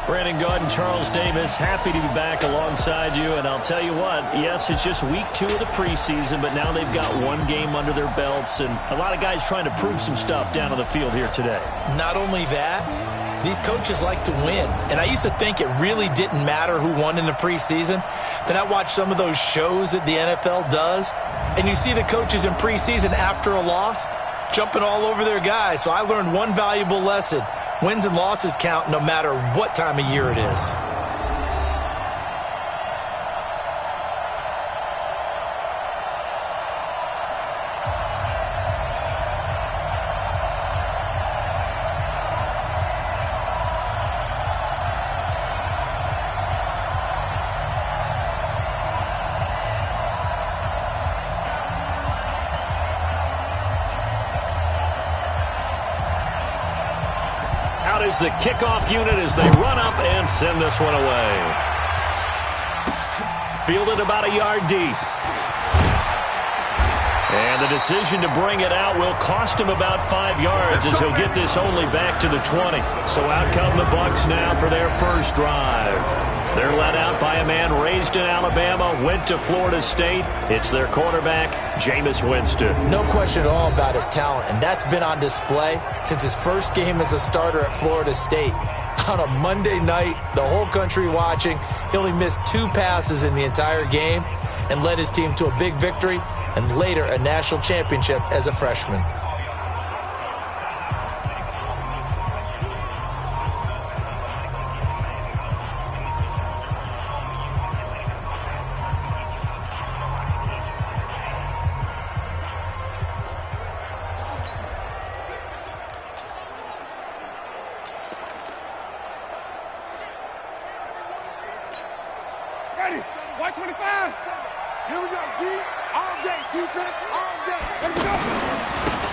Brandon Gaud and Charles Davis, happy to be back alongside you. And I'll tell you what, yes, it's just week 2 of the preseason, but now they've got one game under their belts. And a lot of guys trying to prove some stuff down on the field here today. Not only that, these coaches like to win. And I used to think it really didn't matter who won in the preseason. Then I watched some of those shows that the NFL does, and you see the coaches in preseason after a loss jumping all over their guys. So I learned one valuable lesson. Wins and losses count no matter what time of year it is. Is the kickoff unit as they run up and send this one away. Fielded about a yard deep. And the decision to bring it out will cost him about 5 yards as he'll get this only back to the 20. So out come the Bucs now for their first drive. They're led out by a man raised in Alabama, went to Florida State. It's their quarterback, Jameis Winston. No question at all about his talent, and that's been on display since his first game as a starter at Florida State. On a Monday night, the whole country watching, he only missed 2 passes in the entire game and led his team to a big victory and later a national championship as a freshman.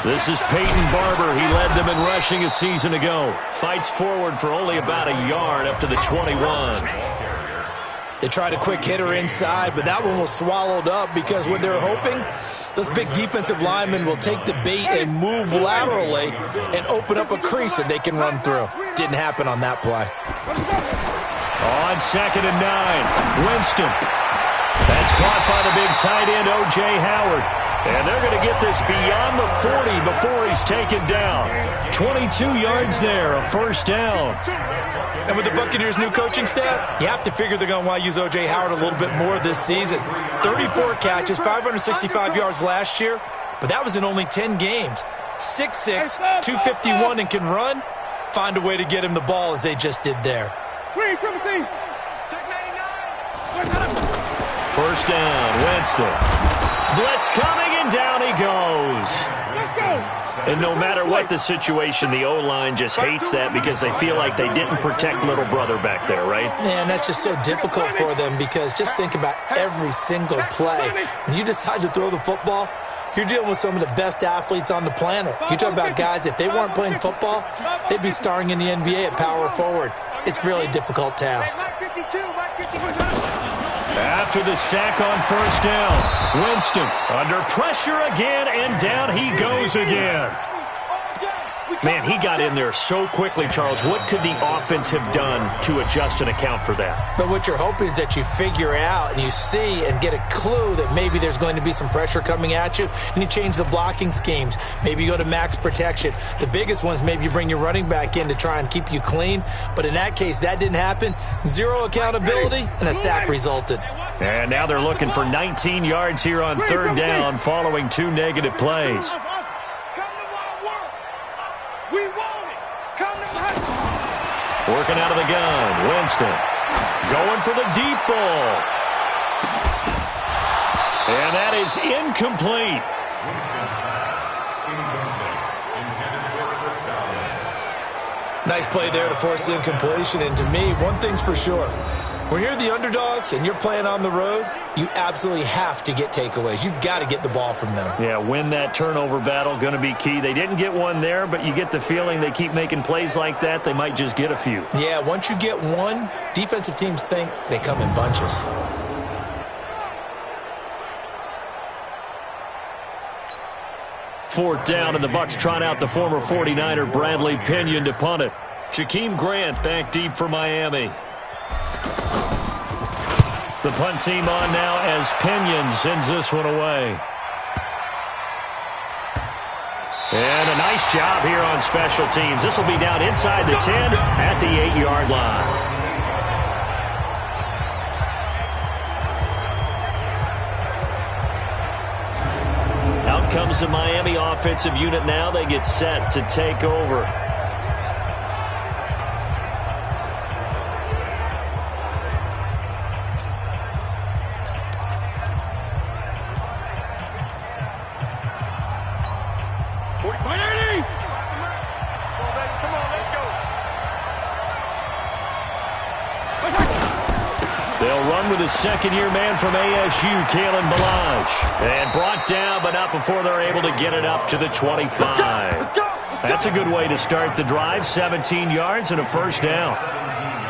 This is Peyton Barber. He led them in rushing a season ago. Fights forward for only about a yard up to the 21. They tried a quick hitter inside, but that one was swallowed up because what they're hoping, those big defensive linemen will take the bait and move laterally and open up a crease that they can run through. Didn't happen on that play. On 2nd and 9, Winston. That's caught by the big tight end, O.J. Howard. And they're going to get this beyond the 40 before he's taken down. 22 yards there, a first down. And with the Buccaneers' new coaching staff, you have to figure they're going to want to use O.J. Howard a little bit more this season. 34 catches, 565 yards last year, but that was in only 10 games. 6'6", 251, and can run. Find a way to get him the ball as they just did there. First down, Winston. Blitz coming, and down he goes. Let's go. And no matter what the situation, the O-line just hates that because they feel like they didn't protect little brother back there, right? Man, that's just so difficult for them because just think about every single play. When you decide to throw the football, you're dealing with some of the best athletes on the planet. You talk about guys, if they weren't playing football, they'd be starring in the NBA at power forward. It's a really difficult task. After the sack on first down, Winston under pressure again, and down he goes again. Man, he got in there so quickly, Charles. What could the offense have done to adjust and account for that? But what you're hoping is that you figure out and you see and get a clue that maybe there's going to be some pressure coming at you, and you change the blocking schemes. Maybe you go to max protection. The biggest ones, maybe you bring your running back in to try and keep you clean. But in that case, that didn't happen. Zero accountability, and a sack resulted. And now they're looking for 19 yards here on third down following 2 negative plays. Working out of the gun, Winston. Going for the deep ball. And that is incomplete. Nice play there to force the incompletion. And to me, one thing's for sure. When you're the underdogs and you're playing on the road, you absolutely have to get takeaways. You've got to get the ball from them. Yeah, win that turnover battle, going to be key. They didn't get one there, but you get the feeling they keep making plays like that, they might just get a few. Yeah, once you get one, defensive teams think they come in bunches. Fourth down, and the Bucs trot out the former 49er Bradley Pinion to punt it. Jakeem Grant back deep for Miami. The punt team on now as Pinion sends this one away. And a nice job here on special teams. This will be down inside the 10 at the 8-yard line. Out comes the Miami offensive unit now. They get set to take over. With his second-year man from ASU, Kalen Ballage. And brought down, but not before they're able to get it up to the 25. That's a good way to start the drive. 17 yards and a first down.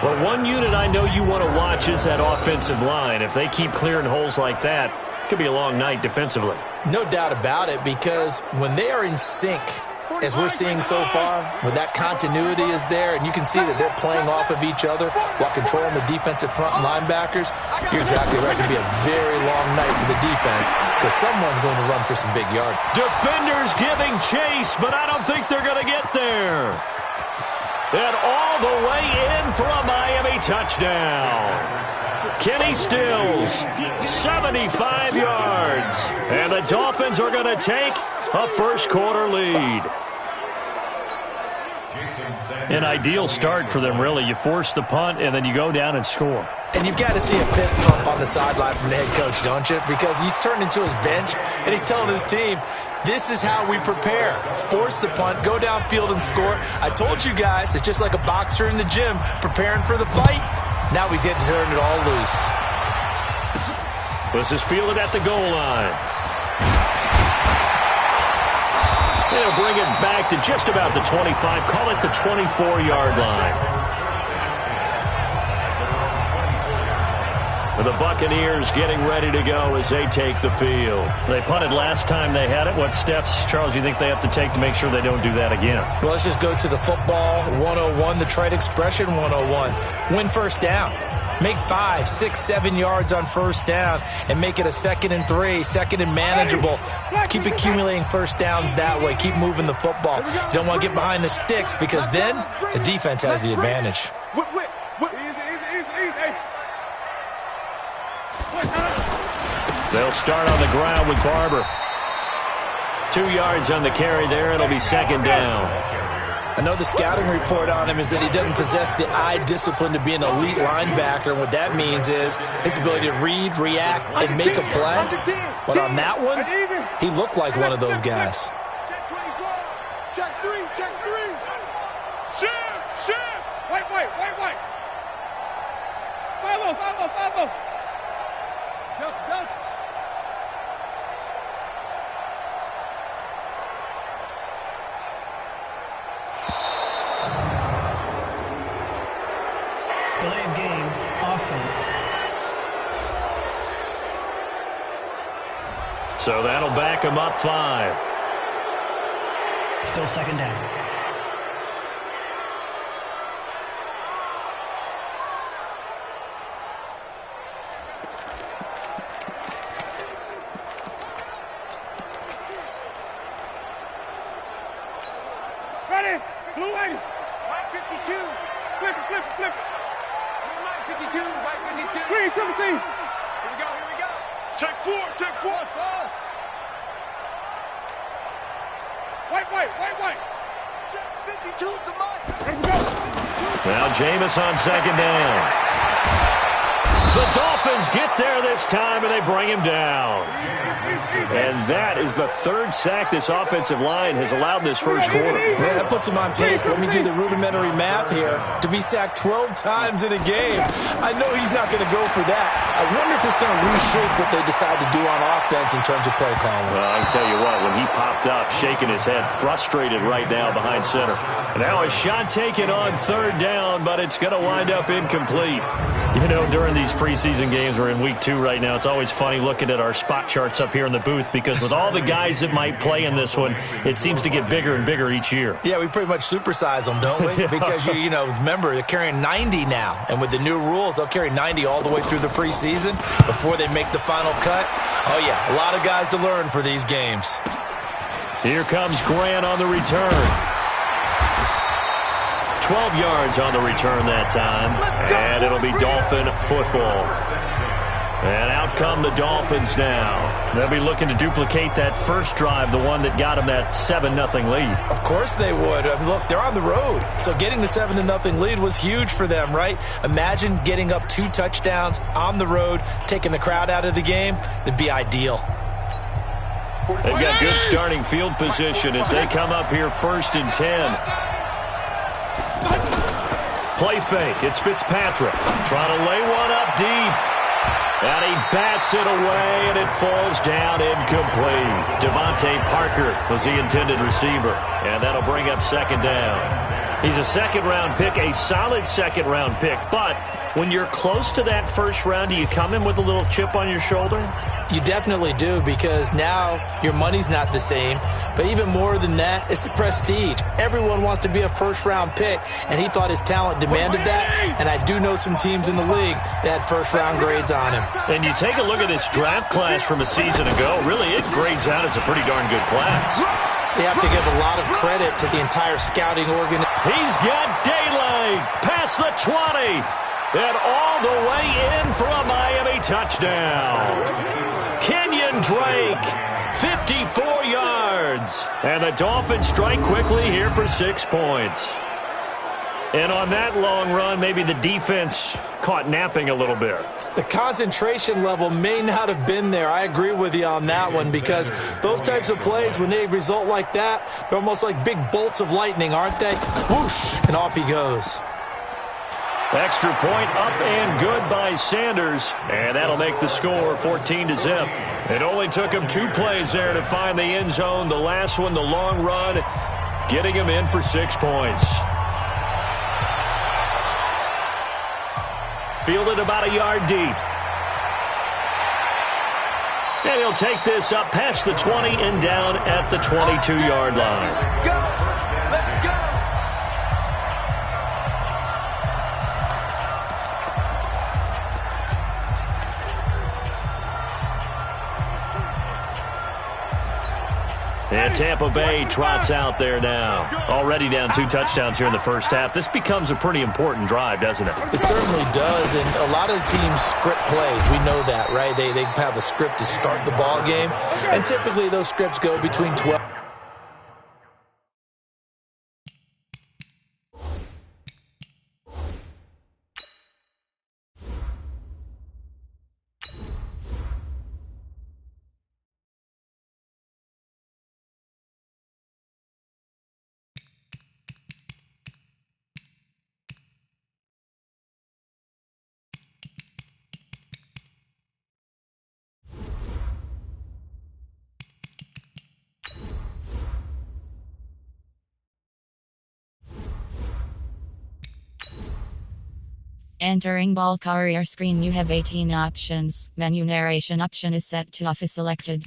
Well, one unit I know you want to watch is that offensive line. If they keep clearing holes like that, it could be a long night defensively. No doubt about it, because when they are in sync, as we're seeing so far, when that continuity is there, and you can see that they're playing off of each other while controlling the defensive front linebackers, you're exactly right. It could be a very long night for the defense because someone's going to run for some big yards. Defenders giving chase, but I don't think they're going to get there. And all the way in for a Miami touchdown. Kenny Stills, 75 yards. And the Dolphins are going to take a first-quarter lead. An ideal start for them, really. You force the punt, and then you go down and score. And you've got to see a fist pump on the sideline from the head coach, don't you? Because he's turned into his bench, and he's telling his team, this is how we prepare. Force the punt, go downfield and score. I told you guys, it's just like a boxer in the gym preparing for the fight. Now we get to turn it all loose. This is fielded at the goal line. They'll bring it back to just about the 25. Call it the 24-yard line. The Buccaneers getting ready to go as they take the field. They punted last time they had it. What steps, Charles, you think they have to take to make sure they don't do that again? Well, let's just go to the football 101, the trade expression 101. Win first down. Make 5, 6, 7 yards on first down and make it a 2nd and 3, 2nd and manageable. Keep accumulating first downs that way. Keep moving the football. You don't want to get behind the sticks because then the defense has the advantage. They'll start on the ground with Barber. 2 yards on the carry there. It'll be second down. I know the scouting report on him is that he doesn't possess the eye discipline to be an elite linebacker. What that means is his ability to read, react, and make a play. But on that one, he looked like one of those guys. Check three. Shift. White. Follow. Delta. Delay of game, offense. So that'll back him up 5. Still second down. Ready? Blue lady. White 52. Flip it. White 52. White 52. Green 17. Here we go. Check 4. White. Check 52's the mic. Here we go. Now Jameis on second down. The Dolphins get there this time, and they bring him down. And that is the 3rd sack this offensive line has allowed this first quarter. Man, that puts him on pace. Let me do the rudimentary math here. To be sacked 12 times in a game, I know he's not going to go for that. I wonder if it's going to reshape what they decide to do on offense in terms of play calling. Well, I can tell you what, when he popped up, shaking his head, frustrated right now behind center. Now a shot taken on third down, but it's going to wind up incomplete. You know, during these preseason games, we're in week 2 right now, it's always funny looking at our spot charts up here in the booth because with all the guys that might play in this one, it seems to get bigger and bigger each year. Yeah, we pretty much supersize them, don't we? Because, you know, remember, they're carrying 90 now. And with the new rules, they'll carry 90 all the way through the preseason before they make the final cut. Oh, yeah, a lot of guys to learn for these games. Here comes Grant on the return. 12 yards on the return that time, and it'll be Dolphin football. And out come the Dolphins now. They'll be looking to duplicate that first drive, the one that got them that 7-0 lead. Of course they would. I mean, look, they're on the road. So getting the 7-0 lead was huge for them, right? Imagine getting up 2 touchdowns on the road, taking the crowd out of the game. It'd be ideal. They've got good starting field position as they come up here 1st and 10. Play fake. It's Fitzpatrick trying to lay one up deep. And he bats it away, and it falls down incomplete. Devontae Parker was the intended receiver, and that'll bring up 2nd down. He's a 2nd-round pick, a solid 2nd-round pick. But when you're close to that 1st round, do you come in with a little chip on your shoulder? You definitely do, because now your money's not the same. But even more than that, it's the prestige. Everyone wants to be a 1st-round pick, and he thought his talent demanded that. And I do know some teams in the league that had 1st-round grades on him. And you take a look at this draft class from a season ago, really it grades out as a pretty darn good class. So you have to give a lot of credit to the entire scouting organization. He's got daylight past the 20 and all the way in for a Miami touchdown. Kenyon Drake, 54 yards. And the Dolphins strike quickly here for 6 points. And on that long run, maybe the defense caught napping a little bit. The concentration level may not have been there. I agree with you on that one, because those types of plays, when they result like that, they're almost like big bolts of lightning, aren't they? Whoosh, and off he goes. Extra point up and good by Sanders, and that'll make the score 14-0. It only took him 2 plays there to find the end zone. The last one, the long run, getting him in for 6 points. Fielded about a yard deep. And he'll take this up past the 20 and down at the 22-yard line. Let's go! Let's go! And Tampa Bay trots out there now. Already down 2 touchdowns here in the first half. This becomes a pretty important drive, doesn't it? It certainly does, and a lot of the teams script plays. We know that, right? They have a script to start the ball game, and typically those scripts go between 12. Entering ball carrier screen, you have 18 options. Menu narration option is set to off is selected.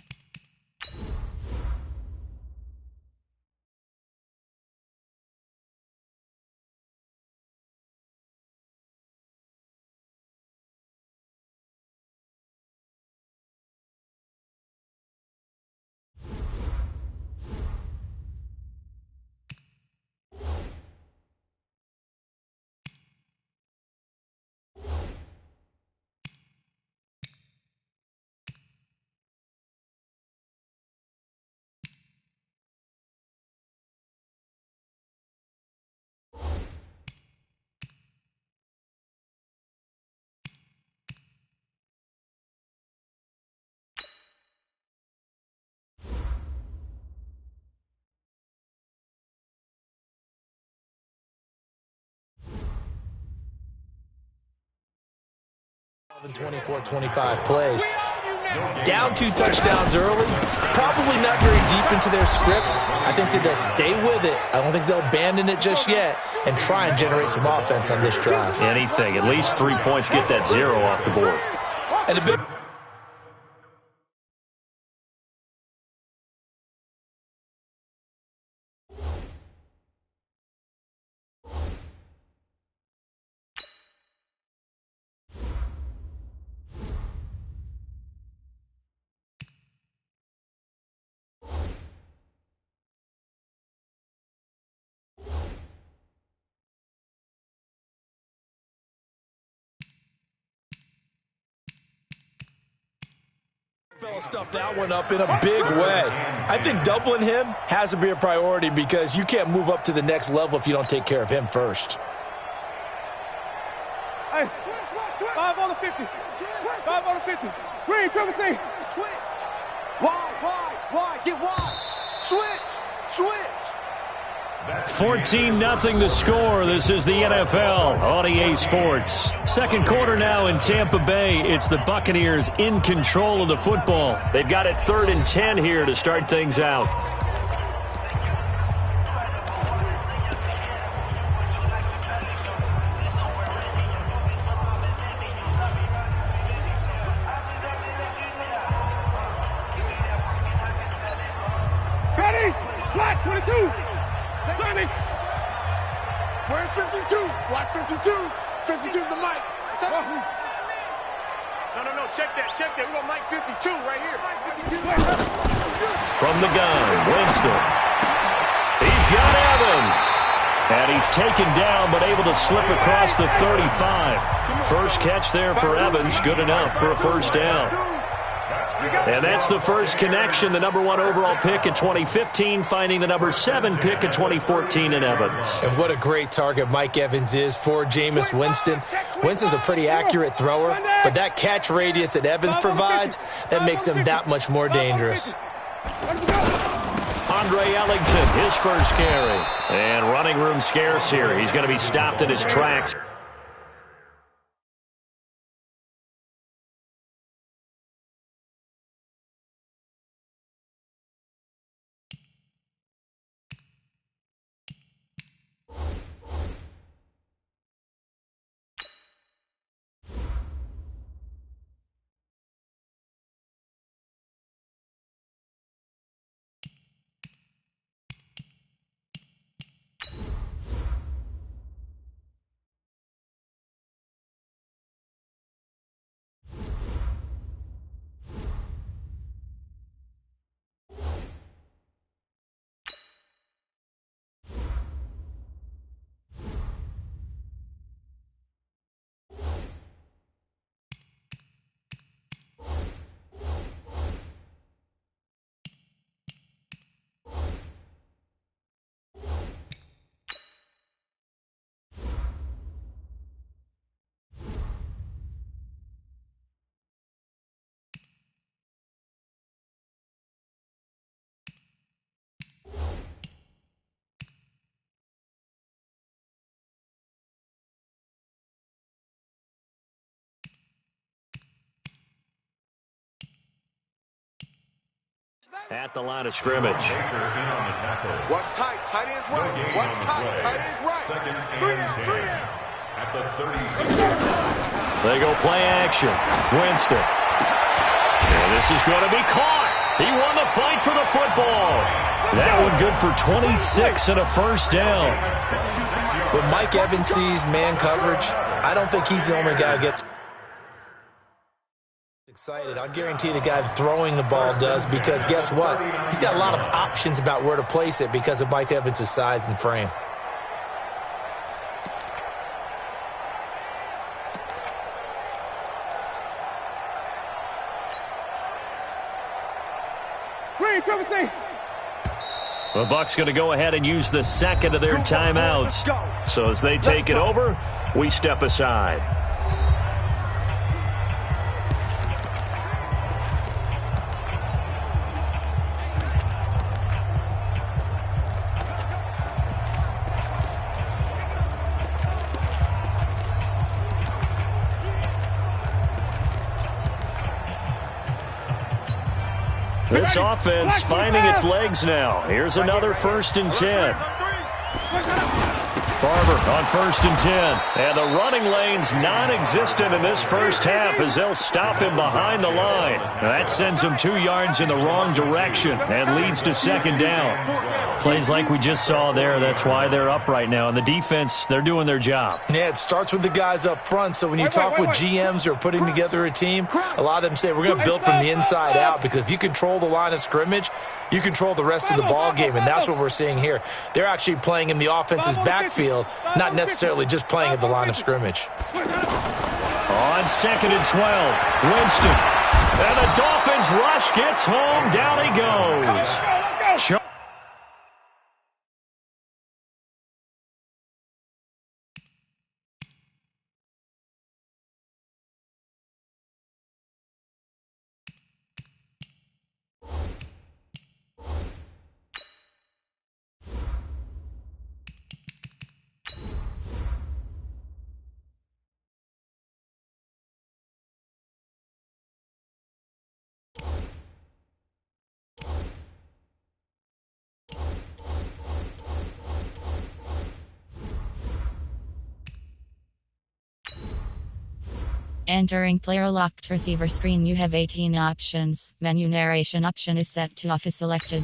And 24-25 plays. Down 2 touchdowns early, probably not very deep into their script. I think that they'll stay with it. I don't think they'll abandon it just yet and try and generate some offense on this drive. Anything, at least 3 points, get that 0 off the board. And a big fella stuffed that one up in a big way. I think doubling him has to be a priority because you can't move up to the next level if you don't take care of him first. Hey, 5 on the 50. 5 on the 50. Screen, triple T. Twitch. Wide. Get wide. Switch. 14-0 the score. This is the NFL on EA Sports. Second quarter now in Tampa Bay. It's the Buccaneers in control of the football. They've got it 3rd and 10 here to start things out. Ready? Flat 22. Where's 52? Watch 52. 52's the mic. No. Check that. We're going to mic 52 right here. From the gun, Winston. He's got Evans. And he's taken down, but able to slip across the 35. First catch there for Evans. Good enough for a first down. And that's the first connection, the number 1 overall pick in 2015, finding the number 7 pick in 2014 in Evans. And what a great target Mike Evans is for Jameis Winston. Winston's a pretty accurate thrower, but that catch radius that Evans provides, that makes him that much more dangerous. Andre Ellington, his first carry. And running room scarce here. He's going to be stopped in his tracks. At the line of scrimmage. Watch tight. Tight end's right. Watch tight. Tight end's right. 3 down. At the 36. They go play action. Winston. And this is going to be caught. He won the fight for the football. That one good for 26 and a first down. When Mike Evans sees man coverage, I don't think he's the only guy who gets excited. I'll guarantee the guy throwing the ball does, because guess what? He's got a lot of options about where to place it because of Mike Evans' size and frame. The Bucs going to go ahead and use the second of their timeouts. So as they take it over, we step aside. This offense finding its legs now. Here's another 1st and 10. Barber on 1st and 10. And the running lane's non-existent in this first half as they'll stop him behind the line. That sends him 2 yards in the wrong direction and leads to 2nd down. Plays like we just saw there. That's why they're up right now. And the defense, they're doing their job. Yeah, it starts with the guys up front. So when you talk with GMs who are putting together a team, a lot of them say we're going to build from the inside out, because if you control the line of scrimmage, you control the rest of the ball game, and that's what we're seeing here. They're actually playing in the offense's backfield, not necessarily just playing at the line of scrimmage. On 2nd and 12, Winston. And the Dolphins rush gets home. Down he goes. Entering player locked receiver screen, you have 18 options. Menu narration option is set to off is selected.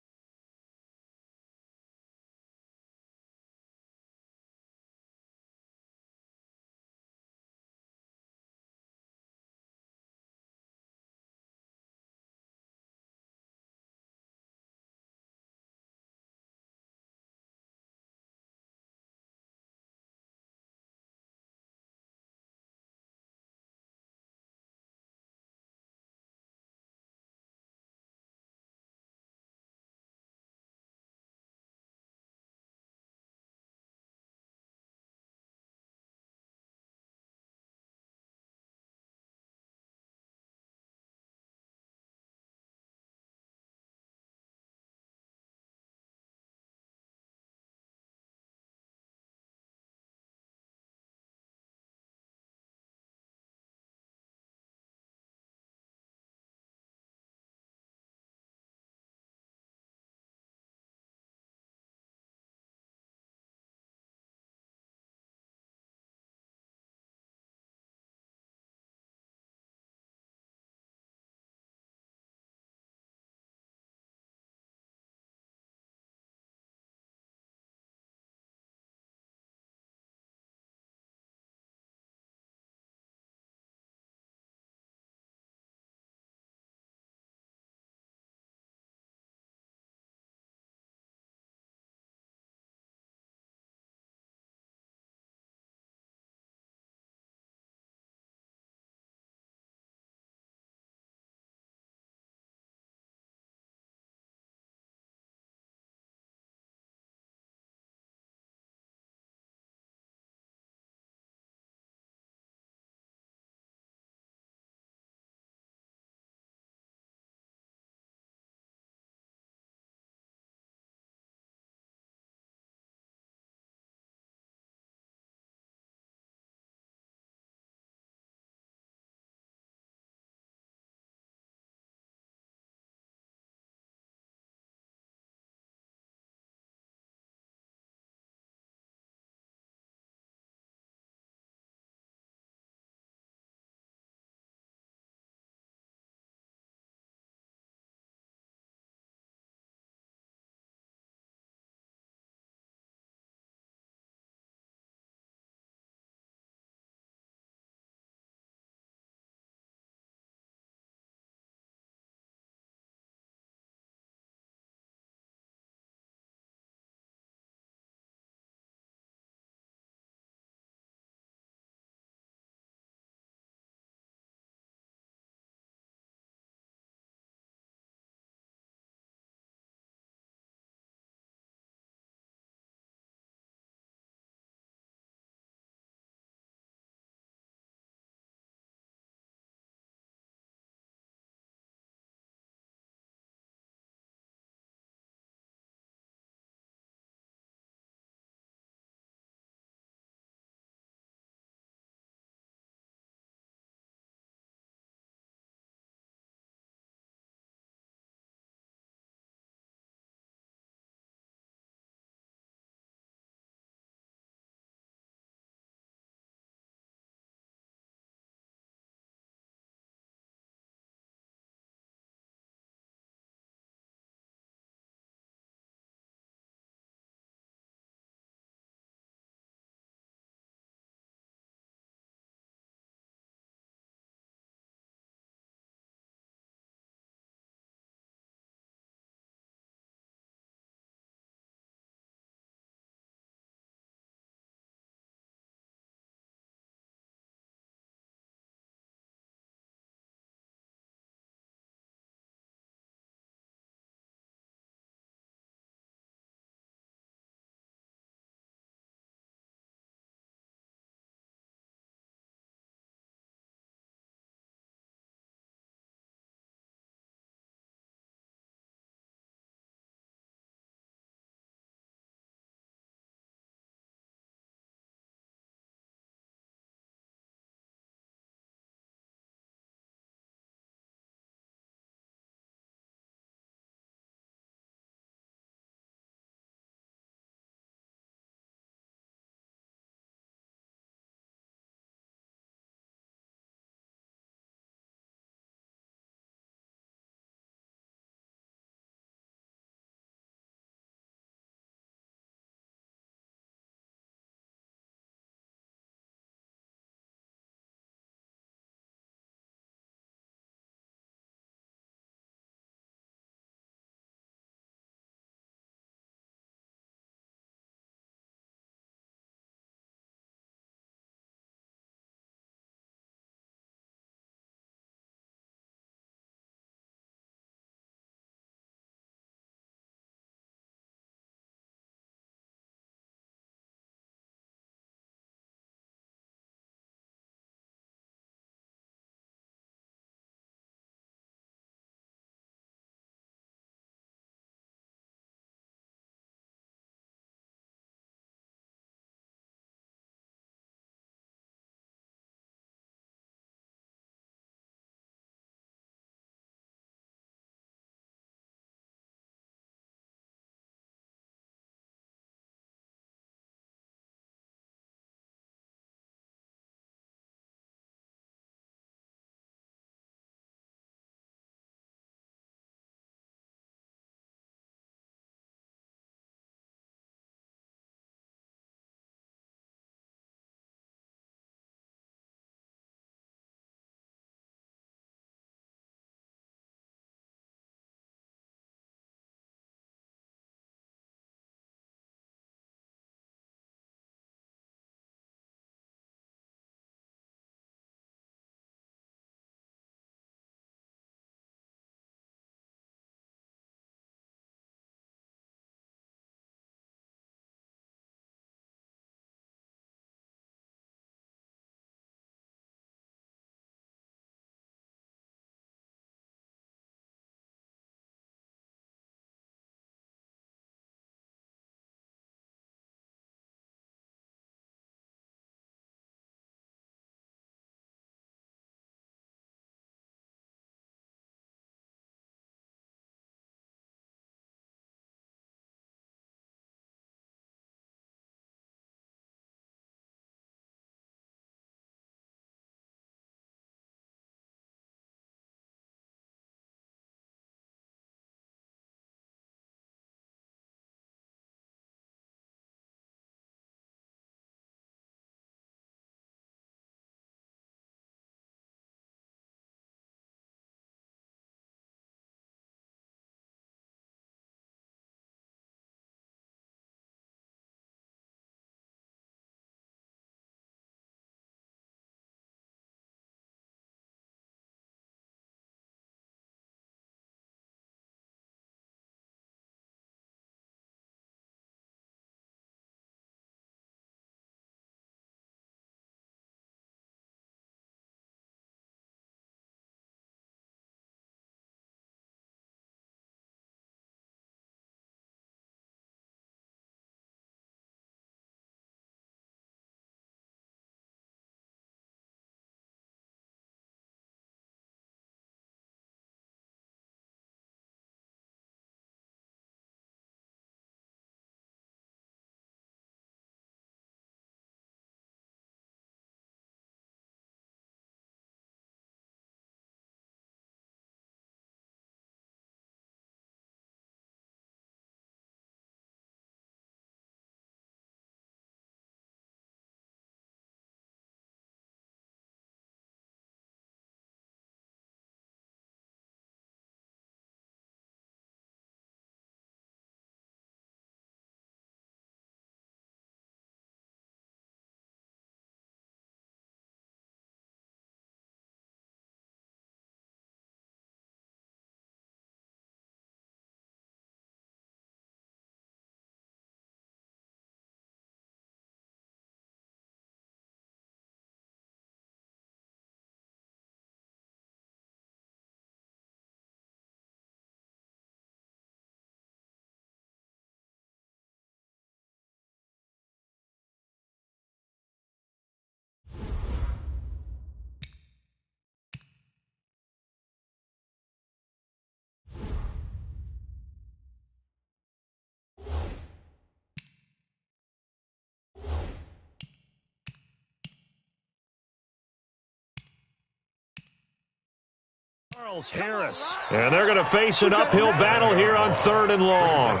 Harris. And they're going to face an uphill battle here on 3rd and long.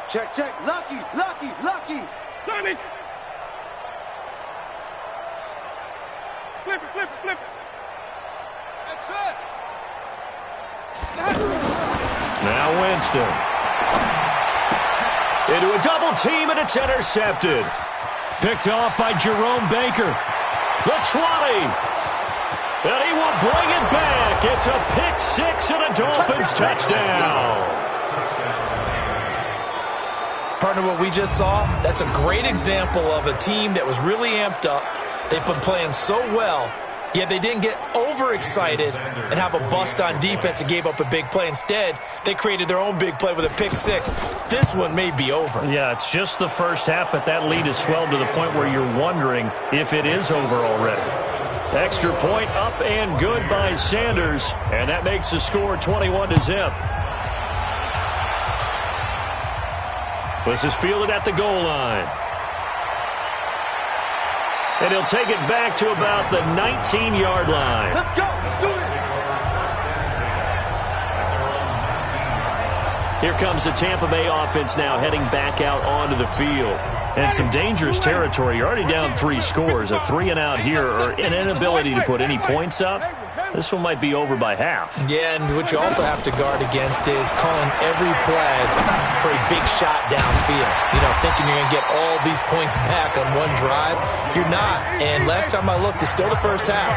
Check, check. Lucky, lucky, lucky. Sonic. Flip it, flip it, flip it. That's it. Now Winston. Into a double team, and it's intercepted. Picked off by Jerome Baker. The 20. And he will bring it back. It's a pick six and a Dolphins touchdown. Partner, what we just saw, that's a great example of a team that was really amped up. They've been playing so well, yet they didn't get overexcited and have a bust on defense and gave up a big play. Instead, they created their own big play with a pick six. This one may be over. Yeah, it's just the first half, but that lead has swelled to the point where you're wondering if it is over already. Extra point up and good by Sanders, and that makes the score 21-0. This is fielded at the goal line. And he'll take it back to about the 19-yard line. Let's go. Let's do it. Here comes the Tampa Bay offense now heading back out onto the field. And some dangerous territory. You're already down 3 scores. A 3-and-out here or an inability to put any points up. This one might be over by half. Yeah, and what you also have to guard against is calling every play for a big shot downfield. You know, thinking you're going to get all these points back on one drive. You're not. And last time I looked, it's still the first half.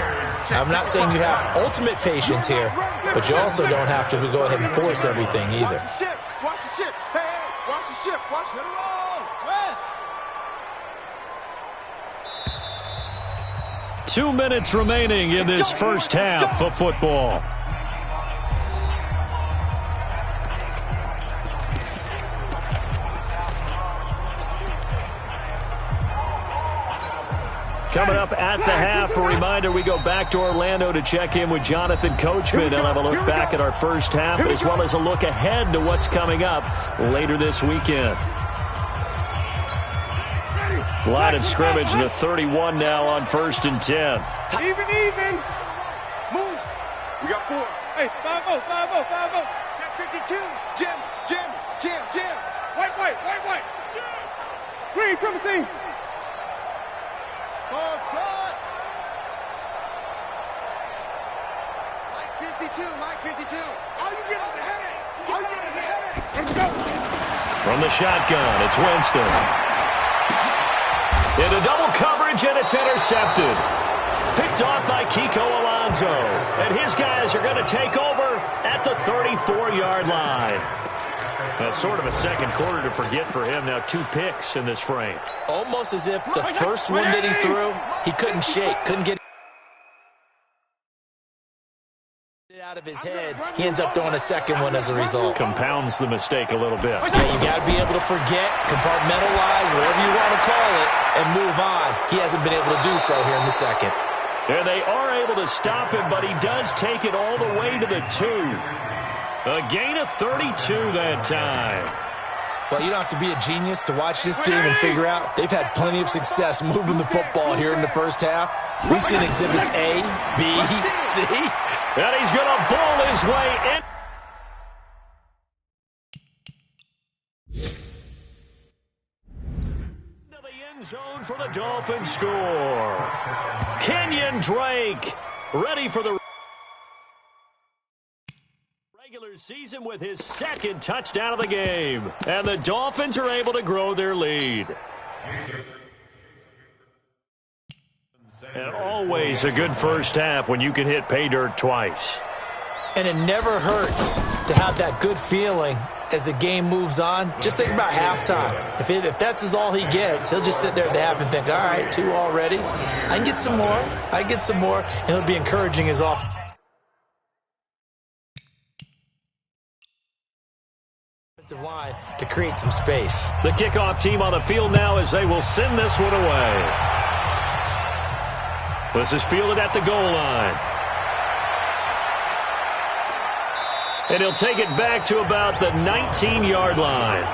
I'm not saying you have ultimate patience here, but you also don't have to go ahead and force everything either. Watch the ship. Watch the ship. Hey, hey, watch the ship. Watch the roll. West. 2 minutes remaining in this first half of football. Coming up at the half, a reminder, we go back to Orlando to check in with Jonathan Coachman and have a look back at our first half as well as a look ahead to what's coming up later this weekend. Line of scrimmage, the 31 now on 1st and 10. Even. Move. We got 4. Hey, 5-0, 5-0, 5-0. Check 52. Jim. White. Green, triple team. Ball shot. Mike 52. All you get is a headache. Let's go. From the shotgun, it's Winston. Into double coverage, and it's intercepted. Picked off by Kiko Alonso. And his guys are going to take over at the 34-yard line. That's sort of a second quarter to forget for him. Now 2 picks in this frame. Almost as if the first one that he threw, he couldn't shake, couldn't get it out of his head. He ends up throwing a second one as a result. Compounds the mistake a little bit. Yeah, you got to be able to forget, compartmentalize, whatever you want to call it, and move on. He hasn't been able to do so here in the second. And they are able to stop him, but he does take it all the way to the 2. A gain of 32 that time. Well, you don't have to be a genius to watch this game and figure out they've had plenty of success moving the football here in the first half. We've seen exhibits A, B, C. And he's going to bowl his way in. To the end zone for the Dolphins score. Kenyon Drake ready for the regular season with his second touchdown of the game. And the Dolphins are able to grow their lead. And always a good first half when you can hit pay dirt twice. And it never hurts to have that good feeling as the game moves on. Just think about halftime. If that's all he gets, he'll just sit there at the half and think, all right, 2 already. I can get some more. And it'll be encouraging his offense. Line to create some space. The kickoff team on the field now as they will send this one away. This is fielded at the goal line. And he'll take it back to about the 19-yard line.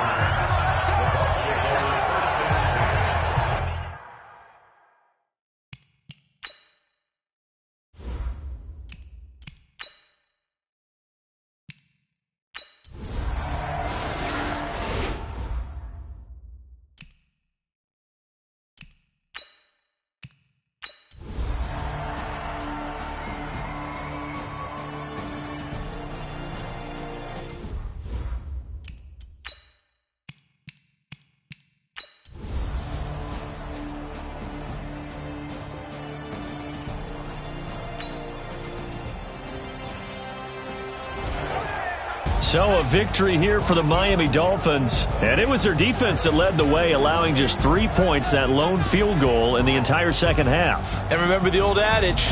So a victory here for the Miami Dolphins. And it was their defense that led the way, allowing just 3 points, that lone field goal in the entire second half. And remember the old adage,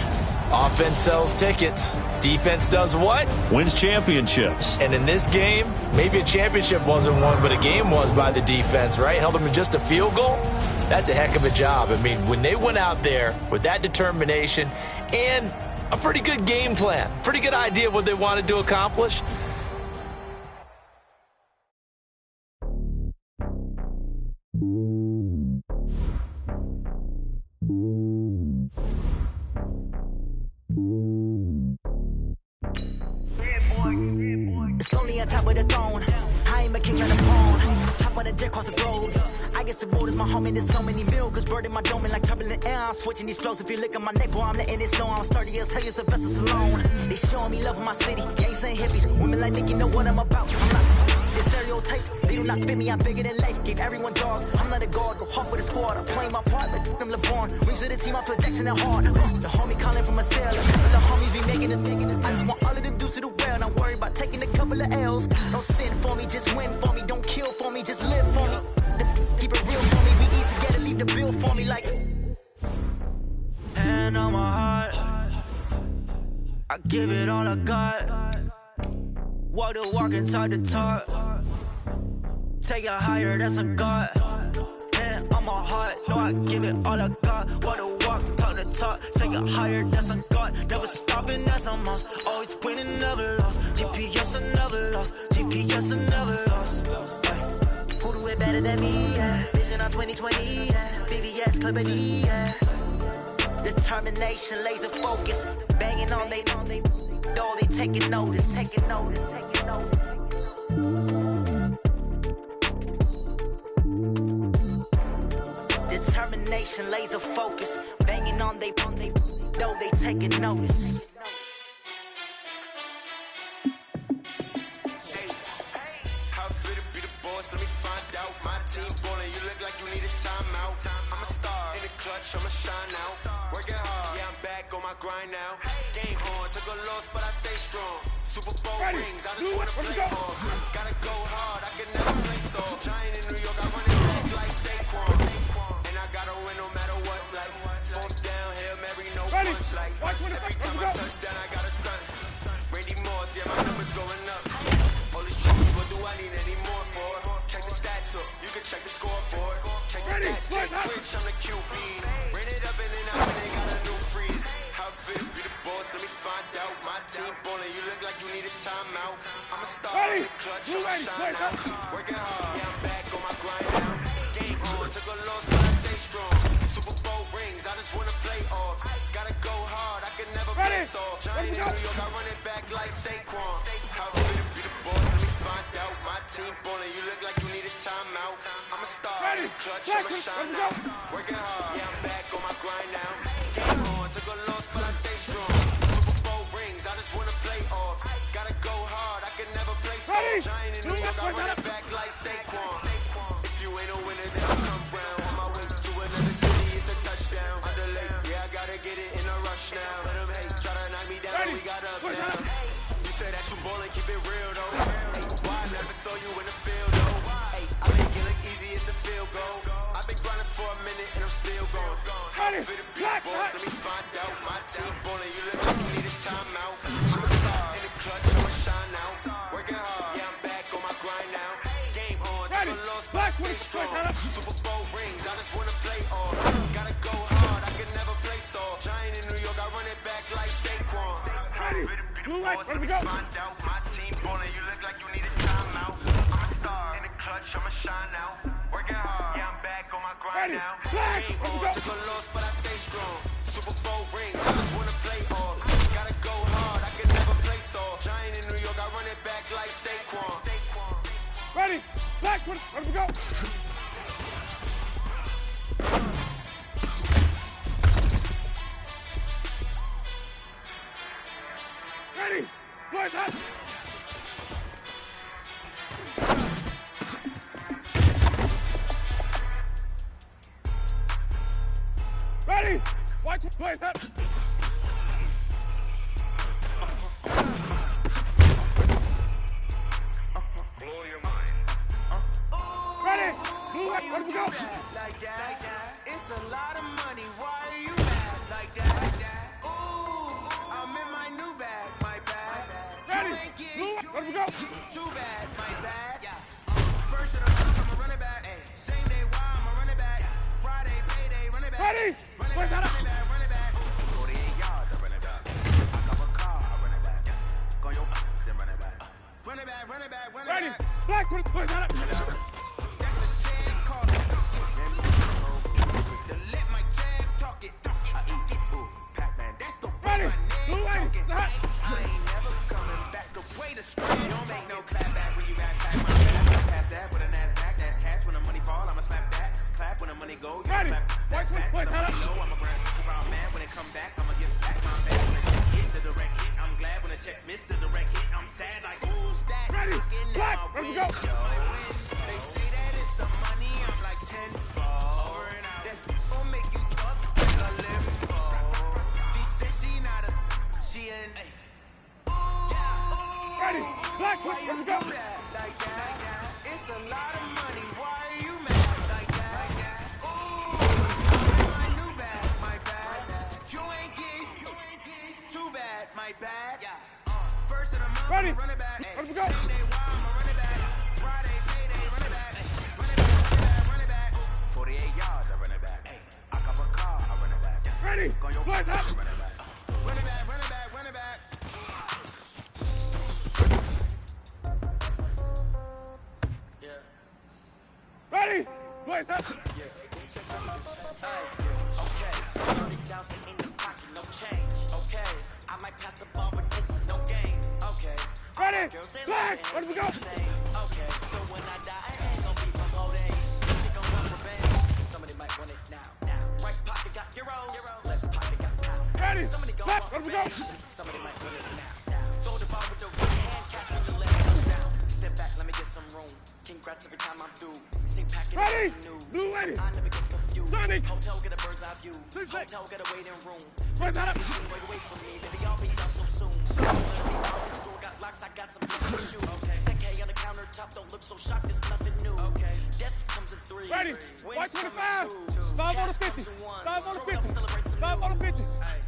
offense sells tickets. Defense does what? Wins championships. And in this game, maybe a championship wasn't won, but a game was by the defense, right? Held them to just a field goal. That's a heck of a job. I mean, when they went out there with that determination and a pretty good game plan, pretty good idea of what they wanted to accomplish. It's lonely on top of the throne. I ain't a king on the phone. Hop on a jet across the road. I guess the road is my home and there's so many milk. Bird in my dome and like turbulent air. I'm switching these flows. If you look at my neck, boy, I'm letting it snow. I'm sturdy as hell as a vessel alone. They showing me love in my city. Gangs and hippies. Women like Nick, you know what I'm about. I'm not the stereotypes. They do not fit me. I'm bigger than life. Gave everyone jobs. I'm not a guard. Go hawk with a squad. I'm playing my part like them LeBron. Rings of the team. I feel Jackson and hard. The homie calling from a cell. The homies be making it. I just want all of them dudes to the well. Not worry about taking a couple of L's. Don't sin for me. Just win for me. Don't kill for me. Just live for me. Keep it real for me. We eat together. Leave the bill for me like. Hand on my heart. I give it all I got. Walk the walk and talk the talk. Take it higher, that's a God. Hand on my heart, no, I give it all I got. Walk the walk, talk the talk. Take it higher, that's a God. Never stopping, that's a must. Always winning, never lost. GPS, I never lost. GPS, I never lost. Who do it better than me? Yeah. Vision on 2020, yeah. VVS, Clippity, yeah. Determination, laser focus. Banging on they taking notice. Determination, laser focus. Banging on they taking notice. How fit to be the boss? Let me find out. My team ballin', you look like you need a timeout. I'm a star in the clutch, I'ma shine out. Working hard, yeah, I'm back on my grind now. Game on, took a loss, but I stay strong. Super Bowl rings, I just wanna play on. Gotta go hard, I can never play soft. Giant in New York, I run it back like Saquon. And I gotta win no matter what, like. Fourth down, Hail Mary, no punch, like. Every time I touch down, I gotta stun. Randy Moss, yeah, my numbers going up. All these trophies, what do I need any more for? Check the stats up, you can check the scoreboard. Check the stats, Jake Rich, I'm the QB. Ran it up and then I went and got a new freeze. How fit to be the boss, let me find out. My team ballin', you look like you need a timeout. I'm a star in the clutch, I'ma shine out. Working hard, yeah, I'm back on my grind now. Game on, took a loss, but I stay strong. Super Bowl rings, I just wanna play off. Gotta go hard, I can never play soft. Giant in New York, I run it back like Saquon. How fit to be the boss, let me find out. My team ballin', you look like you need a timeout. I'm a star in the clutch, I'ma shine out. Working hard, yeah, I'm back on my grind now. Game on, took a loss, but I stay strong. Super Bowl rings, I just wanna play off. Gotta go hard, I can never play soft. Giant in New York, I run it back like Saquon. If you ain't a winner, then I'll come round. On my way to another city, it's a touchdown. Underlay, yeah, I gotta get it in a rush now. Let them hate, try to knock me down, but we got up now. You say that you ballin', keep it real though. Why I never saw you in the field though? I make it look easy, it's a field goal. I've been grinding for a minute and I'm still going. How fit to be the boss, let me find out. My team ballin', you look like you need a timeout. I'm a star in the clutch, I'ma shine out. Working hard, yeah, I'm back on my grind now. Game on, took a loss, but I stay strong. Super Bowl rings, I just wanna play off. Gotta go hard, I can never play soft. Giant in New York, I run it back like Saquon. Blue light, where do we go? Find out, my team ballin', you look like you need a timeout. I'm a star in the clutch, I'ma shine out. Working hard, yeah, I'm back on my grind now. Game on, took a loss, but I stay strong. Super Bowl rings, I just wanna play off. Gotta go hard, I can never play soft. Giant in New York, I run it back like Saquon. Ready? Black, where do we go? Ready? Boys, hot. Ready? Watch it, boys, hot. It's a lot of money, why are you mad like that? Ooh, I'm in my new bag, my bag. Ready? You ain't getting Let me go. too bad, my bad. First of the month, I'ma run it back. Same day, why I'ma run it back. Friday, payday, run it back. Ready? Run it back, run it back, run it back. 48 yards, I run it back. I cover a car, I run it back. Go yo, then run it back. Run it back, run it back, run it Ready? back. Black 22. That's the jag calling. Then let my jag talk it. I eat it, ooh, Pac-Man. That's the way Ready? my Blue name lady. talking. Hot. I ain't never coming back the way the screen. You don't make no clap back when you backpack my back. Pass that with a NASDAQ. That's cash when the money fall. I'ma slap that. Clap when the money go. You Ready? slap. That's White, fast. white, The money hot. low. I'm a grand super brown man. When it come back, I'ma give back my bag. When the check hit the direct hit, I'm glad. When the check missed the direct hit, I'm sad. Like who's that? Ready? Knocking at Black. my Let me go. window. They say that it's the money. I'm like 10 over and out. That's gonna make you up like a limbo. She said she not a. She an. Ready? Black. Why Let you me do go. that like that? It's a lot of money. Why are you mad like that? Ooh, I'm in my new bag, my bag. You ain't getting too bad, my bag. First of the month, Ready? I'ma run it back. Let me go. Same day, why I'ma run it back. Friday, payday, run it back. Run it back, run it back, run it back. 48 yards, I run it back. I cop a car, I run it back. Ready? Go your Black. run Hot. it back. Run it back, run it back, run it back. Ready? Black. Hot. Okay, 30,000 in the pocket, no change. Okay, I might pass the ball, but this is no game. Okay, Ready? girls, they Black. love it, Let me ain't go. the same. Okay, so when I die, I ain't gonna be from old age. Somebody gon' want revenge. Somebody might want it now. Right pocket got euros, left pocket got pounds. Ready? Somebody gon' Black. want Let me go. revenge. Somebody might want it now. Throw the ball with the right hand, catch with the left touchdown. Step back, let me get some room. Congrats every time I'm through. Same packet, Ready? new. Blue lady. I never get confused. Sonic. Hotel get a bird's eye view. Six, six. Hotel get a waiting room. Black. Hot. Wait away from me, baby, I'll be out so soon. Store got locks, I got some different shoes. Okay. 10K on the countertop, don't look so shocked, it's nothing new. Okay. Death comes in threes. Ready? Wins White come in 25. twos. 5 on the Cash 50. comes in ones. 5 on the Throw it up, 50. celebrate some 5 on the news. 50. Hey,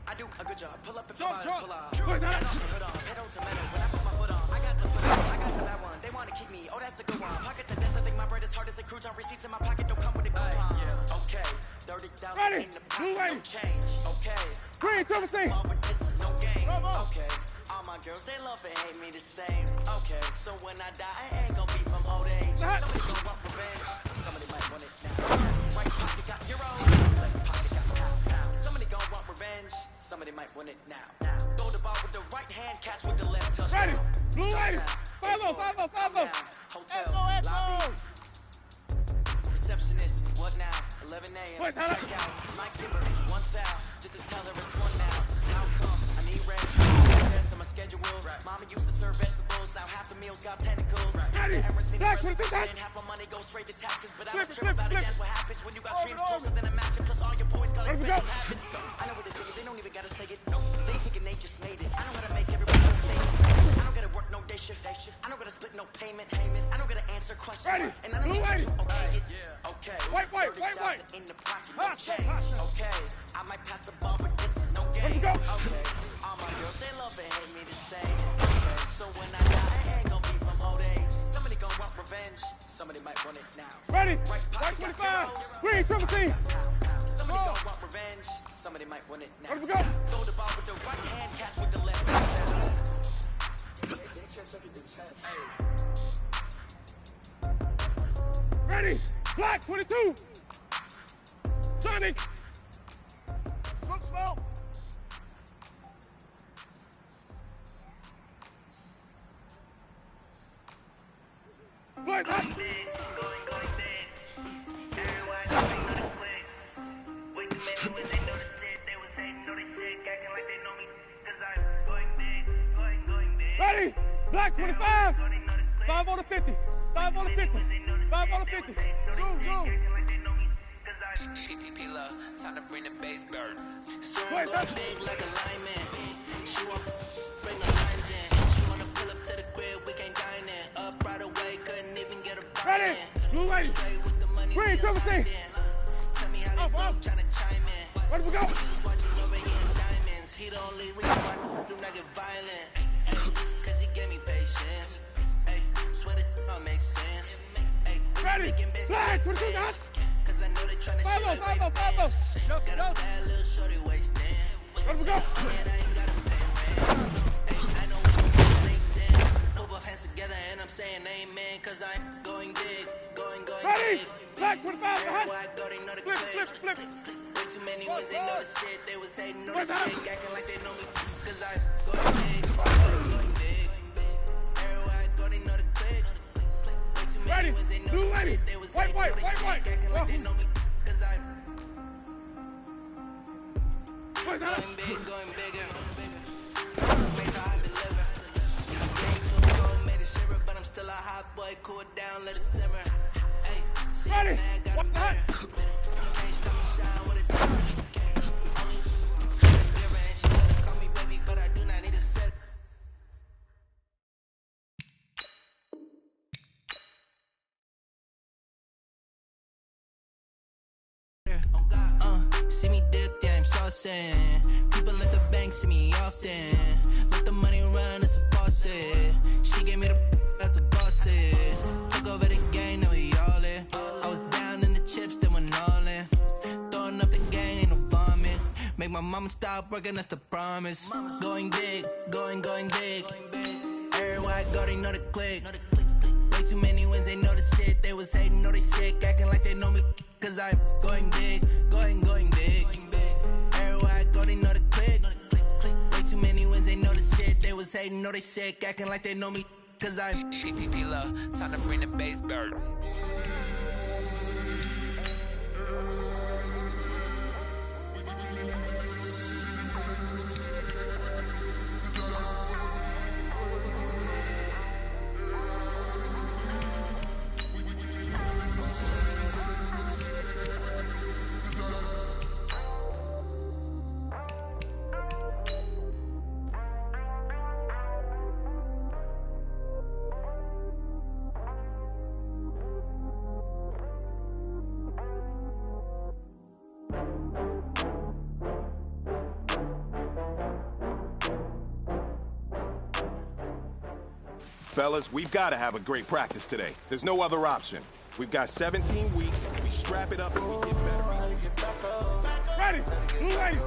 I do a good job. Pull up and pull Short, out, short. pull out. Black. Get Hot. off the hood on, pedal to metal. When I put my foot on, I got the foot on, I got the bad one. They want to keep me, oh that's a good one. Pockets and debts, I think my bread is hard as a crouton. Receipts in my pocket don't come with a coupon. Okay, 30,000 Ready? in the Blue pocket, lady. no change. Okay. Green. Triple C. Ball, but this is no game. Come on. Okay. All my girls, they love and hate me the same. Okay. So when I die, I ain't gonna be from old age. Hot. Somebody gon' want revenge. Somebody might want it now. Right pocket got euros. Left pocket got pounds. Somebody gon' want revenge. Somebody might want it now. Throw the ball with the right hand, catch with the left touchdown. Ready? Blue lady. Touchdown. 5-0, 5-0, 5-0. Hotel, Echo, echo. lobby. Receptionist, what now? 11 a.m. Wait, hold up. Check out. My giver, 1 foul. Just to tell her it's 1 now. How come? I need rest. Test on my schedule. Mama used to serve vegetables. Now half the meals got tentacles. Ready? The Emerson Black, reservation, 25. half my money goes straight to taxes. But I Flip don't it, trip flip, about it. flip. That's what happens when you got Over, dreams over. closer than a match. Plus all your boys got Let me go. expected habits. I know what they're thinking. They don't even gotta say it. They thinking they just made it. I know how to make everybody look famous. I don't gotta work no day shift. I don't gotta split no payment. I don't gotta answer questions. Ready? And I don't Blue need lady. to okay it. Okay. White, white, white, 30,000 white. in the pocket, no Hot shot, change. hot shot. Okay. I might pass the ball, but this is no Let me game. go. Okay. All my girls, they love and hate me the same. Okay. So when I die, I ain't gonna be from old age. Somebody gon' want revenge. Somebody might want it now. Ready? Right White pocket got 25. euros. Green. Triple C. Somebody Go. gon' want revenge. Somebody might want it now. Let me go. Throw the ball with the right hand, catch with the left. Touchdown. Ready? Black 22. Sonic. Smoke, smoke. Black hot. Ready? Black 25. 5 on the 50. 5 on the 50. 5 on the 50. Zoom, zoom. Time to bring the bass burn. Wait, that's Big like a lineman. She want bring the lines in. She wanna pull up to the crib, we can't dine in. Up right away, couldn't even get a ready. Blue lady. Green, triple C. Tell me how they feeling. Ay, cause he gave me patience. Ay, swear the don't make sense. Ay, Ready, flag, what is that? cause I know they tryna shit like Five, got a bad little shorty wasting. Let me go. And I ain't gotta pay rent. Ay, I know we gon' get it ain't then. Put both hands together and I'm saying amen. Cause I'm going big, going Ready, big. flag, 25, Everywhere I go, they know the click. flip. Way too many wins, they know the shit. They was hating on the What's up? shit, acting like they know me. Cause I'm going big, going big. Everywhere I go, they know the click. Way too many Ready, wins, they know blue the lady. shit. They was White, hating on the white. shit, acting like they know me. Cause I'm What's that? going bigger. Space how I deliver. Game too cold, made it shiver, but I'm still a hot boy. Cool it down, let it simmer. Hey, see Ready, a man got what a the heck? better. Can't stop me shine with a only giver and she doesn't call me baby, but I do not need a set. See me dip, yeah, I'm saucing. People at the bank see me often. Let the money run, it's a faucet. She gave me the that's the bosses. Took over the game, now we all in. I was down in the chips, they went all in. Throwing up the gang, ain't no vomit. Make my mama stop working, that's the promise. Going big, going big. Everywhere I go, they know the click. Way too many wins, they know the shit. They was hating, know they sick, acting like they know me. Cause I'm going big, going big. Everywhere I go, they know the click. Way too many wins, they know the shit. They was hating, know they sick, acting like they know me. Cause I'm PPP time to bring the bass bird. Fellas, we've got to have a great practice today. There's no other option. We've got 17 weeks. We strap it up and we get better. Ready, blue lady.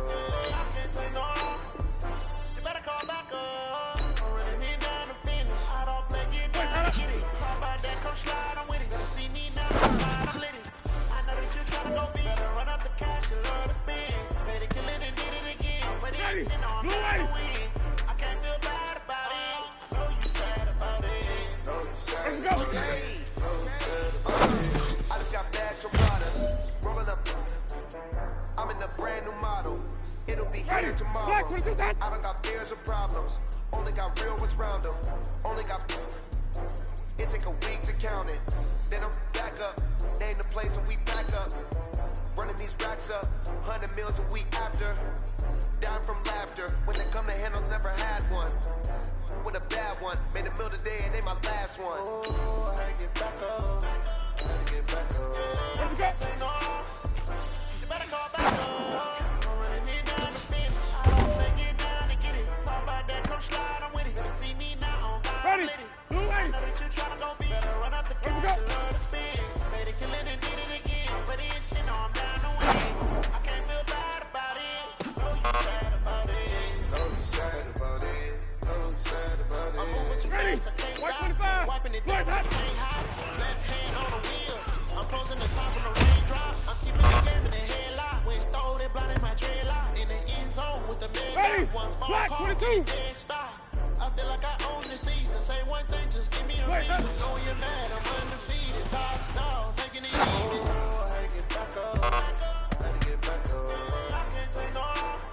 Ready, blue lady. Let's go. I just got bags from Prada. Rolling up. I'm in a brand new model. It'll be Ready, here tomorrow. black, what is that? I don't got fears or problems. Only got real ones round them. Only got. It take a week to count it. Then I'm back up. Name the place and we back up. Running these racks up. 100 meals a week after. Down from laughter. When they come to handles, never had one. With a bad one. Made a meal today and they my last one. Oh, I gotta get back up. I gotta get back up. Let me go. You better call back up. I'm running it down to finish. I don't take it down to get it. Talk about that, come slide, I'm with it. Better see me now on God, Ready, I'm lit it. blue I lady. know that you tryna go big. Better run up the Let me cash, go. you love to spin. Made it, kill it and did it again. But the intent, no, I'm down to win. I can't feel bad about it. No, you sad about it. No, you sad about it. No, you sad about it. I'm moving too Ready, fast, I can't white stop. 25. Wiping it Black down, hat. can't hide. Left hand on the wheel. I'm closing the top of the raindrop. I'm keeping the game in the headlock. When throw it blind in my dreadlock. In the end zone with the man. Ready, One phone black, call, 22. dead stop. I feel like I own the season. Say one thing, just give me a Wait, reason. Know you're mad, I'm undefeated. Top dog, making it easy. Oh, I had to get back up. I had to get back up. I can't take no off.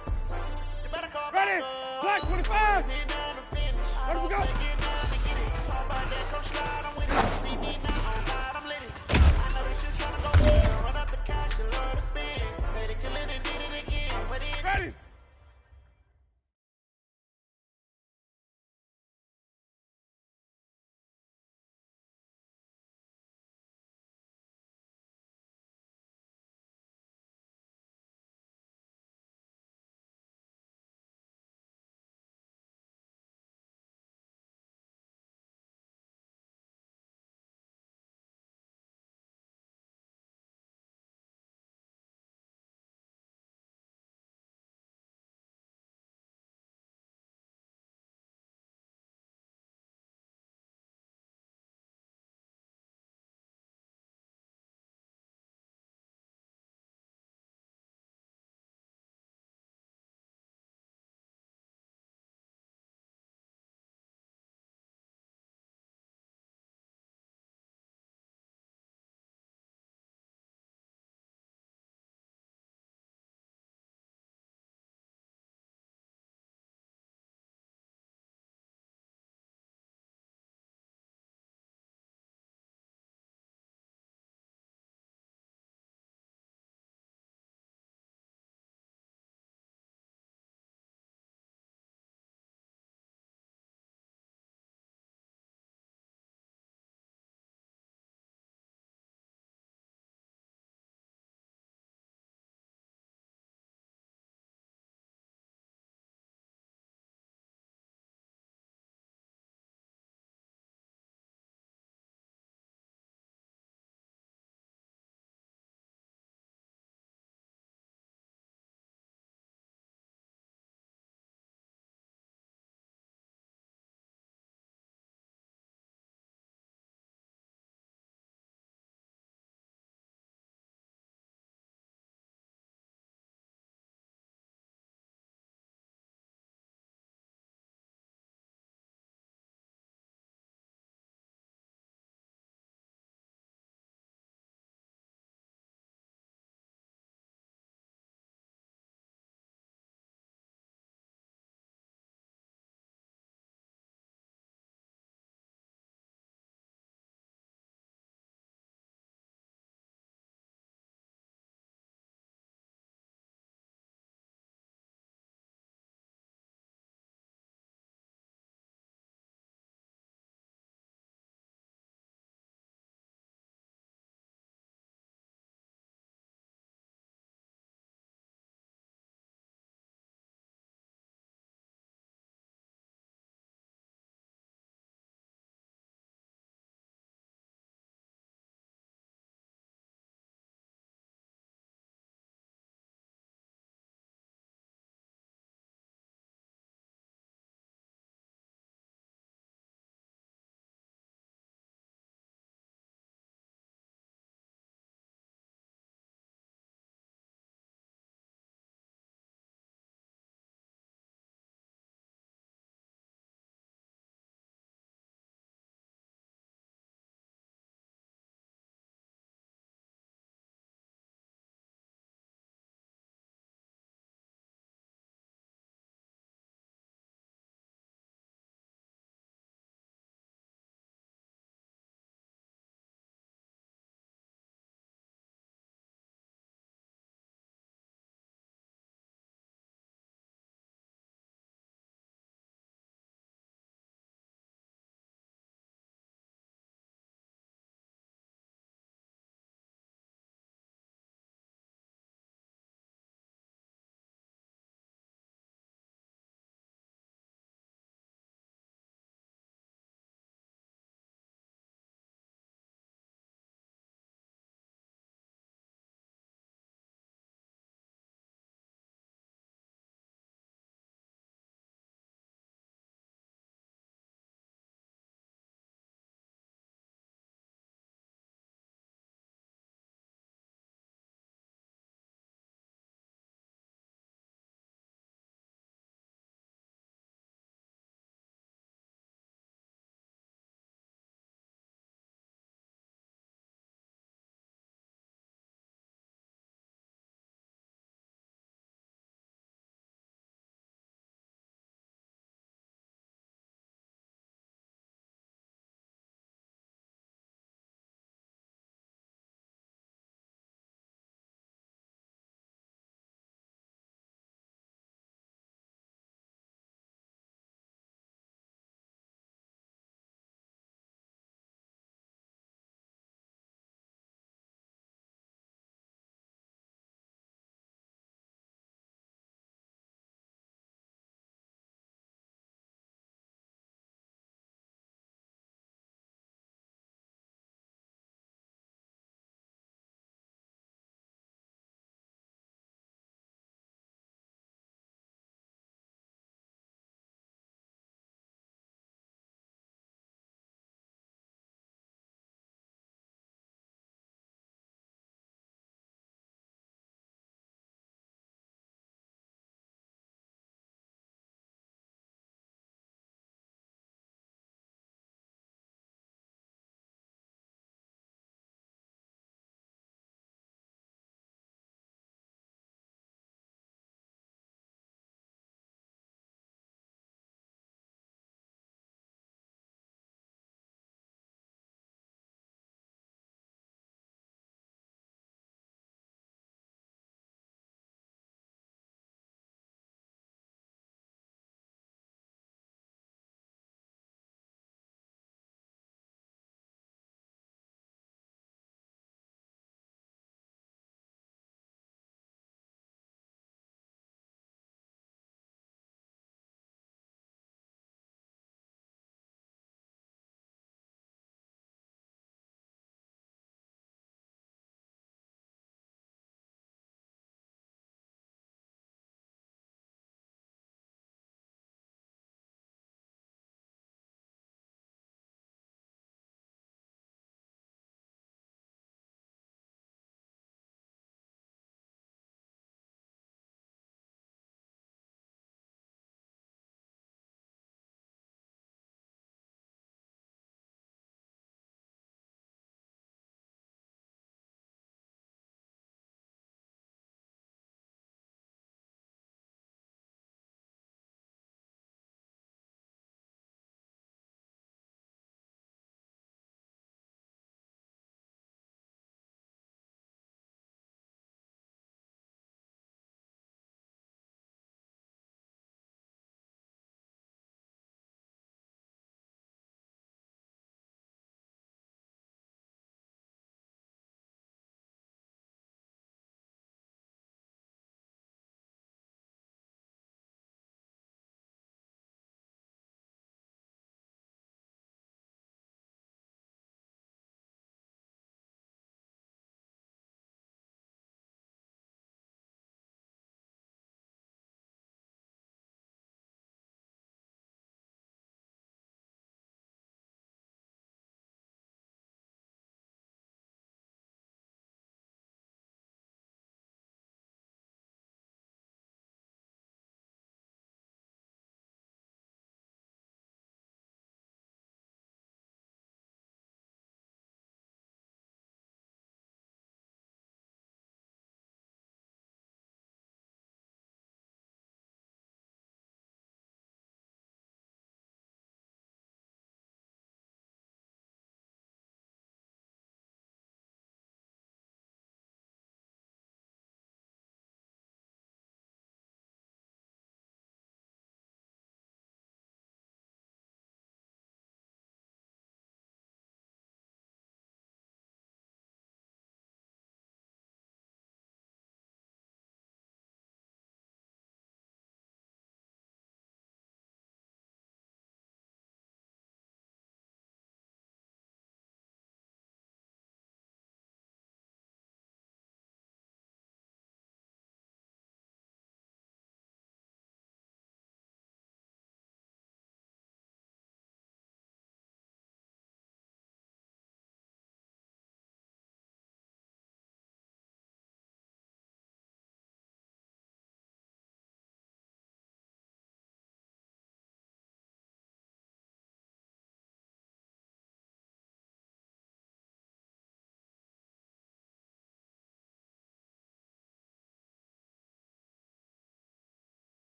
You better call Ready, back up. black 25. Me down to finish. I Let me don't go. take it down to get it. Talk about that, come slide, I'm with it. See me now, on God, I'm lit it. I know that you're tryna go big. Run up the cash, you love to spin. Made it, kill it, and did it again. But it Ready,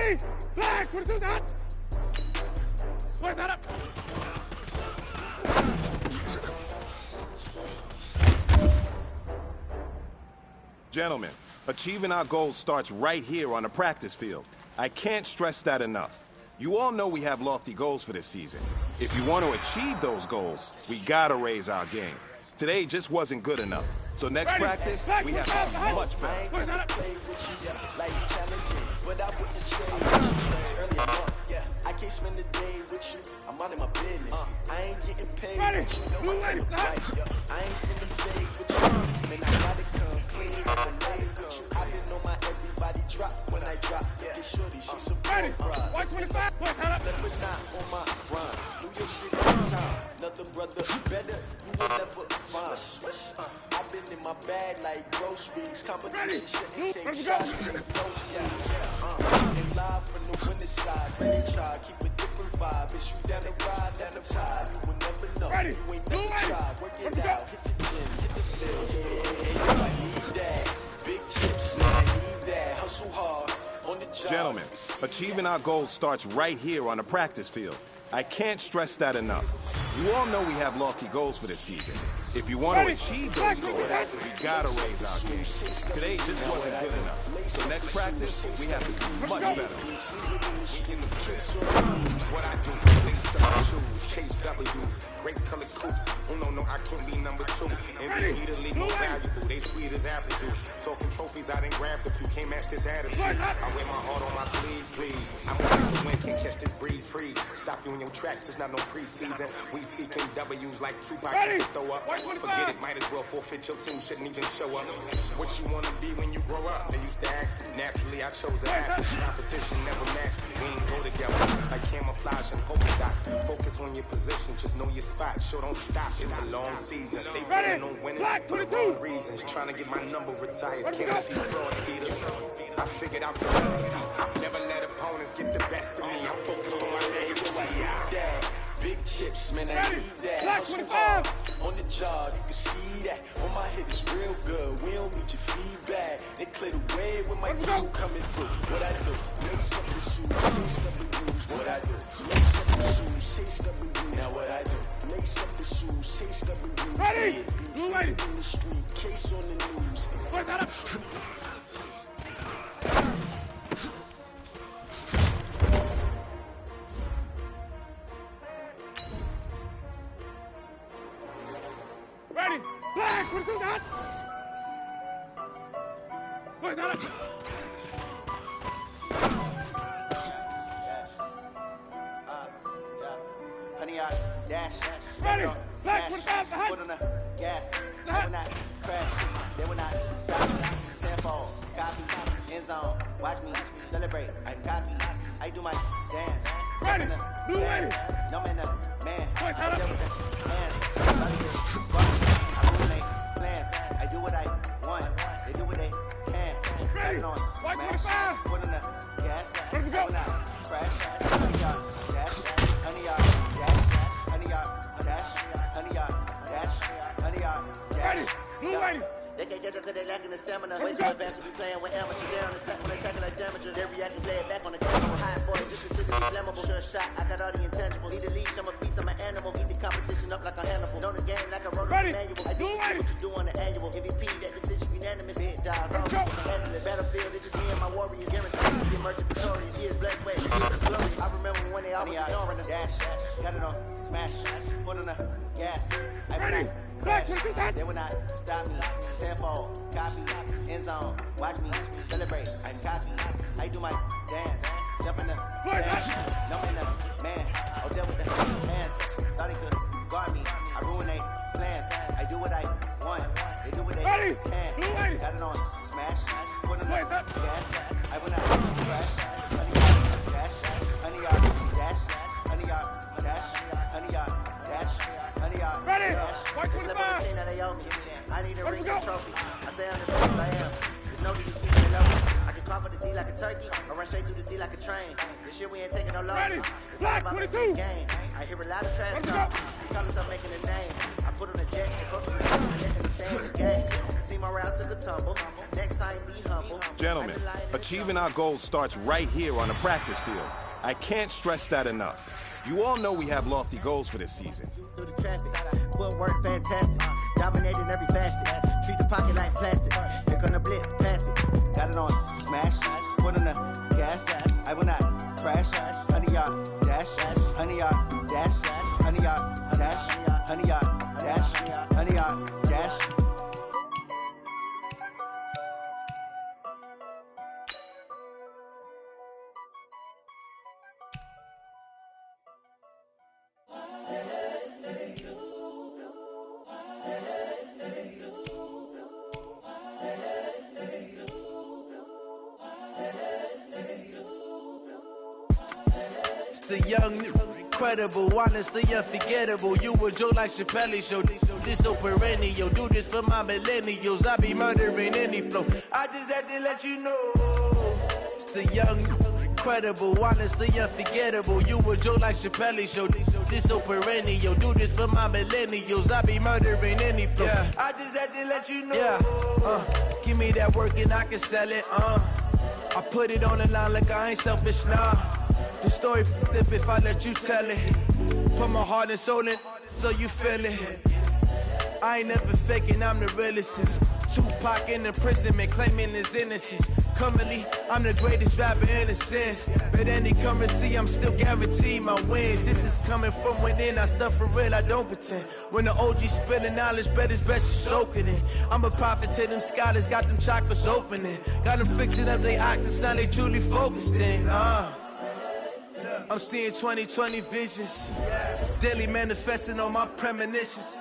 Ready? Flag, 22 dot. Wait, that up. Gentlemen, achieving our goals starts right here on the practice field. I can't stress that enough. You all know we have lofty goals for this season. If you want to achieve those goals, we gotta raise our game. Today just wasn't good enough. So next practice, we have to be much better. I can't spend the day with you. I'm out of my business. I ain't getting paid. Ready? With you. Blue lady, stop. I ain't finna fade with you. Man, I gotta come clean. I'm ready with you. I been on my everybody drop when I drop. This shorty, she's so Ready? proud. White 25. Wait, that up. Never not on my grind. New York City time. Another brother better. You will never find. I've been in my bag like groceries. Competition shouldn't take shots. And live from the winter side. Ready try. Keep a different vibe. It's you down the ride, down the tide. You will never know. Ready? You ain't never tried. Work it out. Hit the gym. Hit the field. Yeah, I need that. Big chips. Now I need that. Hustle hard. On the job. Gentlemen, achieving our goals starts right here on the practice field. I can't stress that enough. You all know we have lofty goals for this season. If you want to achieve those goals, we gotta raise our game. Today just wasn't good enough. So next practice, we have to be much better. What I do, lace up my shoes, chase W's, great colored coupes. Oh no, I can't be number two. MVP the league more valuable, they sweet as apple juice. Talking trophies, I done grabbed a few, can't match this attitude. I wear my heart on my sleeve, please. I'm ready to win, can't catch this breeze, freeze. Stop you in your tracks, there's not no preseason. We seeking W's like Tupac to throw up. Forget it, might as well forfeit, your team shouldn't even show up. What you wanna be when you grow up? They used to ask me, naturally I chose an athlete. Competition never matched, we ain't go together. Like camouflage and polka dots. Focus on your position, just know your spot. Sure, don't stop, it's a long season. They plan on winning for the wrong reasons. Trying to get my number retired, can't see fraud beaters. I figured out the recipe. Never let opponents get the best of me. I'm focused on my legacy. Big chips, man, I need that. Hustle hard on the job, you can see that. On my hit is real good. We don't need your feedback. They clear the way with my crew coming through. What I do? Mix up the shoes, chase up the rules. What I do? Mix up the shoes, chase up the rules. Now what I do? Mix up the shoes, chase up the rules. Ready? Blue lady. In the street, case on the news. Wait, that up. Ready? Flag, 22 dot. Wait, that up. Honey, I dash. Ready? Flag, 25 behind. Foot on the gas. They will not crash. They will not stop me. Tenfold, copy, end zone. Watch me celebrate. I'm copy. I do my dance. Ready? Blue lady. No man, man. Wait, that up. I do what I want. They do what they can. Ready? White 25. Put on the gas. Let me go. Crash. Honey, y'all dash. Honey, y'all dash. Honey, y'all dash. Honey, y'all dash. Honey, y'all dash. Ready? Blue lady. They can't catch up because they lacking the stamina. Way too advanced to be playing with amateur. They're on attack when they tackle like damager. They react and play it back on the camera. Hot boy, just consider me flammable. Sure shot, I got all the intangibles. Need a leash, I'm a beast, I'm an animal. Eat the competition up like a Hannibal. Know the game like a roller manual. I do what you do on the annual. MVP, that decision unanimous. Hit dials, all the handless. Battlefield, it's just me and my warriors. Guaranteed to be emerging victorious. Years blessed way, glory. I remember when they always ignoring us. Dash, got it on, smash, foot on the gas. I will not crash. They will not stop me. Tenfold, copy, end zone. Watch me celebrate. I'm copy. I do my dance. Jump in the dance. No man, man. I'll deal with the hands. Thought he could guard me. I ruin they plans. I do what I want. They do what they can. Got it on smash. Put on the gas. I will not crash. Honey, y'all dash. Honey, y'all dash. Honey, y'all dash. Honey, y'all dash. Honey, y'all dash. Just let me that they owe me. I need a ring and trophy. I say I'm the best I am. There's no need to keep it low. I can call for the D like a turkey, or run straight through the D like a train. This shit we ain't taking no losses. It's all about the game. I hear a lot of trash talk. These colors are making a name. I put on a jet and go from the top and let them change the game. See my route took a tumble. Next time be humble. Gentlemen, achieving our goals starts right here on the practice field. I can't stress that enough. You all know we have lofty goals for this season. Through the traffic, footwork fantastic. Dominating every facet. Treat the pocket like plastic. Here come the blitz, pass it. Got it on smash. Put on the gas. I will not crash. 100-yard dash. 100-yard dash. 100-yard dash. 100-yard dash. 100-yard dash. The young, incredible, honestly unforgettable. You a Joe like Chappelle show. This so perennial. Do this for my millennials. I be murdering any flow. I just had to let you know. It's the young, incredible, honestly unforgettable. You a Joe like Chappelle show. This so perennial. Do this for my millennials. I be murdering any flow. Yeah. I just had to let you know. Yeah. Give me that work and I can sell it. I put it on the line like I ain't selfish, nah. The story flip if I let you tell it. Put my heart and soul in so you feel it. I ain't never faking, I'm the realest since Tupac in imprisonment, claiming his innocence. Currently, I'm the greatest rapper in a sense. But any currency, I'm still guaranteed my wins. This is coming from within, I stuff for real, I don't pretend. When the OG spilling knowledge, bet it's best you soak it in. I'm a prophet to them scholars, got them chakras opening. Got them fixing up they octaves, now they truly focused in. I'm seeing 2020 visions. Daily manifesting on my premonitions.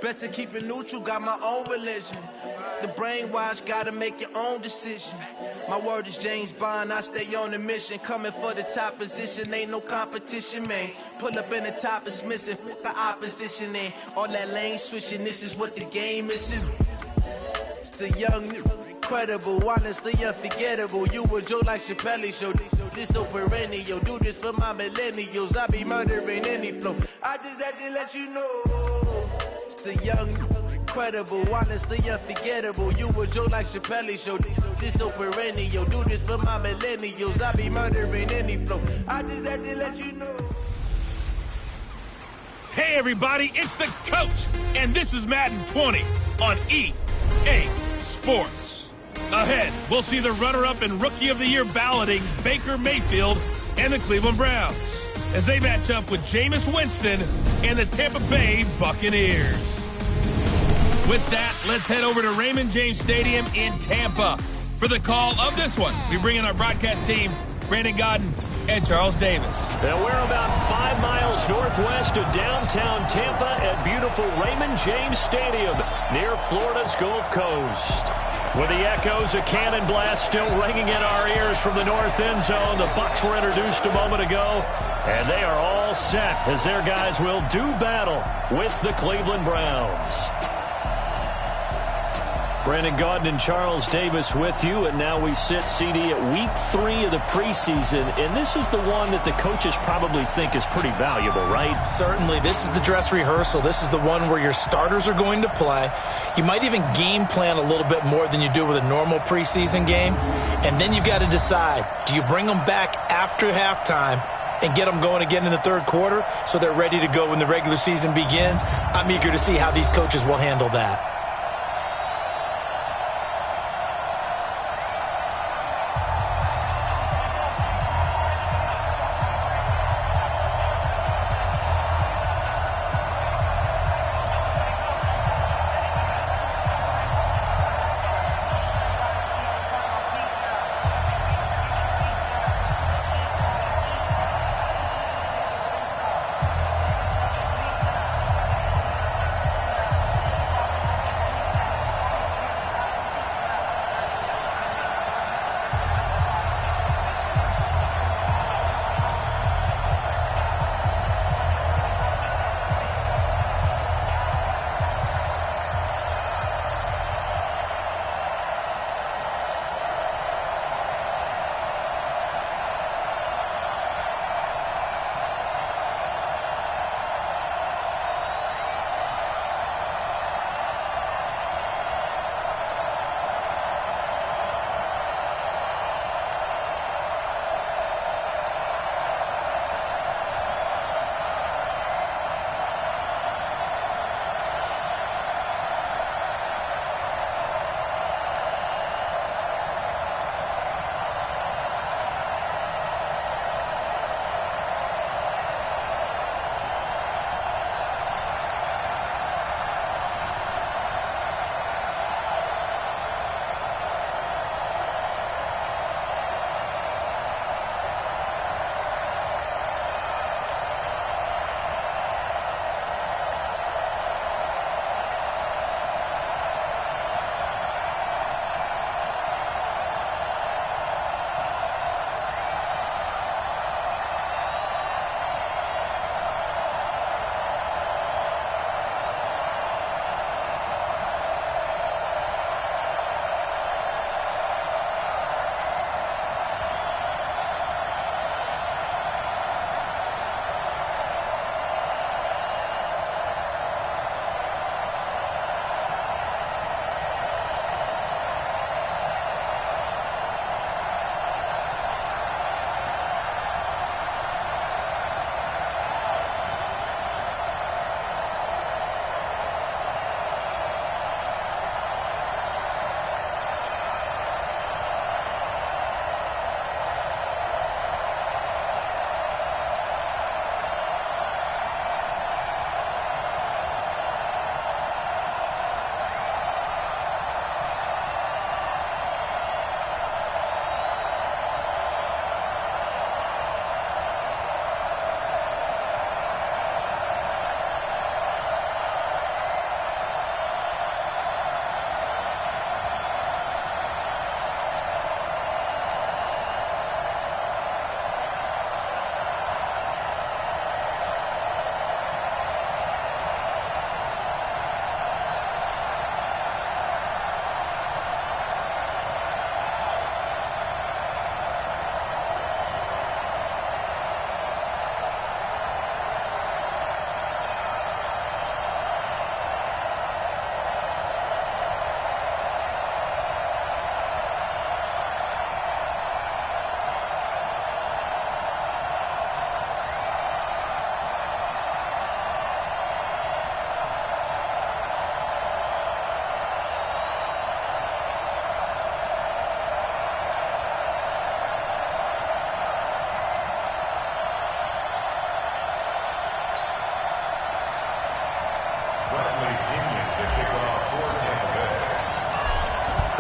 Best to keep it neutral, got my own religion. The brainwash, gotta make your own decision. My word is James Bond, I stay on the mission. Coming for the top position, ain't no competition, man. Pull up in the top, it's missing, the opposition ain't. All that lane switching, this is what the game is. It's the young, incredible, honestly unforgettable. You a Joe like Chappelle show. This so perennial. Do this for my millennials. I be murdering any flow. I just had to let you know. It's the young, incredible, honestly unforgettable. You a Joe like Chappelle show. This so perennial. Do this for my millennials. I be murdering any flow. I just had to let you know. Hey everybody, it's the coach, and this is Madden 20 on EA Sports. Ahead, we'll see the runner-up and Rookie of the Year balloting Baker Mayfield and the Cleveland Browns as they match up with Jameis Winston and the Tampa Bay Buccaneers. With that, let's head over to Raymond James Stadium in Tampa for the call of this one. We bring in our broadcast team, Brandon Godden and Charles Davis. And we're about 5 miles northwest of downtown Tampa at beautiful Raymond James Stadium near Florida's Gulf Coast. With the echoes of cannon blast still ringing in our ears from the north end zone, the Bucs were introduced a moment ago, and they are all set as their guys will do battle with the Cleveland Browns. Brandon Gaudin and Charles Davis with you, and now we sit, CD, at week 3 of the preseason, and this is the one that the coaches probably think is pretty valuable, right? Certainly. This is the dress rehearsal. This is the one where your starters are going to play. You might even game plan a little bit more than you do with a normal preseason game, and then you've got to decide, do you bring them back after halftime and get them going again in the third quarter so they're ready to go when the regular season begins? I'm eager to see how these coaches will handle that.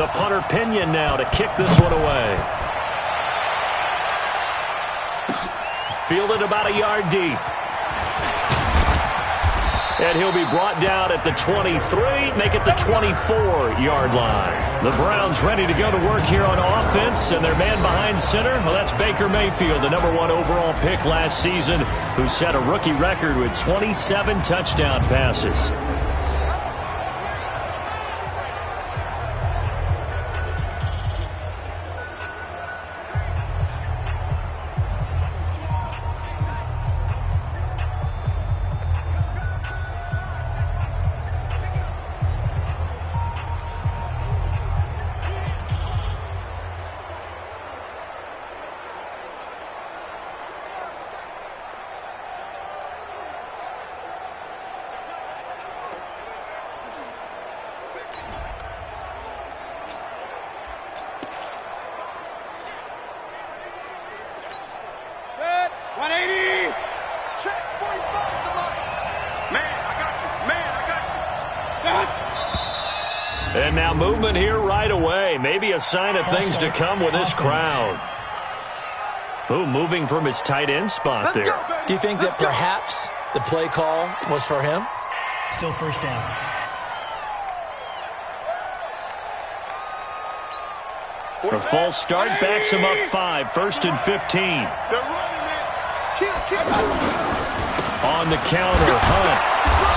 The punter Pinion now to kick this one away. Fielded about a yard deep. And he'll be brought down at the 23, make it the 24-yard line. The Browns ready to go to work here on offense, and their man behind center, well, that's Baker Mayfield, the #1 overall pick last season, who set a rookie record with 27 touchdown passes. And now movement here right away. Maybe a sign of things to come with this crowd. Ooh, moving from his tight end spot there. Do you think that perhaps the play call was for him? Still first down. A false start backs him up 5, 1st and 15. On the counter, Hunt.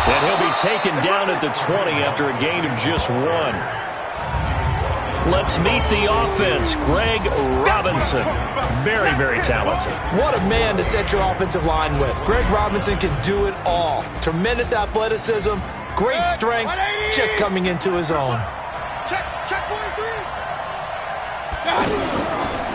And he'll be taken down at the 20 after a gain of just 1. Let's meet the offense. Greg Robinson. Very, very talented. What a man to set your offensive line with. Greg Robinson can do it all. Tremendous athleticism, great strength, just coming into his own. Check 43.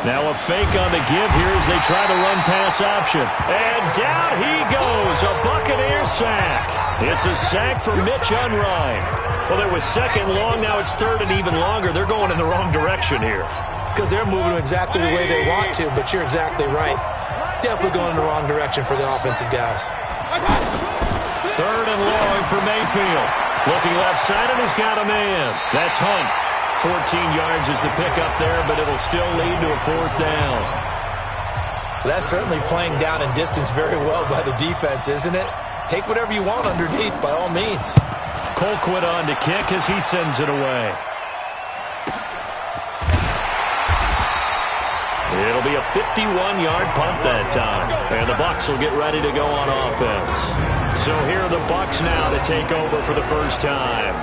Now a fake on the give here as they try the run-pass option. And down he goes, a Buccaneer sack. It's a sack for Mitch Unrein. Well, it was 2nd long, now it's 3rd and even longer. They're going in the wrong direction here. Because they're moving exactly the way they want to, but you're exactly right. Definitely going in the wrong direction for the offensive guys. 3rd and long for Mayfield. Looking left side, and he's got a man. That's Hunt. 14 yards is the pickup there, but it'll still lead to a 4th down. That's certainly playing down in distance very well by the defense, isn't it? Take whatever you want underneath, by all means. Colquitt on to kick as he sends it away. It'll be a 51-yard punt that time. And the Bucs will get ready to go on offense. So here are the Bucs now to take over for the first time.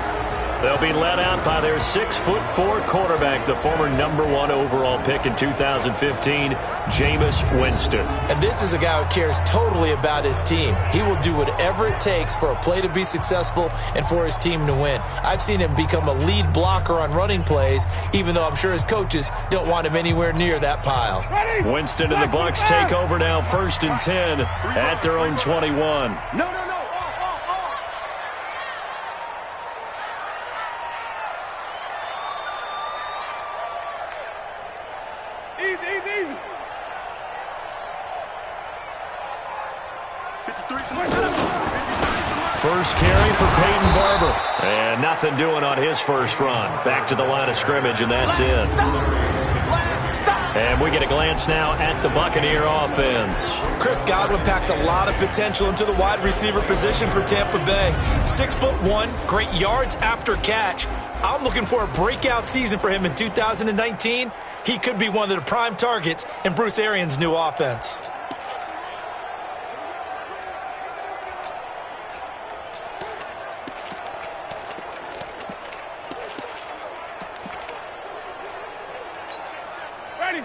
They'll be led out by their 6'4" quarterback, the former #1 overall pick in 2015, Jameis Winston. And this is a guy who cares totally about his team. He will do whatever it takes for a play to be successful and for his team to win. I've seen him become a lead blocker on running plays, even though I'm sure his coaches don't want him anywhere near that pile. Winston and the Bucs take over now, 1st and 10 at their own 21. No. Easy. First carry for Peyton Barber. And nothing doing on his first run. Back to the line of scrimmage, and that's it. And we get a glance now at the Buccaneer offense. Chris Godwin packs a lot of potential into the wide receiver position for Tampa Bay. 6'1", great yards after catch. I'm looking for a breakout season for him in 2019. He could be one of the prime targets in Bruce Arians' new offense.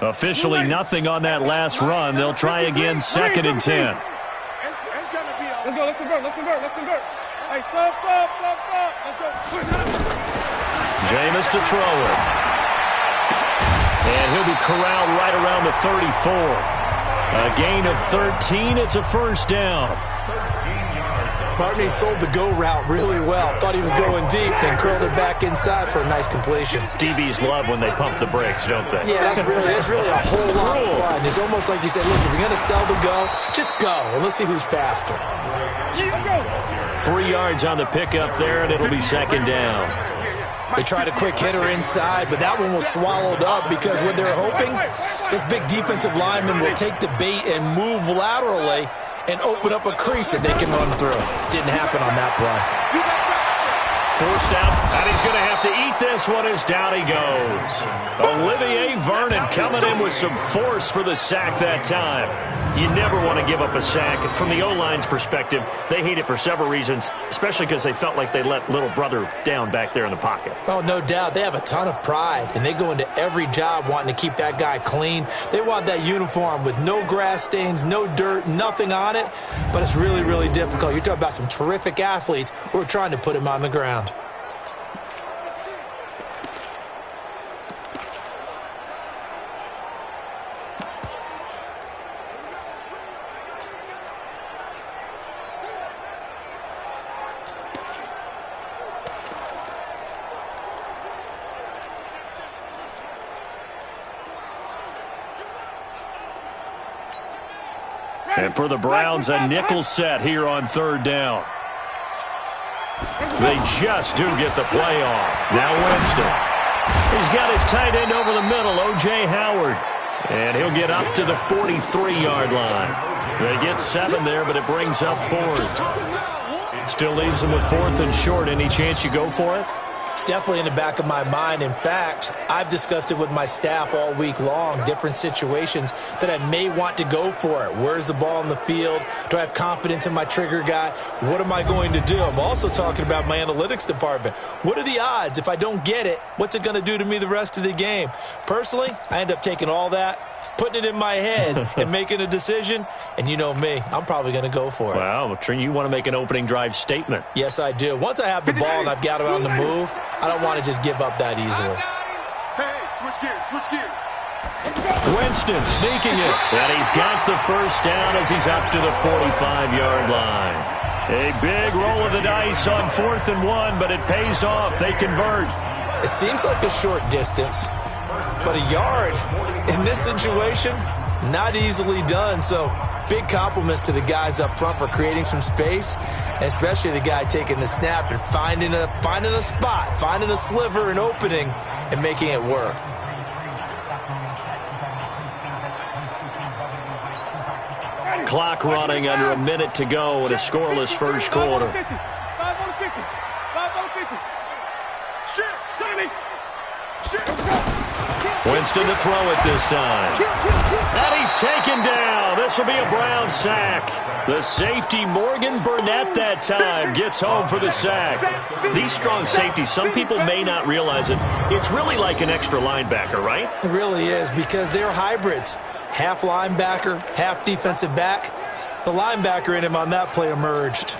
Officially nothing on that last run. They'll try again, 2nd and 10. Let's go. Let's convert. Hey, stop. Let's go. Jameis to throw it. And he'll be corralled right around the 34. A gain of 13. It's a first down. Barney sold the go route really well. Thought he was going deep, then curled it back inside for a nice completion. DBs love when they pump the brakes, don't they? Yeah, that's really a whole lot of fun. It's almost like you said, listen, if you're going to sell the go, just go, and let's see who's faster. 3 yards on the pickup there, and it'll be 2nd down. They tried a quick hitter inside, but that one was swallowed up because what they're hoping, this big defensive lineman will take the bait and move laterally and open up a crease that they can run through. Didn't happen on that play. Forced out, and he's going to have to eat this one as down he goes. Olivier Vernon coming in with some force for the sack that time. You never want to give up a sack. From the O-line's perspective, they hate it for several reasons, especially because they felt like they let little brother down back there in the pocket. Oh, no doubt. They have a ton of pride, and they go into every job wanting to keep that guy clean. They want that uniform with no grass stains, no dirt, nothing on it, but it's really, really difficult. You're talking about some terrific athletes who are trying to put him on the ground. And for the Browns, a nickel set here on third down. They just do get the play off. Now Winston. He's got his tight end over the middle, O.J. Howard. And he'll get up to the 43-yard line. They get 7 there, but it brings up 4th. Still leaves them with 4th and short. Any chance you go for it? It's definitely in the back of my mind. In fact, I've discussed it with my staff all week long, different situations that I may want to go for it. Where's the ball in the field? Do I have confidence in my trigger guy? What am I going to do? I'm also talking about my analytics department. What are the odds? If I don't get it, what's it going to do to me the rest of the game? Personally, I end up taking all that, putting it in my head and making a decision. And you know me, I'm probably going to go for it. Wow, you want to make an opening drive statement. Yes, I do. Once I have the ball and I've got it on the move, I don't want to just give up that easily. Hey, switch gears. Winston sneaking it. And he's got the first down as he's up to the 45-yard line. A big roll of the dice on 4th and 1, but it pays off. They convert. It seems like a short distance, but a yard in this situation, not easily done. So big compliments to the guys up front for creating some space, and especially the guy taking the snap and finding a spot, finding a sliver, an opening, and making it work. Clock running under a minute to go in a scoreless first quarter. 5 on the 50. Winston to throw it this time. And he's taken down. This will be a Brown sack. The safety, Morgan Burnett, that time gets home for the sack. These strong safeties, some people may not realize it. It's really like an extra linebacker, right? It really is, because they're hybrids. Half linebacker, half defensive back. The linebacker in him on that play emerged.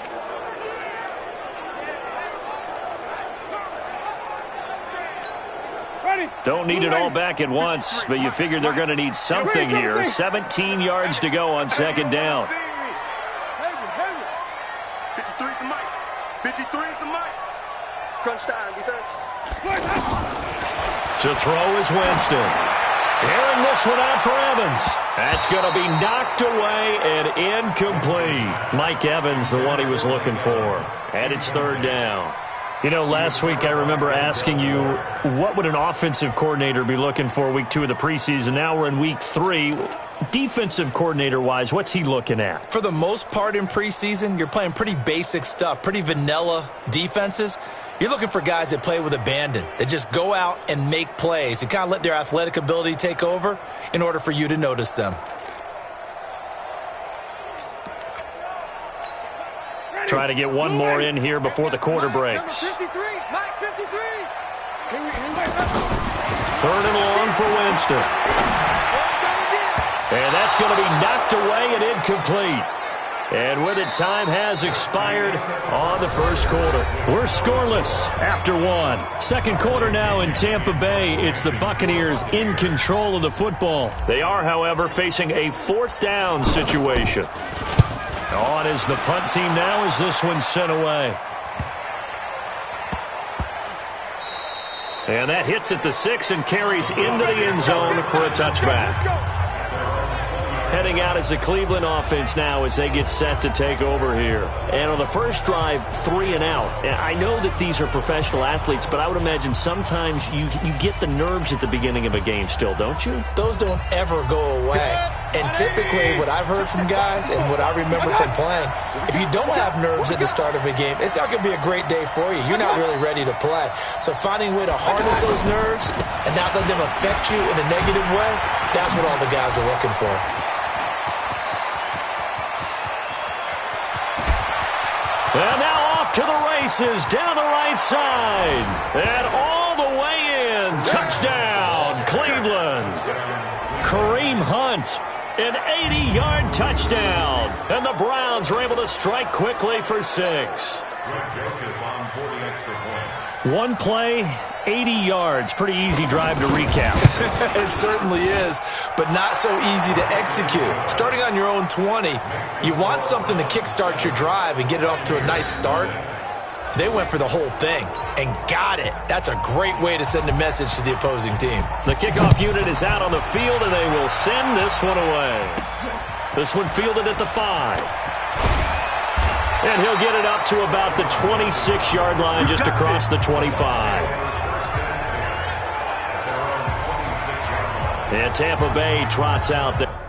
Don't need it all back at once, but you figure they're going to need something here. 17 yards to go on second down. 53 is the mic. 53 is the mic. Crunch time, defense. To throw is Winston. Airing this one out for Evans. That's going to be knocked away and incomplete. Mike Evans, the one he was looking for. And it's third down. You know, last week I remember asking you, what would an offensive coordinator be looking for week 2 of the preseason? Now we're in week 3. Defensive coordinator-wise, what's he looking at? For the most part in preseason, you're playing pretty basic stuff, pretty vanilla defenses. You're looking for guys that play with abandon, that just go out and make plays, and kind of let their athletic ability take over in order for you to notice them. Try to get one more in here before the quarter breaks. 53, Mike 53. Third and long for Winston. And that's going to be knocked away and incomplete. And with it, time has expired on the first quarter. We're scoreless after 1. Second quarter now in Tampa Bay. It's the Buccaneers in control of the football. They are, however, facing a 4th down situation. On is the punt team now as this one's sent away. And that hits at the 6 and carries into the end zone for a touchback. heading out as a Cleveland offense now as they get set to take over here. And on the first drive, 3 and out. I know that these are professional athletes, but I would imagine sometimes you get the nerves at the beginning of a game still, don't you? Those don't ever go away. And typically what I've heard from guys and what I remember from playing, if you don't have nerves at the start of a game, it's not going to be a great day for you. You're not really ready to play. So finding a way to harness those nerves and not let them affect you in a negative way, that's what all the guys are looking for. And now off to the races, down the right side. And all the way in. Touchdown, Cleveland. Kareem Hunt. An 80-yard touchdown. And the Browns are able to strike quickly for 6. One play, 80 yards. Pretty easy drive to recap. It certainly is, but not so easy to execute. Starting on your own 20, you want something to kickstart your drive and get it off to a nice start. They went for the whole thing and got it. That's a great way to send a message to the opposing team. The kickoff unit is out on the field, and they will send this one away. This one fielded at the 5. And he'll get it up to about the 26-yard line, just across the 25. And Tampa Bay trots out the...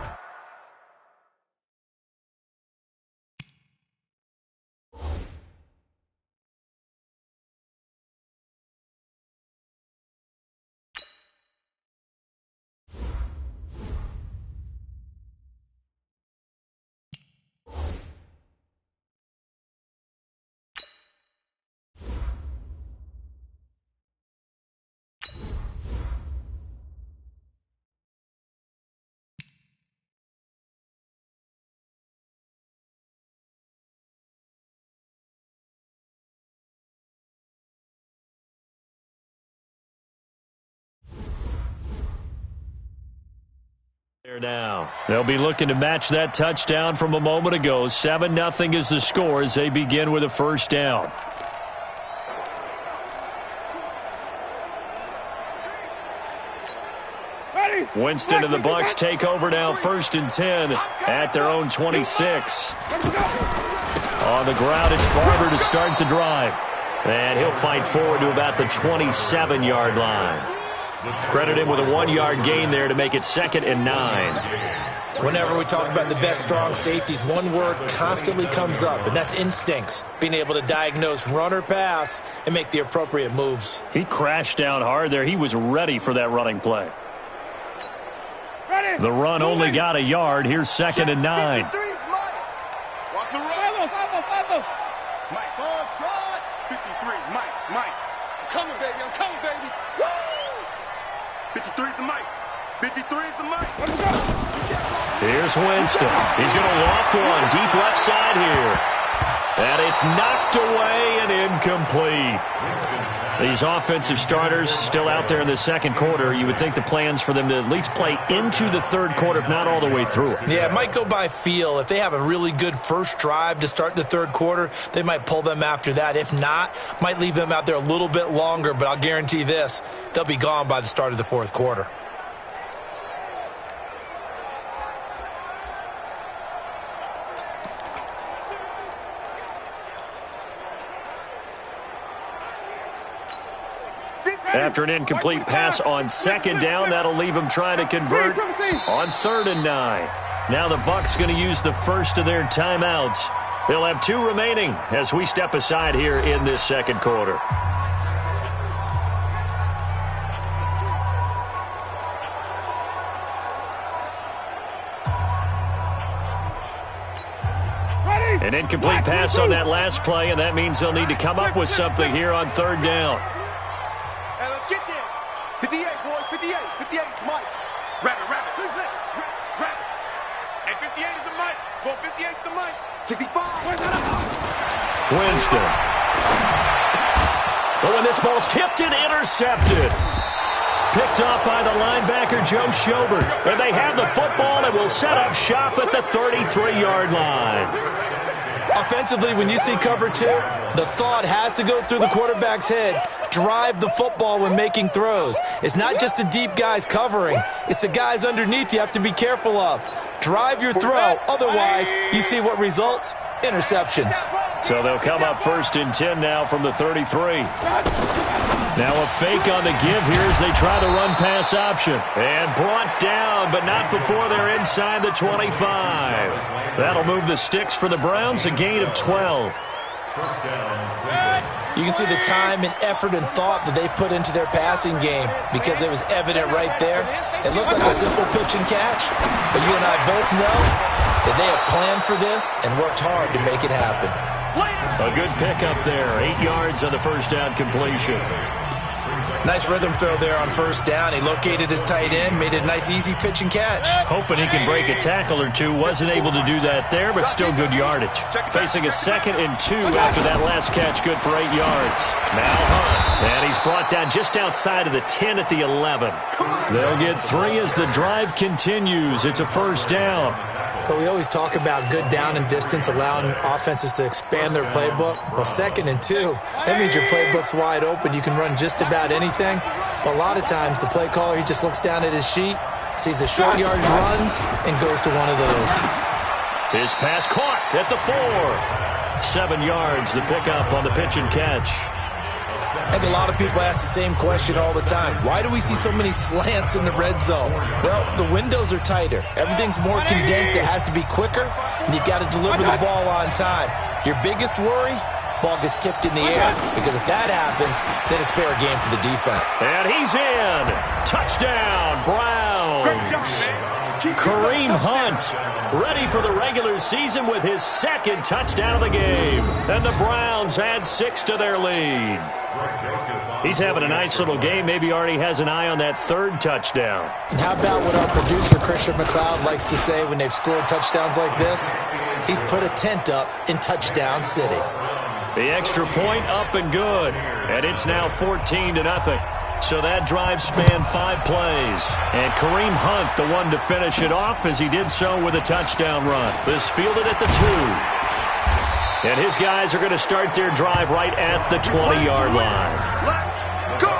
Now they'll be looking to match that touchdown from a moment ago. 7-0 is the score as they begin with a first down. Winston and the Bucs take over now, 1st and 10 at their own 26. On the ground, it's Barber to start the drive. And he'll fight forward to about the 27-yard line. Credit him with a 1-yard gain there to make it 2nd and 9. Whenever we talk about the best strong safeties, one word constantly comes up, and that's instincts. Being able to diagnose run or pass and make the appropriate moves. He crashed down hard there. He was ready for that running play. The run only got a yard. Here's 2nd and 9. Watch the run. Mike, 53, Mike. I'm coming, baby. 53 is the Mike. 53 is the Mike. Here's Winston. He's going to loft one deep left side here. And it's knocked away and incomplete. These offensive starters still out there in the second quarter. You would think the plans for them to at least play into the third quarter, if not all the way through it. Yeah, it might go by feel. If they have a really good first drive to start the third quarter, they might pull them after that. If not, might leave them out there a little bit longer, but I'll guarantee this, they'll be gone by the start of the fourth quarter. After an incomplete pass on 2nd down, that'll leave them trying to convert on 3rd and 9. Now the Bucs going to use the first of their timeouts. They'll have 2 remaining as we step aside here in this second quarter. An incomplete pass on that last play, and that means they'll need to come up with something here on 3rd down. 58, boys, 58, 58, Mike. Rabbit. And 58 is the Mike. Go 58 is the Mike. 65. Winston. Oh, and this ball's tipped and intercepted. Picked off by the linebacker, Joe Schobert. And they have the football and will set up shop at the 33-yard line. Offensively, when you see cover 2, the thought has to go through the quarterback's head. Drive the football when making throws. It's not just the deep guys covering. It's the guys underneath you have to be careful of. drive your throw. Otherwise, you see what results? Interceptions. So they'll come up 1st and 10 now from the 33. Now a fake on the give here as they try the run-pass option. And brought down, but not before they're inside the 25. That'll move the sticks for the Browns, a gain of 12. You can see the time and effort and thought that they put into their passing game because it was evident right there. It looks like a simple pitch and catch, but you and I both know that they have planned for this and worked hard to make it happen. A good pickup there. 8 yards on the first down completion. Nice rhythm throw there on first down. He located his tight end, made it a nice easy pitch and catch. Hoping he can break a tackle or two. Wasn't able to do that there, but still good yardage. Facing a 2nd and 2 after that last catch, good for 8 yards. Now Hunt, and he's brought down just outside of the 10 at the 11. They'll get 3 as the drive continues. It's a first down. But we always talk about good down and distance, allowing offenses to expand their playbook. Well, 2nd and 2, that means your playbook's wide open. You can run just about anything. But a lot of times, the play caller, he just looks down at his sheet, sees the short yardage runs, and goes to one of those. His pass caught at the 4. 7 yards, the pickup on the pitch and catch. I think a lot of people ask the same question all the time. Why do we see so many slants in the red zone? Well, the windows are tighter. Everything's more condensed. It has to be quicker, and you've got to deliver the ball on time. Your biggest worry? Ball gets tipped in the air, because if that happens, then it's fair game for the defense. And he's in. Touchdown, Browns. Kareem Hunt, ready for the regular season with his 2nd touchdown of the game. And the Browns add 6 to their lead. He's having a nice little game. Maybe already has an eye on that 3rd touchdown. And how about what our producer, Christian McLeod, likes to say when they've scored touchdowns like this? He's put a tent up in Touchdown City. The extra point up and good. And it's now 14-0. So that drive spanned 5 plays. And Kareem Hunt, the one to finish it off, as he did so with a touchdown run. This fielded at the 2. And his guys are going to start their drive right at the 20-yard line. Let's go!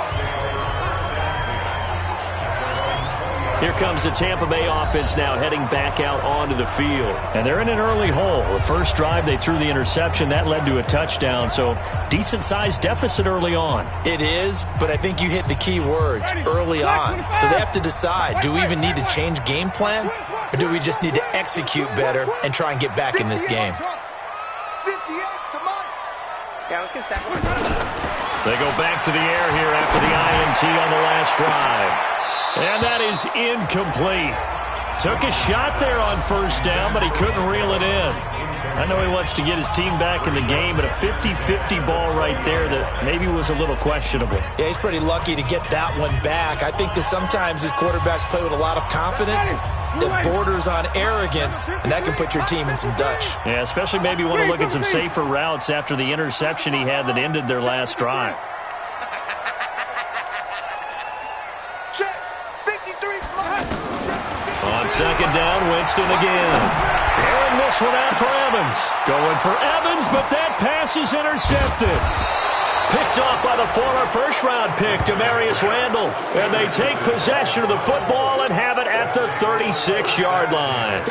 Here comes the Tampa Bay offense now heading back out onto the field. And they're in an early hole. The first drive, they threw the interception. That led to a touchdown. So decent-sized deficit early on. It is, but I think you hit the key words, early on. So they have to decide, do we even need to change game plan? Or do we just need to execute better and try and get back in this game? Yeah, let's get second. They go back to the air here after the INT on the last drive. And that is incomplete. Took a shot there on first down, but he couldn't reel it in. I know he wants to get his team back in the game, but a 50-50 ball right there that maybe was a little questionable. Yeah, he's pretty lucky to get that one back. I think that sometimes his quarterbacks play with a lot of confidence that borders on arrogance, and that can put your team in some Dutch. Yeah, especially maybe want to look at some safer routes after the interception he had that ended their last drive. On second down, Winston again. Airing this one out for Evans. Going for Evans, but that pass is intercepted. Picked off by the former first-round pick, Demarius Randall. And they take possession of the football and have it at the 36-yard line.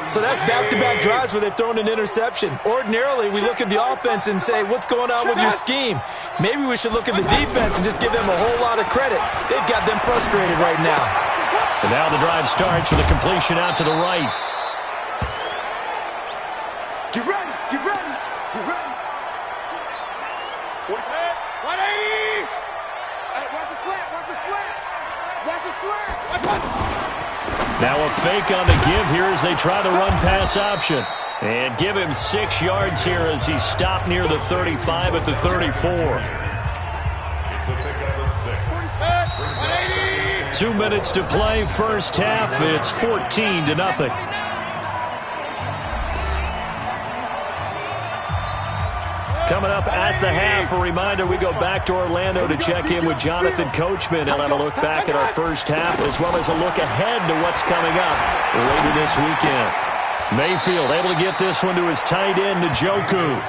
So that's back-to-back drives where they've thrown an interception. Ordinarily, we look at the offense and say, what's going on with your scheme? Maybe we should look at the defense and just give them a whole lot of credit. They've got them frustrated right now. And now the drive starts with a completion out to the right. Get ready, get ready, get ready. 180! Hey, watch the slant, watch the slant. Watch the slant. Now a fake on the give here as they try the run-pass option. And give him 6 yards here as he stopped near the 35 at the 34. 2 minutes to play, first half. It's 14-0. Coming up at the half, a reminder, we go back to Orlando to check in with Jonathan Coachman. He'll have a look back at our first half as well as a look ahead to what's coming up later this weekend. Mayfield able to get this one to his tight end, Njoku.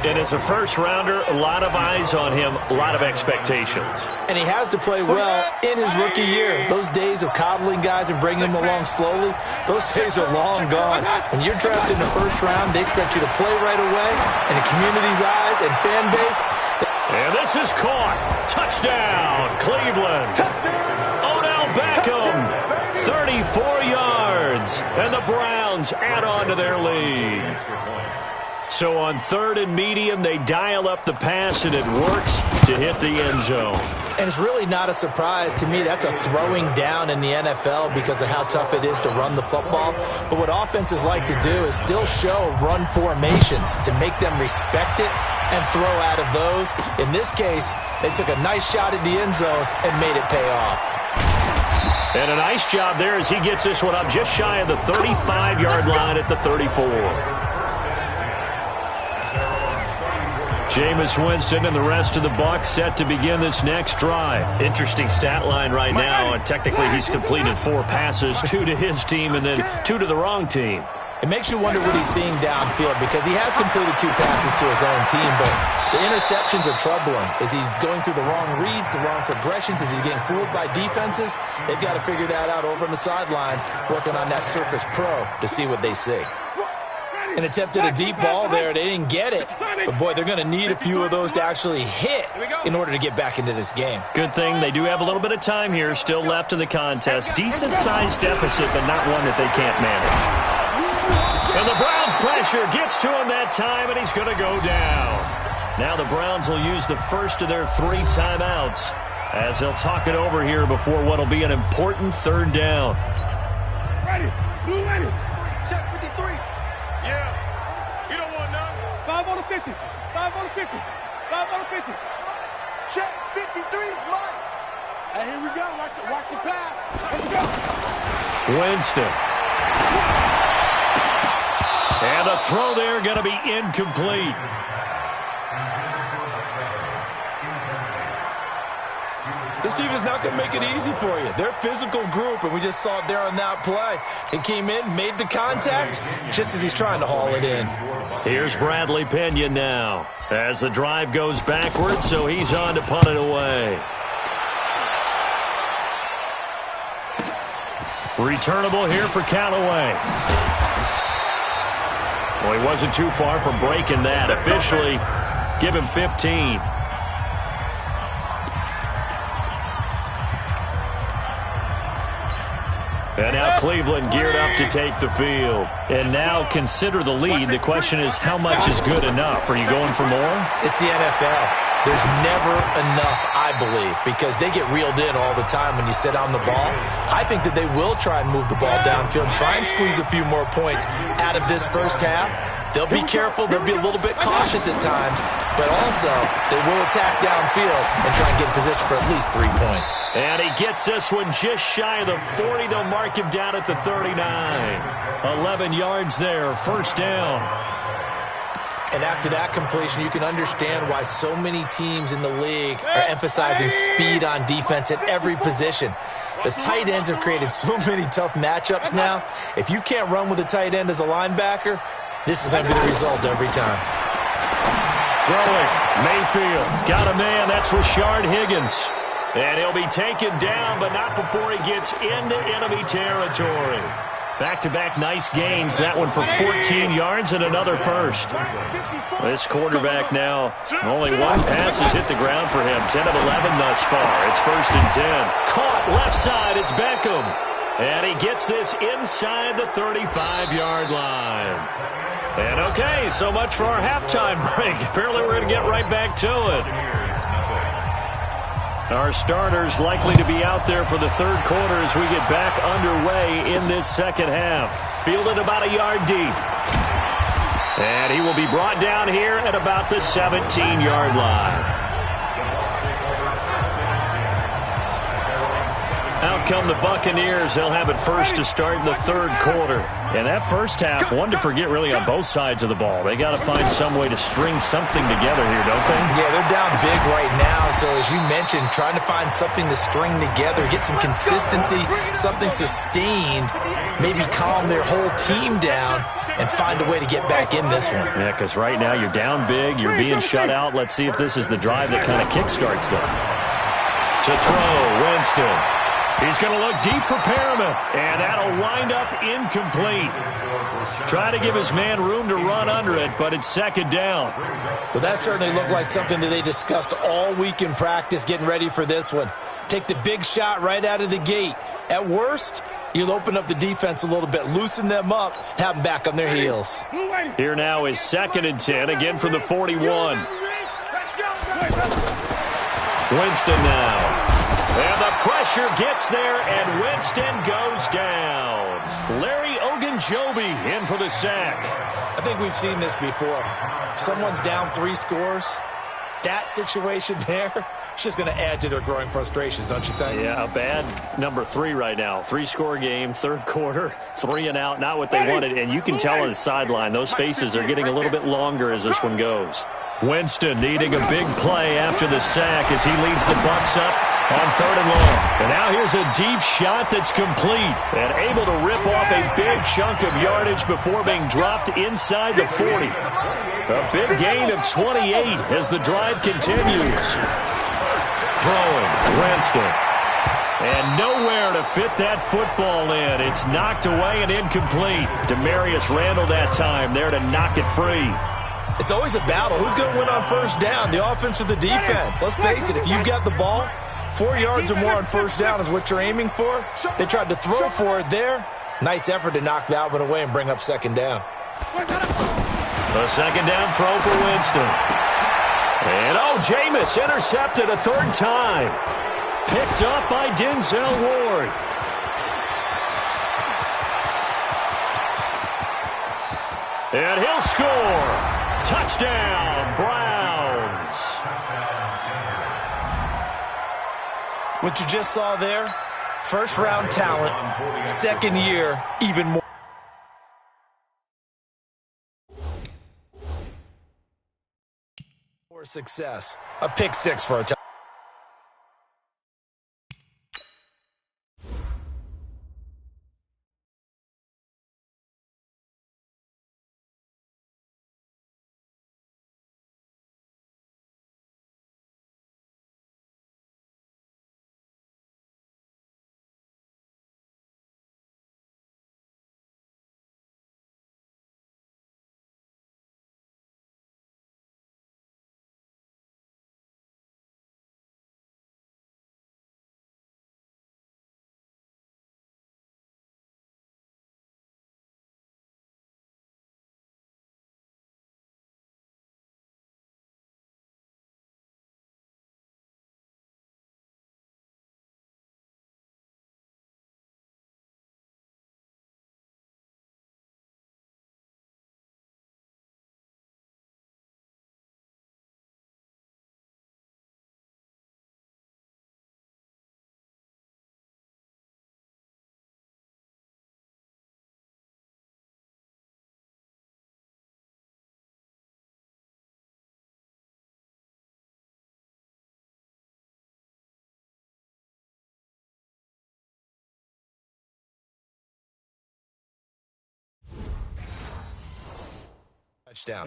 And as a first-rounder, a lot of eyes on him, a lot of expectations. And he has to play well in his rookie year. Those days of coddling guys and bringing them along slowly, those days are long gone. When you're drafted in the first round, they expect you to play right away. And the community's eyes and fan base. And this is caught. Touchdown, Cleveland. Odell Beckham, 34 yards. And the Browns add on to their lead. So on 3rd and medium, they dial up the pass, and it works to hit the end zone. And it's really not a surprise to me. That's a throwing down in the NFL because of how tough it is to run the football. But what offenses like to do is still show run formations to make them respect it and throw out of those. In this case, they took a nice shot at the end zone and made it pay off. And a nice job there as he gets this one up just shy of the 35-yard line at the 34. Jameis Winston and the rest of the Bucs set to begin this next drive. Interesting stat line right now. And technically, he's completed 4 passes, 2 to his team and then 2 to the wrong team. It makes you wonder what he's seeing downfield because he has completed 2 passes to his own team, but the interceptions are troubling. Is he going through the wrong reads, the wrong progressions? Is he getting fooled by defenses? They've got to figure that out over on the sidelines, working on that Surface Pro to see what they see. And attempted a deep ball there. They didn't get it. But, boy, they're going to need a few of those to actually hit in order to get back into this game. Good thing they do have a little bit of time here still left in the contest. Decent-sized deficit, but not one that they can't manage. And the Browns pressure gets to him that time, and he's going to go down. Now the Browns will use the first of their 3 timeouts as they'll talk it over here before what will be an important 3rd down. Ready. Blue ready. Check 53. Yeah. You don't want none. 5 on the 50. 5 on the 50. 5 on the 50. Check 53 is mine. Hey, here we go. Watch the pass. Here we go. Winston. And the throw there going to be incomplete. This team is not going to make it easy for you. They're a physical group, and we just saw it there on that play. He came in, made the contact, just as he's trying to haul it in. Here's Bradley Pinion now as the drive goes backwards, so he's on to punt it away. Returnable here for Callaway. Well, he wasn't too far from breaking that. Officially, give him 15. And now Cleveland geared up to take the field. And now consider the lead. The question is, how much is good enough? Are you going for more? It's the NFL. There's never enough, I believe, because they get reeled in all the time when you sit on the ball. I think that they will try and move the ball downfield, try and squeeze a few more points out of this first half. They'll be careful. They'll be a little bit cautious at times, but also they will attack downfield and try and get in position for at least 3 points. And he gets this one just shy of the 40. They'll mark him down at the 39. 11 yards there, first down. And after that completion, you can understand why so many teams in the league are emphasizing speed on defense at every position. The tight ends have created so many tough matchups now. If you can't run with a tight end as a linebacker, this is going to be the result every time. Throwing. Mayfield. Got a man. That's Rashard Higgins. And he'll be taken down, but not before he gets into enemy territory. Back-to-back nice gains. That one for 14 yards and another first. This quarterback now, only 1 pass has hit the ground for him. 10 of 11 thus far. It's 1st and 10. Caught left side. It's Beckham. And he gets this inside the 35-yard line. And okay, so much for our halftime break. Apparently we're going to get right back to it. Our starters likely to be out there for the 3rd quarter as we get back underway in this 2nd half. Fielded about a yard deep. And he will be brought down here at about the 17-yard line. Out come the Buccaneers. They'll have it first to start in the third quarter. And that first half, one to forget really on both sides of the ball. They got to find some way to string something together here, don't they? Yeah, they're down big right now. So as you mentioned, trying to find something to string together, get some consistency, something sustained, maybe calm their whole team down and find a way to get back in this one. Yeah, because right now you're down big, you're being shut out. Let's see if this is the drive that kind of kickstarts them. To throw, Winston. He's going to look deep for Perriman, and that'll wind up incomplete. Try to give his man room to run under it, but it's second down. Well, that certainly looked like something that they discussed all week in practice getting ready for this one. Take the big shot right out of the gate. At worst, you'll open up the defense a little bit, loosen them up, have them back on their heels. Here now is 2nd and 10, again from the 41. Winston now. And the pressure gets there, and Winston goes down. Larry Ogunjobi in for the sack. I think we've seen this before. If someone's down 3 scores, that situation there, it's just going to add to their growing frustrations, don't you think? Yeah, a bad number 3 right now. 3-score game, third quarter, 3 and out, not what they wanted. And you can tell on the sideline, those faces are getting a little bit longer as this one goes. Winston needing a big play after the sack as he leads the Bucs up on 3rd and long. And now here's a deep shot that's complete and able to rip off a big chunk of yardage before being dropped inside the 40. A big gain of 28 as the drive continues. Throwing, Winston. And nowhere to fit that football in. It's knocked away and incomplete. Demarius Randall that time there to knock it free. It's always a battle. Who's going to win on first down, the offense or the defense? Let's face it, if you've got the ball, 4 yards or more on first down is what you're aiming for. They tried to throw for it there. Nice effort to knock that one away and bring up 2nd down. The 2nd down throw for Winston. And, Jameis intercepted a 3rd time. Picked up by Denzel Ward. And he'll score. Touchdown, Browns. What you just saw there, first-round talent, second year, even more success. A pick 6 for a touchdown.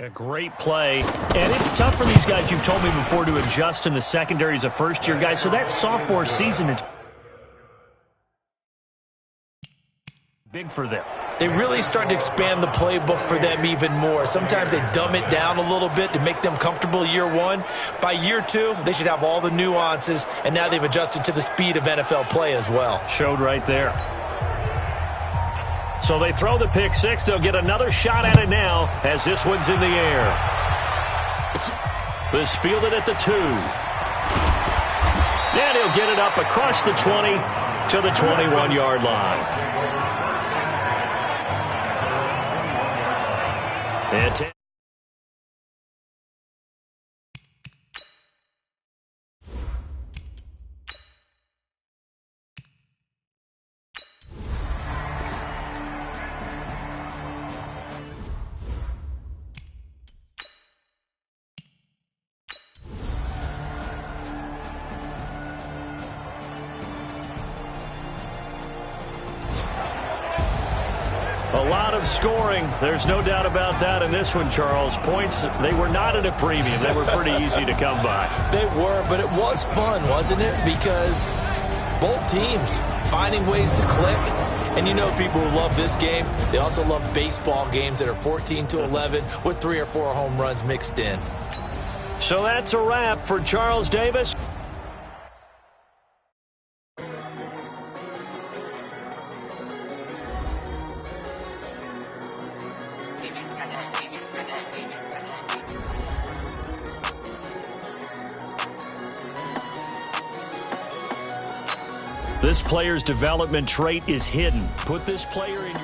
A great play. And it's tough for these guys, you've told me before, to adjust in the secondary as a first-year guy. So that sophomore season is big for them. They really start to expand the playbook for them even more. Sometimes they dumb it down a little bit to make them comfortable year 1. By year 2, they should have all the nuances, and now they've adjusted to the speed of NFL play as well. Showed right there. So they throw the pick 6. They'll get another shot at it now as this one's in the air. This fielded at the 2. And he'll get it up across the 20 to the 21-yard line. And of scoring. There's no doubt about that in this one, Charles. Points, they were not at a premium. They were pretty easy to come by. They were, but it was fun, wasn't it? Because both teams finding ways to click. And you know people who love this game, they also love baseball games that are 14-11 with 3 or 4 home runs mixed in. So that's a wrap for Charles Davis. This player's development trait is hidden. Put this player in.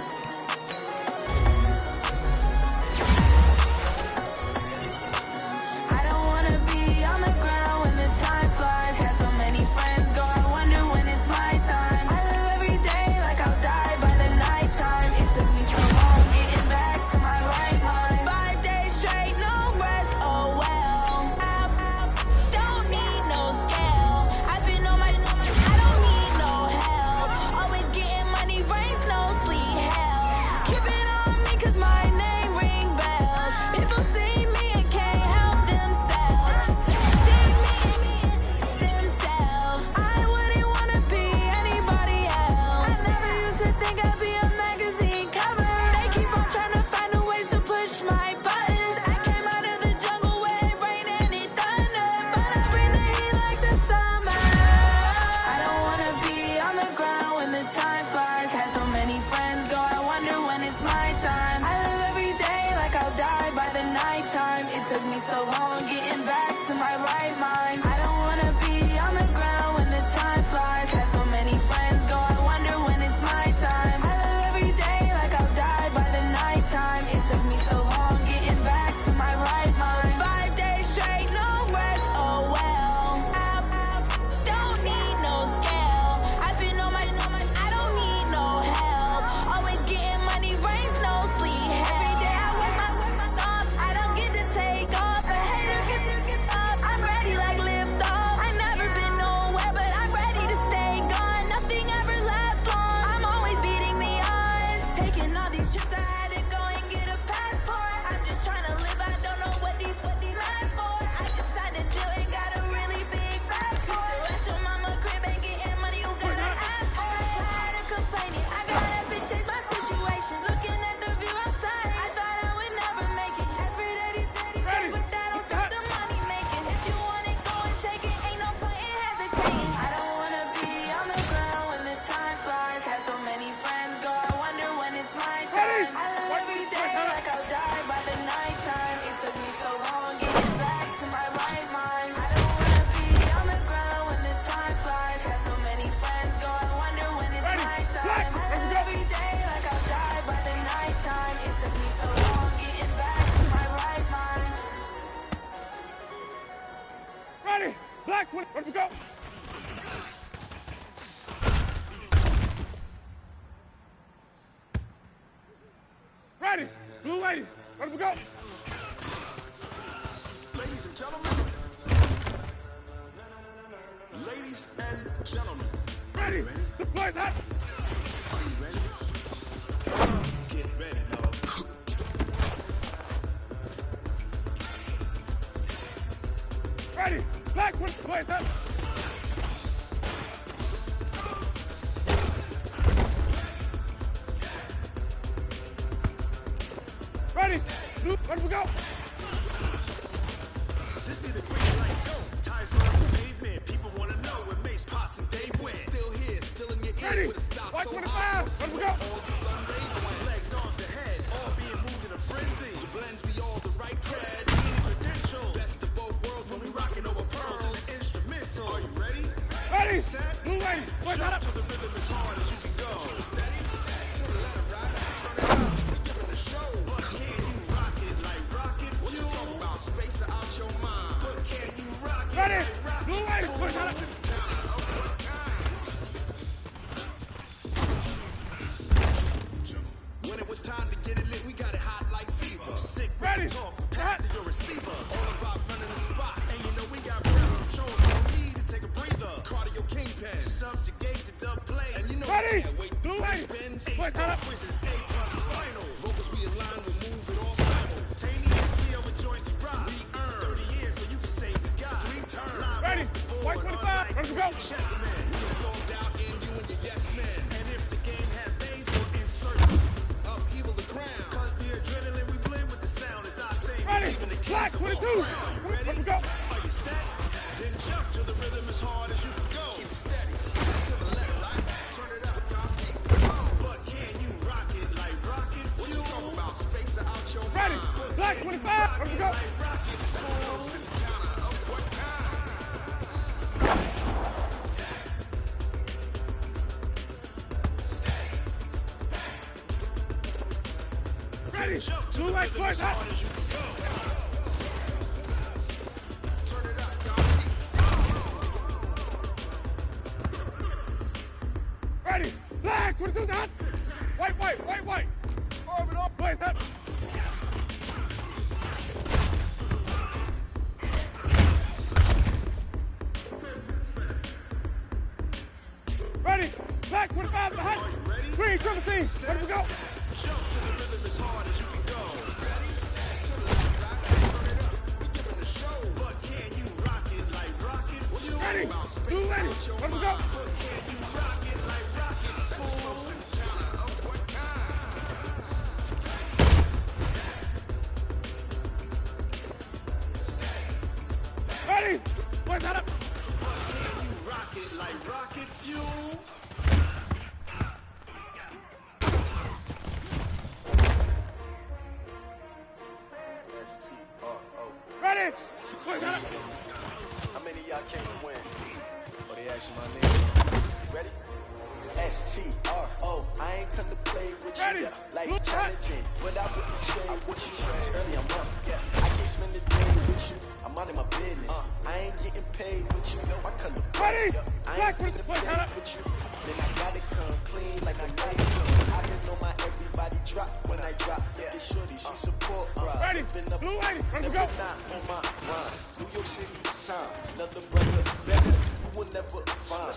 Black, where we go? Ready, blue lady, where we go? Ladies and gentlemen. Ladies and gentlemen. Ready, the boys hot. Are you ready? Get ready, dog. Ready, black, where the boys hot. Ready, blue, where we go? This be the green light go. Ties run the pavement. People want to know where Mace, Posse, and Dave went. Still here, still in your ear. Ready, With a stop white so 25, high, where we go? all the Sunday, legs on the head, all being moved in a frenzy. The blends be all the right cred, credential. Best of both worlds when we rocking over pearls and the instrumental. Are you ready? Ready, Set, blue lady, boys hot up. to the rhythm as hard as you can go. Steady, set, to the left, right, turn it up. We giving a show, but can you rock it like rocket fuel? What you talking about? Space out your mind. But can you rock it? Ready, like rocket blue lady, boys hot up. When it was time to get it lit, we got it hot like fever. Sick with Ready, the talk, pass to your receiver. All about running the spot. And you know we got breath control. No need to take a breather. Cardio kingpin. Subjugate the dub play. And you know Ready, we can't wait. blue lady, Spins, boys hot up. quizzes, A+ final. Black 22. Let's go. Are you set? Then jump to the rhythm as hard as you can go. Keep it steady. To the left, right? Turn it up, y'all. But can you rock it like rocket fuel? What you talking about? Space out your Ready. mind. Black 25. Let's go. Ready. Blue light first. Ready. Black 22. Hot. White. Arm it up. Wait, that. Ready. Black 25 the hot. Green 17. Let me go. Jump to the rhythm as hard as you can go. Steady. To the left, right? Turn it up. We giving the show. But can you rock it like rocket fuel? Ready. Blue ready. Let me go. But can you rock it like rocket fuel? What kind? Ready. Wait, that up. But can you rock it like rocket fuel? Ready. Wait, that up. How many of y'all came to win? Oh, they asking my name. Ready? S-T-R-O. I ain't come to play with Ready. you. Like Look challenging, but I wouldn't trade with you. It's early, I'm up. I can't spend the day with you. I'm minding my business. I ain't getting paid with you. I come to play. Ready. I Black ain't finna with play with you. Then I gotta come clean like a night. I didn't know my everybody drop when I drop. This shorty, she support, bro. Ready. Blue ready. Let me go. Not on my rhyme. New York City time. Nothing brother better. You will never find.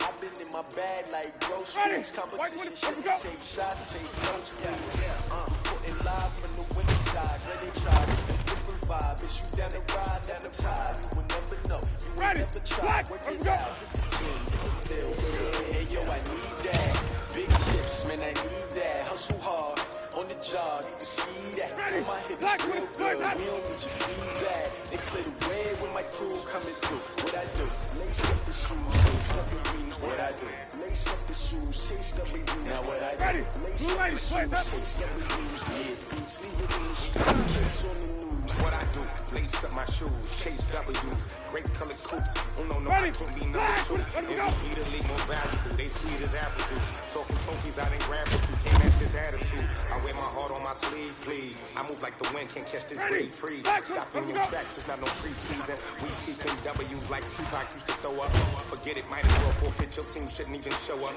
I've been in my bag like groceries. Competition shit. Take shots, take notes, please. Putting live from the winter side. Ready to try. Different vibe. Is you down the ride, down the tide? You will never know. You will never try. Work it out. Hey yo, I need that. Big chips, man, I need that. Hustle hard. On the job, you can see that. On my hip, it's real good. We don't need your feedback. They clear the way when my crew coming through. What I do? Lace up the shoes, chase up the greens. What I do? Lace up the shoes, chase up the greens. Now what I do? Ready. Lace Blue up the light. shoes, Wait, that. chase up the greens. Yeah, beats, leave it in the street. Case on the news. What I do, lace up my shoes, chase W's, great colored coops. Oh no, I Ready. can't be number Black. two. Let me go. MVP the league more valuable, they sweet as apple juice. Talking trophies, I didn't grab it, you can't match this attitude. I wear my heart on my sleeve, please. I move like the wind, can't catch this Ready. breeze, freeze. Black. Stop in Let me your go. tracks, it's not no preseason. We seeking W's like Tupac used to throw up. Forget it, might as well forfeit, your team shouldn't even show up.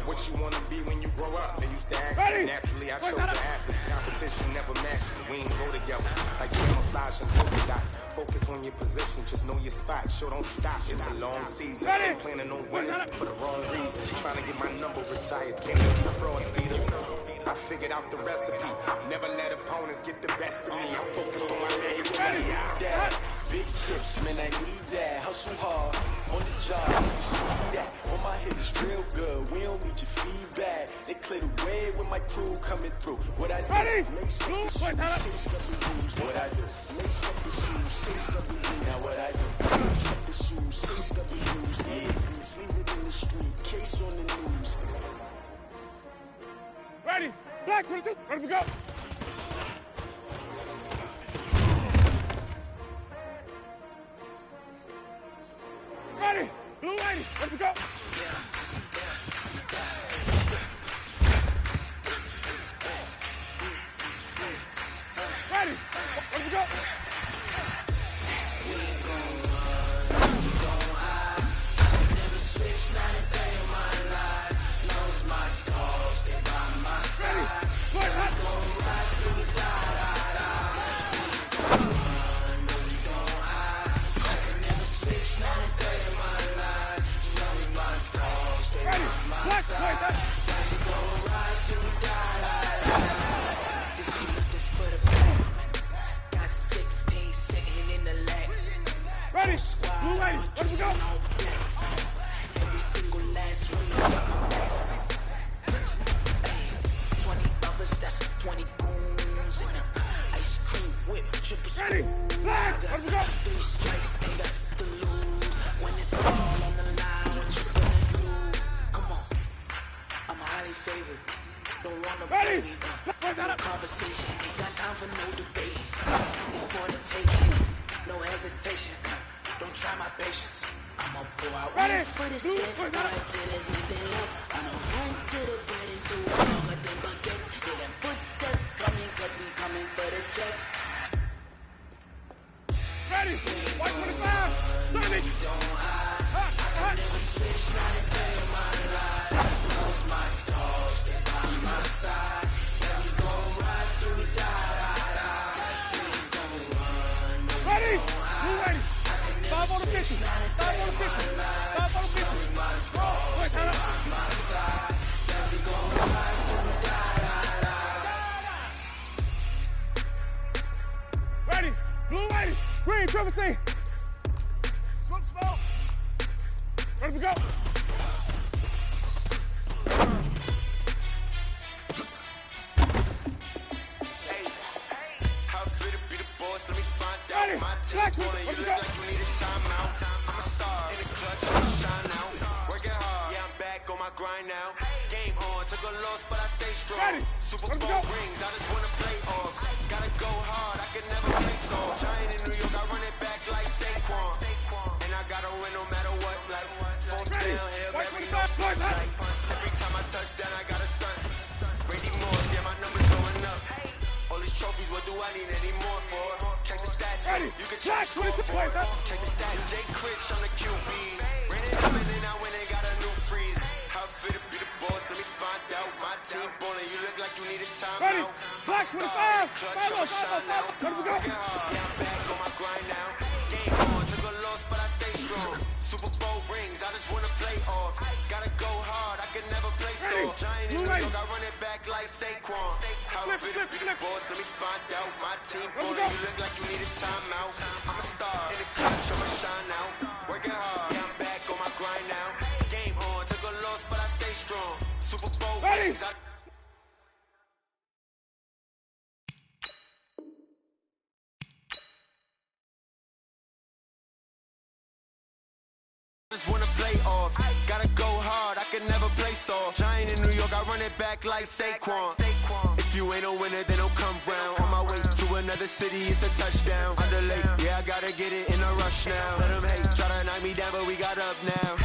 What you wanna be when you grow up? They used to ask Ready. me naturally, I Wait, chose that an up. athlete. Competition never matched, we ain't go together. Like camouflage and polka dots. Focus on your position, just know your spot. Show don't stop, it's a long season. Ready. Ain't planning on winning for the wrong reasons. Trying to get my number retired, can't let these frauds beat us. I figured out the recipe. Never let opponents get the best of me. I'm focused on my legacy. Big chips, man, I need that. Hustle hard on the job, you can see that. On my hip is real good. We don't need your feedback. They clear the way when my crew coming through. What I do? Ready. Lace up the shoes, chase up the rules. What I do? Lace up the shoes, chase up the rules. Now what I do? Lace up the shoes, chase up the rules. Yeah, let's leave it in the street. Case on the news. Ready. Black 22. Let me go. Ready. Blue ready. Let me go. Ready. Let me go. Ready? Blue ready. Let me go. Every single last one of my back. 20 others, that's 20 goons in the ice cream whip, triple scoop. Ready? Flag! Let's go! 3 strikes, ain't got to lose. When it's all on the line, what you gonna do? Come on, I'm highly favored. Don't wanna Ready? No conversation, ain't got time for no debate. It's for the taking, no hesitation. Don't try my patience. I'ma pour out one for the set, right till there's nothing left. I'ma run to the bread until we're longer than baguettes. Hear them footsteps coming, cause we coming for the check. Ready? White 25! Turn it! Don't hide. I never switch, not a day in my life. Lost my dogs, they by my side. Yeah, we gon' ride till we die. We gon' run, no, we Ready? gon' hide. Move ready. 5 on the 50. 5 on the 50. 5 on the 50. Wait, time out. My side. Yeah, we gon' ride till we die. Ready? Blue ready. Green, triple C. Look small. Ready to go. How fit to be the boss? Let me find out. My team calling you, look like you need a timeout. I'm a star in the clutch, I'ma shine out. Working hard, yeah, I'm back on my grind now. Game on, took a loss, but I stay strong. Super Bowl rings, I just wanna play off. Gotta go hard, I can never play soft. Giant in New York, I run it back like Saquon. And I gotta win no matter what, like fourth down, Hail Mary, no sight. Every time I touch down, I gotta stunt. Brady Moore, yeah, my numbers going up. All these trophies, what do I need any more for? Check the stats, you can check the scoreboard. Check the stats, Jay Critch on the QB. Ran it up and then I went and got a new freeze. How fit to be the boss? Let me find out. My team ballin', you look like you need a timeout. Black 25. Clutch, I'ma shine out. Working hard, yeah, I'm back on my grind now. Game on, took a loss, but I stay strong. Super Bowl rings, I just wanna play off. Gotta go hard, I can never play soft. Giant in New York, I run it back like Saquon. How fit to be the boss? Let me find out. My team ballin', you look like you need a timeout. I'm a star in the clutch, I'ma shine out. Working hard, yeah, I'm back on my grind now. Game on, took a loss, but I stay strong. Super Bowl rings, I just wanna play off. Gotta go hard, I can never play soft. Giant in New York, I run it back like Saquon. If you ain't a winner, then don't come round. On my way to another city, it's a touchdown. Underlay, yeah, I gotta get it in a rush now. Let them hate, try to knock me down, but we got up now.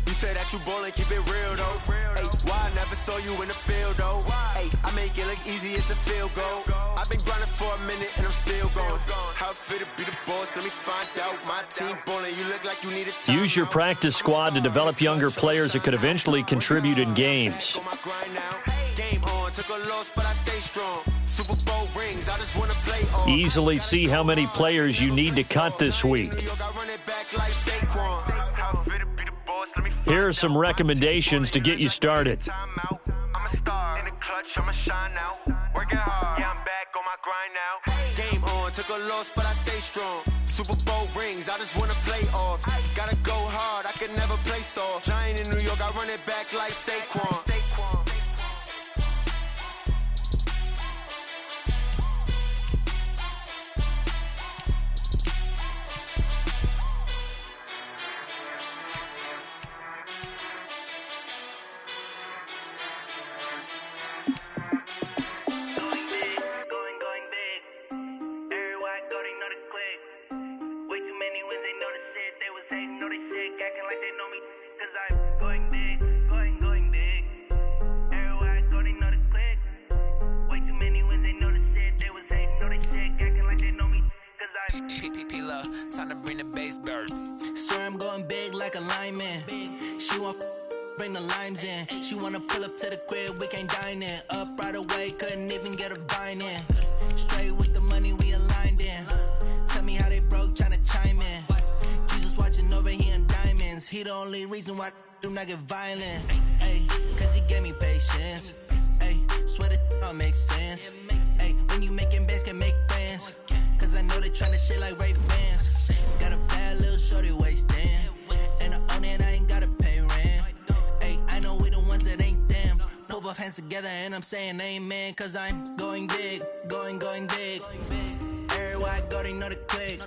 You say that you ballin', keep it real though. Hey, why I never saw you in the field though? Hey, I make it look easy, it's a field goal. I've been grinding for a minute and I'm still going. How fit to be the boss? Let me find out. My team ballin', you look like you need a time. Use your practice squad to develop younger players that could eventually contribute in games. Game on, took a loss, but I stay strong. Super Bowl rings, I just wanna play off. Easily see how many players you need to cut this week. Here are some recommendations to get you started. I'm a star in the clutch, I'ma shine out. Working hard, yeah, I'm back on my grind now. Game on, took a loss, but I stay strong. Super Bowl rings, I just wanna play off. Gotta go hard, I can never play soft. Giant in New York, I run it back like Saquon. Time to bring the bass bird. Swear I'm going big like a lineman. She want bring the limes in. She wanna pull up to the crib, we can't dine in. Up right away, couldn't even get a vine in. Straight with the money we aligned in. Tell me how they broke, tryna chime in. Jesus watching over here in diamonds. He the only reason why I do not get violent. Ay, cause he gave me patience. Ay, swear that all makes sense. Ay, when you making bands, can make friends. Cause I know they tryna shit like Ray-Bans. Got a bad little shorty wasting. And I own it, I ain't gotta pay rent. Ay, I know we the ones that ain't them. Put both hands together and I'm saying amen. Cause I'm going big, going big. Everywhere I Everywhere I go, they know the click.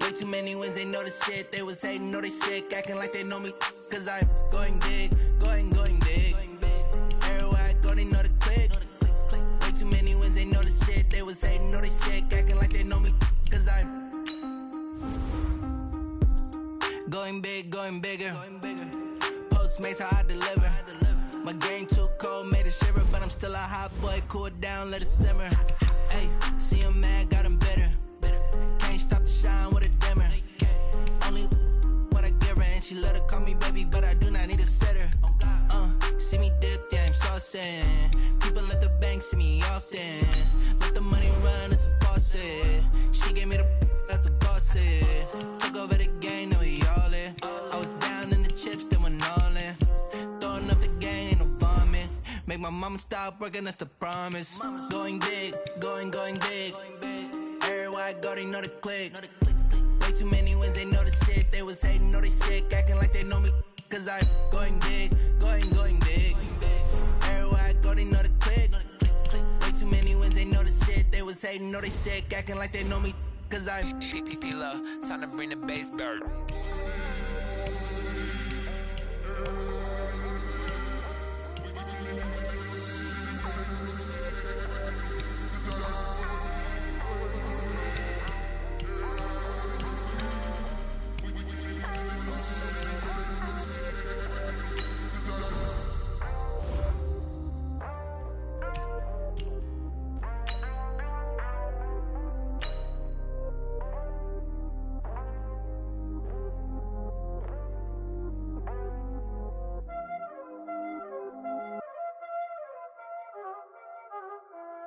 Way too many wins, they know the shit. They was hating, know they sick, acting like they know me. Cause I'm going big, going big. Everywhere I go, they know the click. Way too many wins, they know the shit. They was hating, know they sick, acting like they know me. Cause I'm going big, going bigger. Postmates, how I deliver. My game too cold, made it shiver, but I'm still a hot boy. Cool it down, let it simmer. Hey, see him mad, got him bitter. Can't stop the shine with a dimmer. Only what I give her, and she let her call me baby, but I do not need a sitter. See me dip, yeah, I'm saucing. People at the bank see me often. Let the money run, it's a faucet. She gave me the that's a boss is. Took over the game, now we all in. I was down in the chips, then went all in. Throwing up the game, ain't no vomit. Make my mama stop working, that's the promise. Going big, going big. Everywhere I go, they know the click. Way too many wins, they know the shit. They was hating, know they sick, acting like they know me. Cause I'm going big, going big. Everywhere I go, they know the click. Way too many wins, they know the shit. They was hating, know they sick, acting like they know me. Cause I'm P-P-P-Love, time to bring the bass bird.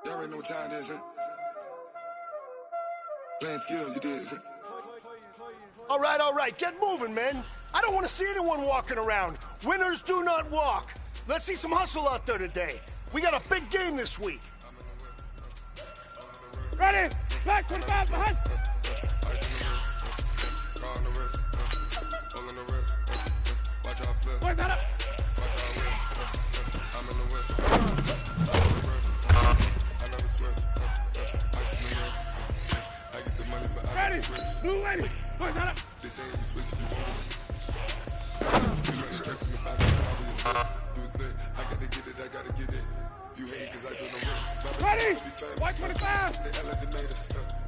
Y'all already know what time it is, huh? Playing skills, you did. All right, get moving, man. I don't want to see anyone walking around. Winners do not walk. Let's see some hustle out there today. We got a big game this week. Ready? Black 25 behind. Where's that up? I'm in the whip. I never switch. Ice in the wrist. I get the money, but I never switch. Blue ready. Where's that up? They say you switch, you won't. You ready to check me back? You was lit. I gotta get it. You hate cause I told no risk. Ready? White 25. They estimated us.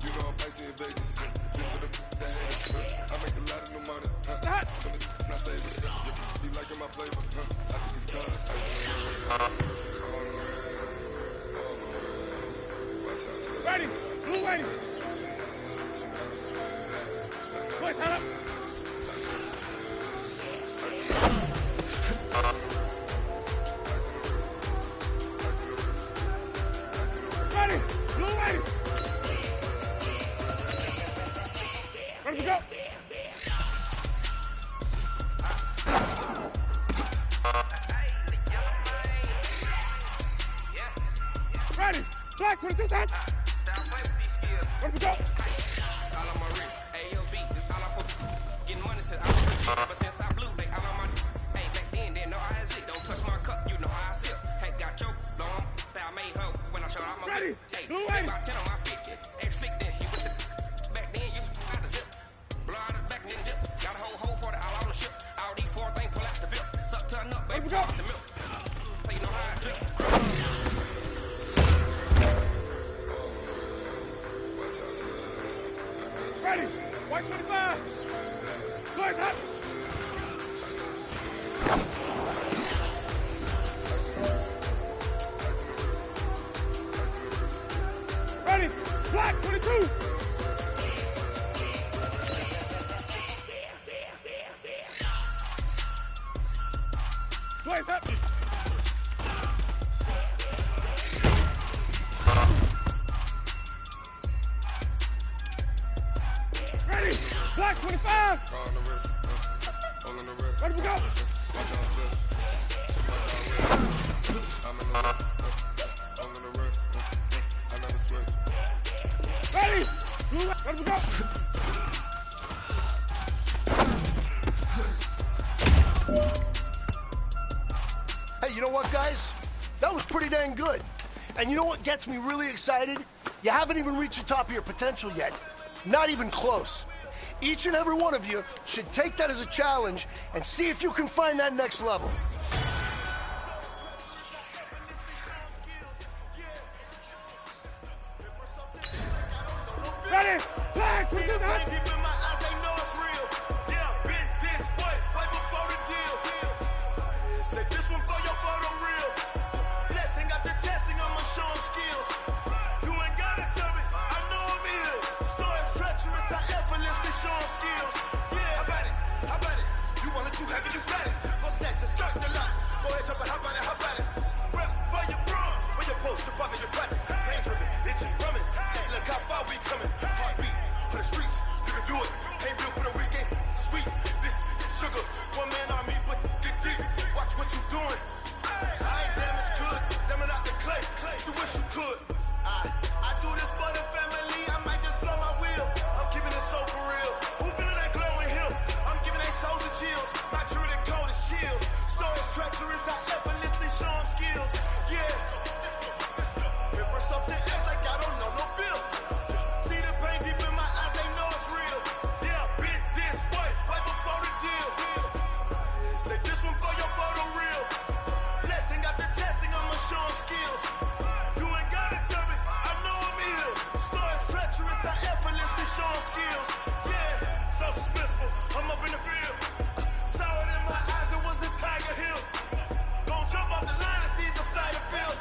You know I'm icy in Vegas. This for the that haters. I make a lot of new money. That? It's not saving. You be liking my flavor. I think it's cause. Ready? Blue ready. Where's that up? Ready? Blue ready. Ready to go. Ready. Black 22 time. Ready to go. All on my wrist, AOB, just all off of getting money since I was a G. But since I blew, they all on my hey, back then, didn't know I had it. Don't touch my cup, you know how I sip. Hey, got your long, I made her when I showed out my whip. Hey, stay about 10 on my 50. Ex-slick, then he with the back then, you out the zip. Blow out his back, then dip. Got a whole party all on the ship. All these four things, pull out the VIP. Suck to a nut, baby, drop out the milk. So you know how I drip. Ready? White 25. Where's that? Ready? Black 22. Where's that? Ready? Black 25. Ready to go. Ready? Blue, ready to go. Hey, you know what, guys? That was pretty dang good. And you know what gets me really excited? You haven't even reached the top of your potential yet. Not even close. Each and every one of you should take that as a challenge and see if you can find that next level. Ready? Flags! See the pain deep in my eyes, they know it's real. Yeah, been this way, way before the deal. Say this one for your photo real. Blessing after testing, I'ma show them skills. You ain't gotta tell me, I know I'm ill. Stories treacherous, I effortlessly show them skills. Yeah, how about it? How about it? You want it, you have it, you got it. Go snatch it, skirt the lot. Go ahead, jump it, how about it? How about it? Rep for your bro, where your post, your pocket, your projects. Pain driven, itching, drumming. Look how far we coming. Heartbeat on the streets, you can do it. Ain't built for the weekend. Sweet, this is sugar. One man army, but get deep. Watch what you doing. I ain't damaged goods, damn it out the clay. You wish you could. I do this for the family. I might just blow my wheel. I'm keeping it so for real. Who feeling that glowing hill? I'm giving they souls the chills. My truly cold is chill. Stories treacherous, I effortlessly show them skills. Yeah. It burst off the edge like I don't know no feel. See the pain deep in my eyes, they know it's real. Yeah, been this way, way before the deal. Say this one for your photo real. Blessing after testing, I'ma show them skills. You ain't gotta tell me, I know I'm ill. Stories treacherous, I effortlessly show them skills. Yeah, so suspenseful, I'm up in the field. Saw it in my eyes, it was the Tiger Hill. Gon' jump off the line and see the flight of field.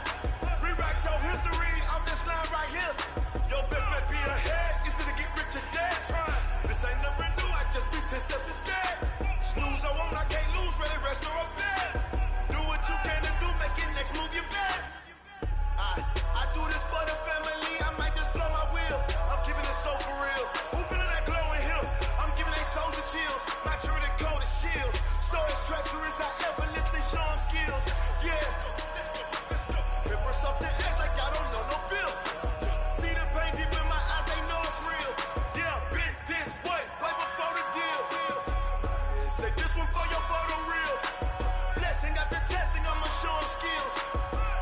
Rewrite your history off this line right here. Your best bet be ahead, easy to get rich or dead. Trying, this ain't nothing new, I just be 10 steps instead. Snooze or won't, I can't lose, ready, rest or up bed. Do what you can to do, make it next move your best. I do this for the family, I might just blow my wheel. I'm keeping it so for real. Who feeling that glowing hill? I'm giving they souls the chills. My truly cold is chill. Stories treacherous, I effortlessly show them skills. Yeah. It burst off the edge like I don't know no feel. See the pain deep in my eyes, they know it's real. Yeah, been this way, way before the deal. Say this one for your photo real. Blessing after testing, I'ma show them skills.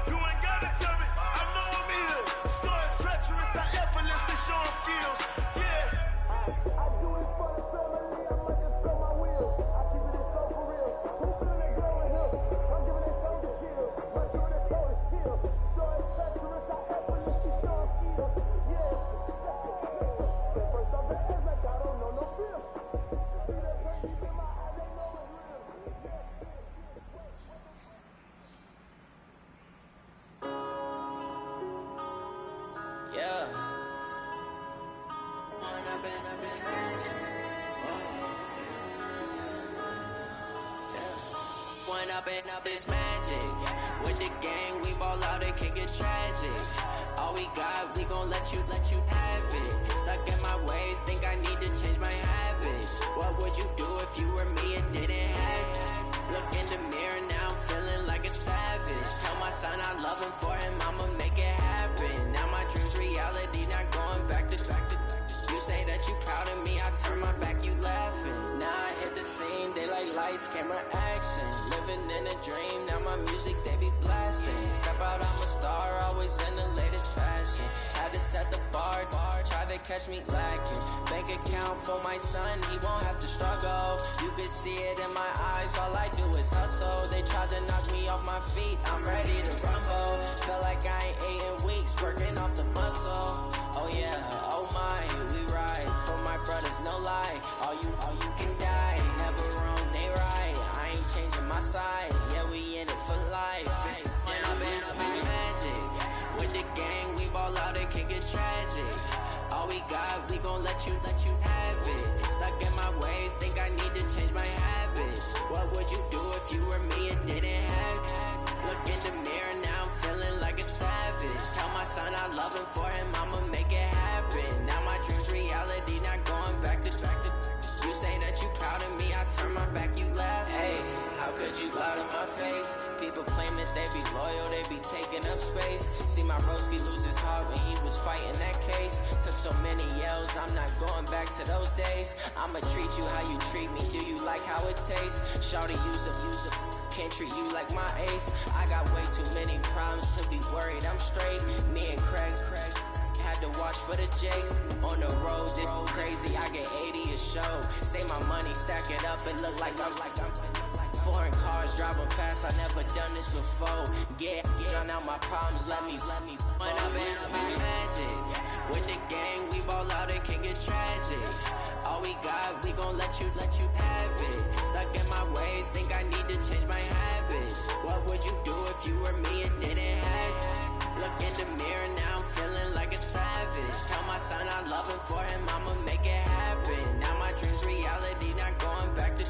You ain't gotta tell me, I know I'm ill. Stories treacherous, I effortlessly show them skills. Yeah. I do it for the family, I might just blow my wheel. I keep it so for real. Who feeling that glowing hill? I'm giving they soul the chill. My truly cold is chill. Stories treacherous, I effortlessly show them skills. Yeah. First off the edge like I don't know no feel. See that pain deep in my eyes, they know it's real. Yeah. When I've been up this magic. When I've been up this magic. With the gang, we ball out and kick it tragic. All we got, we gon' let you have it. Stuck in my ways, think I need to change my habits. What would you do if you were me and didn't have it? Look in the mirror now, I'm feeling like a savage. Tell my son I love him, for him I'ma make it happen. Now my dreams reality, not going back to. You say that you proud of me, I turn my back, you laughing. Now I hit the scene, they like lights, camera, action. Living in a dream, now my music they be blasting. Step out, I'm a star, always in the latest fashion. Had to set the bar, try to catch me lacking. Bank account for my son, he won't have to struggle. You can see it in my eyes, all I do is hustle. They tried to knock me off my feet, I'm ready to rumble. Feel like I ain't ate in weeks, working off the muscle. Oh yeah, oh my, we ride for my brothers, no lie. All you can die, never wrong, they right. I ain't changing my side, yeah, we in it for life. When I've been up is magic. With the gang, we ball out and kick it tragic. All we got, we gon' let you have it. Stuck in my ways, think I need to change my habits. What would you do if you were me and didn't have it? Look in the mirror now, I'm feeling like a savage. Tell my son I love him, for him I'ma make it happen. Now my dreams reality, not going back to. You say that you proud of me, I turn my back, you laugh. Hey, how could you lie to my face? People claim that they be loyal, they be taking up space. See my broski lose his heart when he was fighting that case. Took so many yells, I'm not going back to those days. I'ma treat you how you treat me, do you like how it tastes? Shawty, use up, can't treat you like my ace. I got way too many problems to be worried, I'm straight. Me and Craig had to watch for the Jakes. On the road, this crazy, I get 80 a show. Say my money, stack it up, it look like I'm foreign cars, driving fast, I never done this before. Get drown out my problems, let me when I've been magic. With the gang, we ball out, it can get tragic. All we got, we gon' let you have it. Stuck in my ways, think I need to change my habits. What would you do if you were me and didn't have it? Look in the mirror, now I'm feeling like a savage. Tell my son I love him, for him I'ma make it happen. Now my dream's reality, not going back to.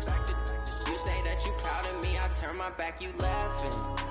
You say that you proud of me, I turn my back, you laughing.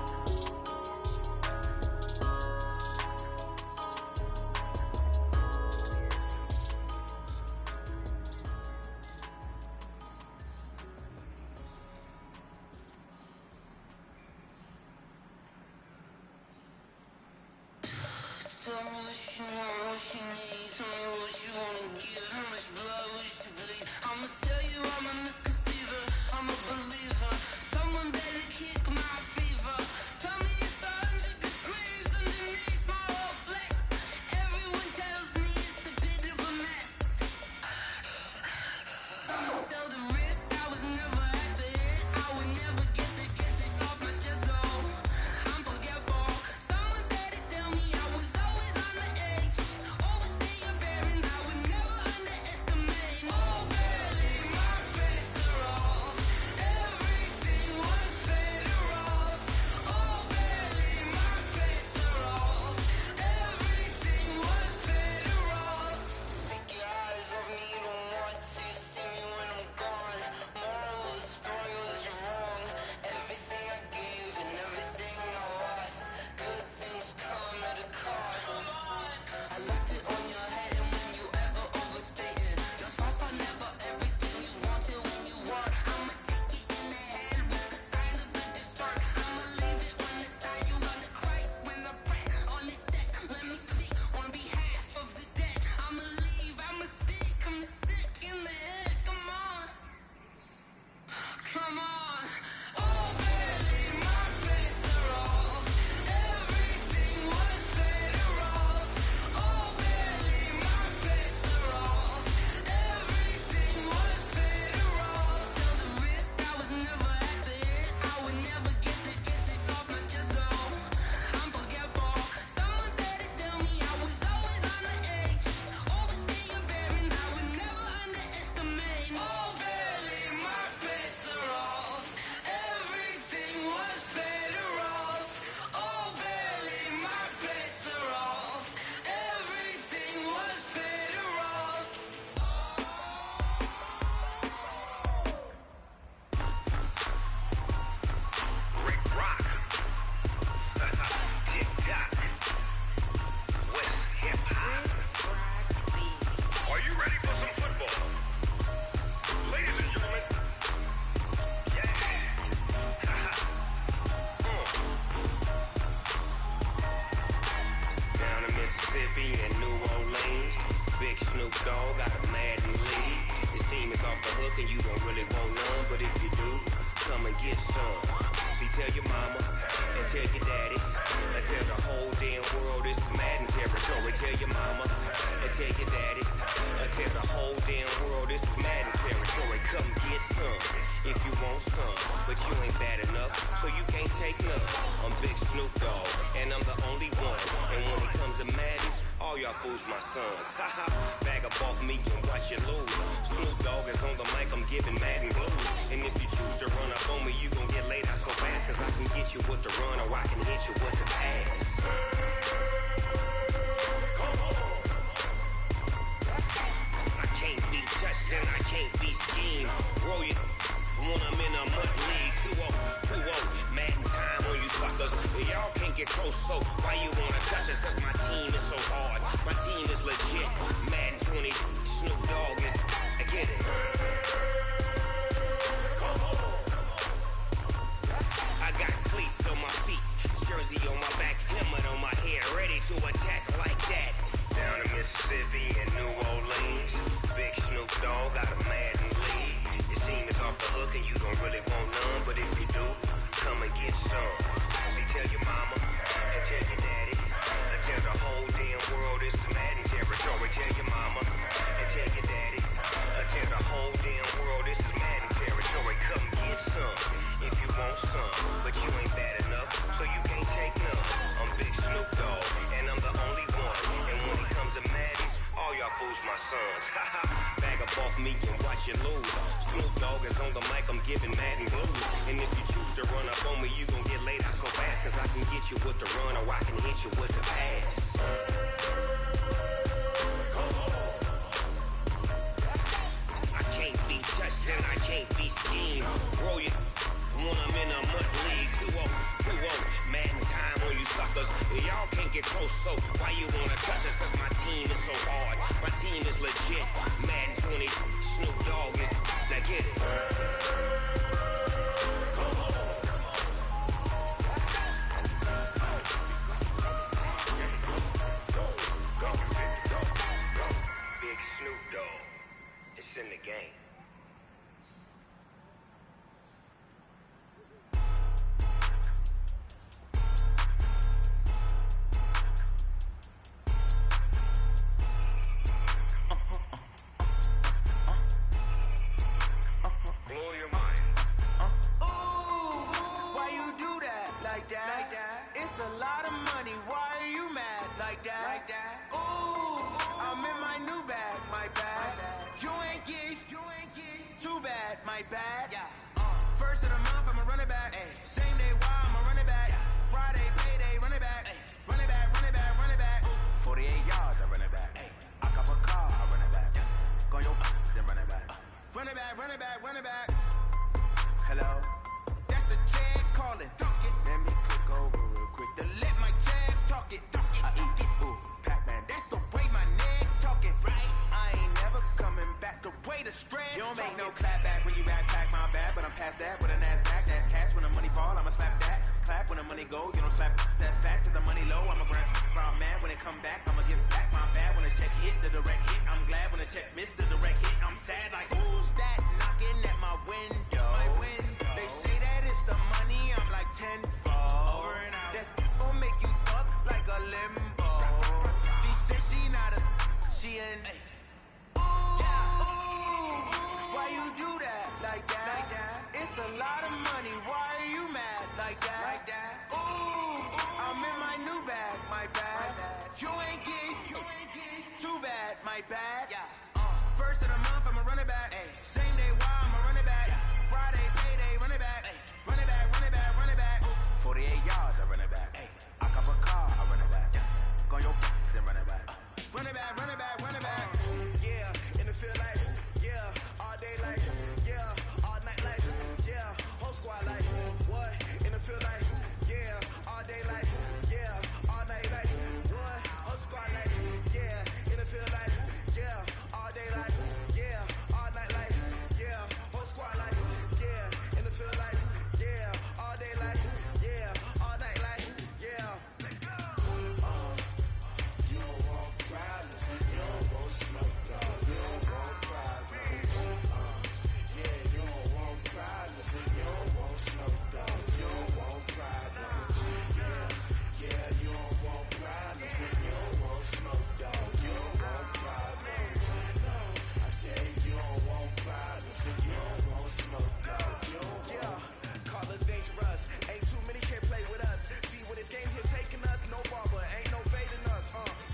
Tell your mama and tell your daddy and tell the whole damn world it's mad and up off me and watch you lose. Snoop Dogg is on the mic, I'm giving Madden blues. And if you choose to run up on me, you gon' get laid out so fast. Cause I can get you with the run or I can hit you with the pass. I can't be touched and I can't be schemed. Roll you when I'm in a mud league. Who won't? Madden time on you suckers. Y'all can't get close, so why you wanna touch us? Cause my team is so hard. My team is legit. Madden 20, Snoop Dogg is. Now get it. Big Snoop Dogg. It's in the game. Blow your mind. Ooh, why you do that like that? It's a lot of money. Why are you mad like that? Ooh, I'm in my new bag, my bag. You ain't geese, too bad, my bad. First of the month, I'ma run it back. Same day, why I'ma run it back. Friday, payday, run it back. Run it back, run it back, run it back. 48 yards, I run it back. I cop a car, I run it back. Go your then run it back. Run it back, run it back, run it back. Hello? That's the jag calling. Let me click over real quick to let my jag talk it. I eat it. Ooh, Pac-Man, that's the way my neck talking. Right? I ain't never coming back. The way the stress. You don't make no clap back when you backpack my bad, but I'm past that with a NASDAQ. That's cash when the money fall, I'ma slap that. Clap when the money go, you don't slap. That's facts. If the money low, I'ma grab brown man. When it come back, I'ma give back my bad. When the check hit, the direct hit. I'm glad when the check missed the direct hit. I'm sad like who's that knocking at my window? They say that it's the money, I'm like 10-fold. Over and out. That's gon' make you fuck like a limbo. She said she not a, she an. Why you do that like that? It's a lot of money, why are you mad like that? Ooh, I'm in my new bag, my bag. You ain't geek, too bad, my bad. First of the month, I'ma run it back. Same day, why I'ma run it back. Friday, payday, run it back. Run it back, run it back, run it back. 48 yards, I run it back. I cop a car, I run it back. Go your then run it back. Run it back, run it back, run it back. Yeah, in the field like, yeah, all day like, yeah, all night like, yeah, whole squad like, what? In the field like, yeah, all day like, yeah, all night like, what? Whole squad like, yeah, in the field like, yeah, all day like, yeah, all night like, yeah, whole squad like, yeah, in the field like, yeah, all day like, yeah, all night like, yeah. You don't want problems, you don't want smoke, dog. You don't want problems. Yeah, you don't want problems, you don't want smoke, dog. You don't want problems. Yeah, you don't want problems, you don't want smoke, dog. You don't want problems. No, I said you don't want problems, you don't want smoke, dog. You don't want. Yeah, call us dangerous. Ain't too many can play with us. See when this game here taking us, no barber, ain't no fading us.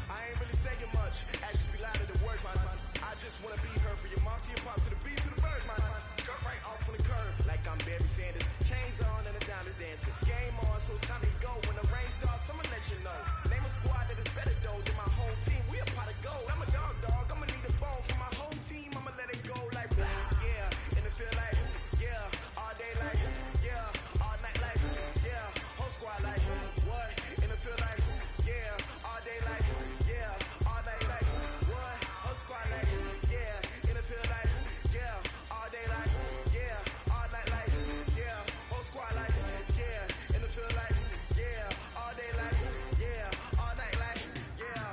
I ain't really saying much. Actions be louder than words, man. I just wanna be heard for your mom to your pop to the beat to the birds, man. Cut right off on the curb like I'm Barry Sanders. Chains on and the diamonds dancing. Game on, so it's time to go. When the rain starts, I'ma let you know. Name a squad that is better though than my whole team. We a pot of gold. I'm a dog. I'ma need a bone for my whole team. I'ma let it go like blah. Yeah, in the field like yeah, all day like yeah, all night like yeah, whole squad like what? In the field like yeah, all day like yeah, all night like what? Whole squad like yeah, in the field like yeah, all day like yeah, all night like yeah, whole squad like yeah, in the field like yeah, all day like yeah, all night like yeah.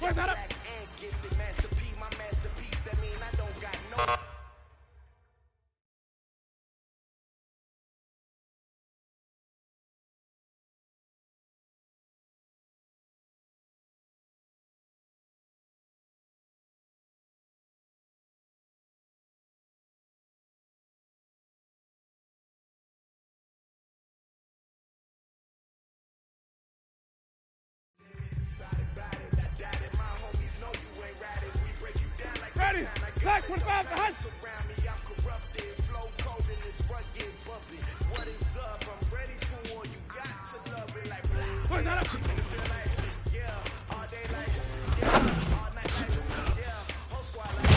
Where's that up? And gifted Master P, my masterpiece. That mean I don't got no. Ready? Black 25 to hunt. Surround me, I'm corrupted. Flow cold and it's rugged, bumpy. What is up? I'm ready for war. You got to love it like Where's that up? And it feel like, yeah, all day like, yeah, all night like, yeah, whole squad like,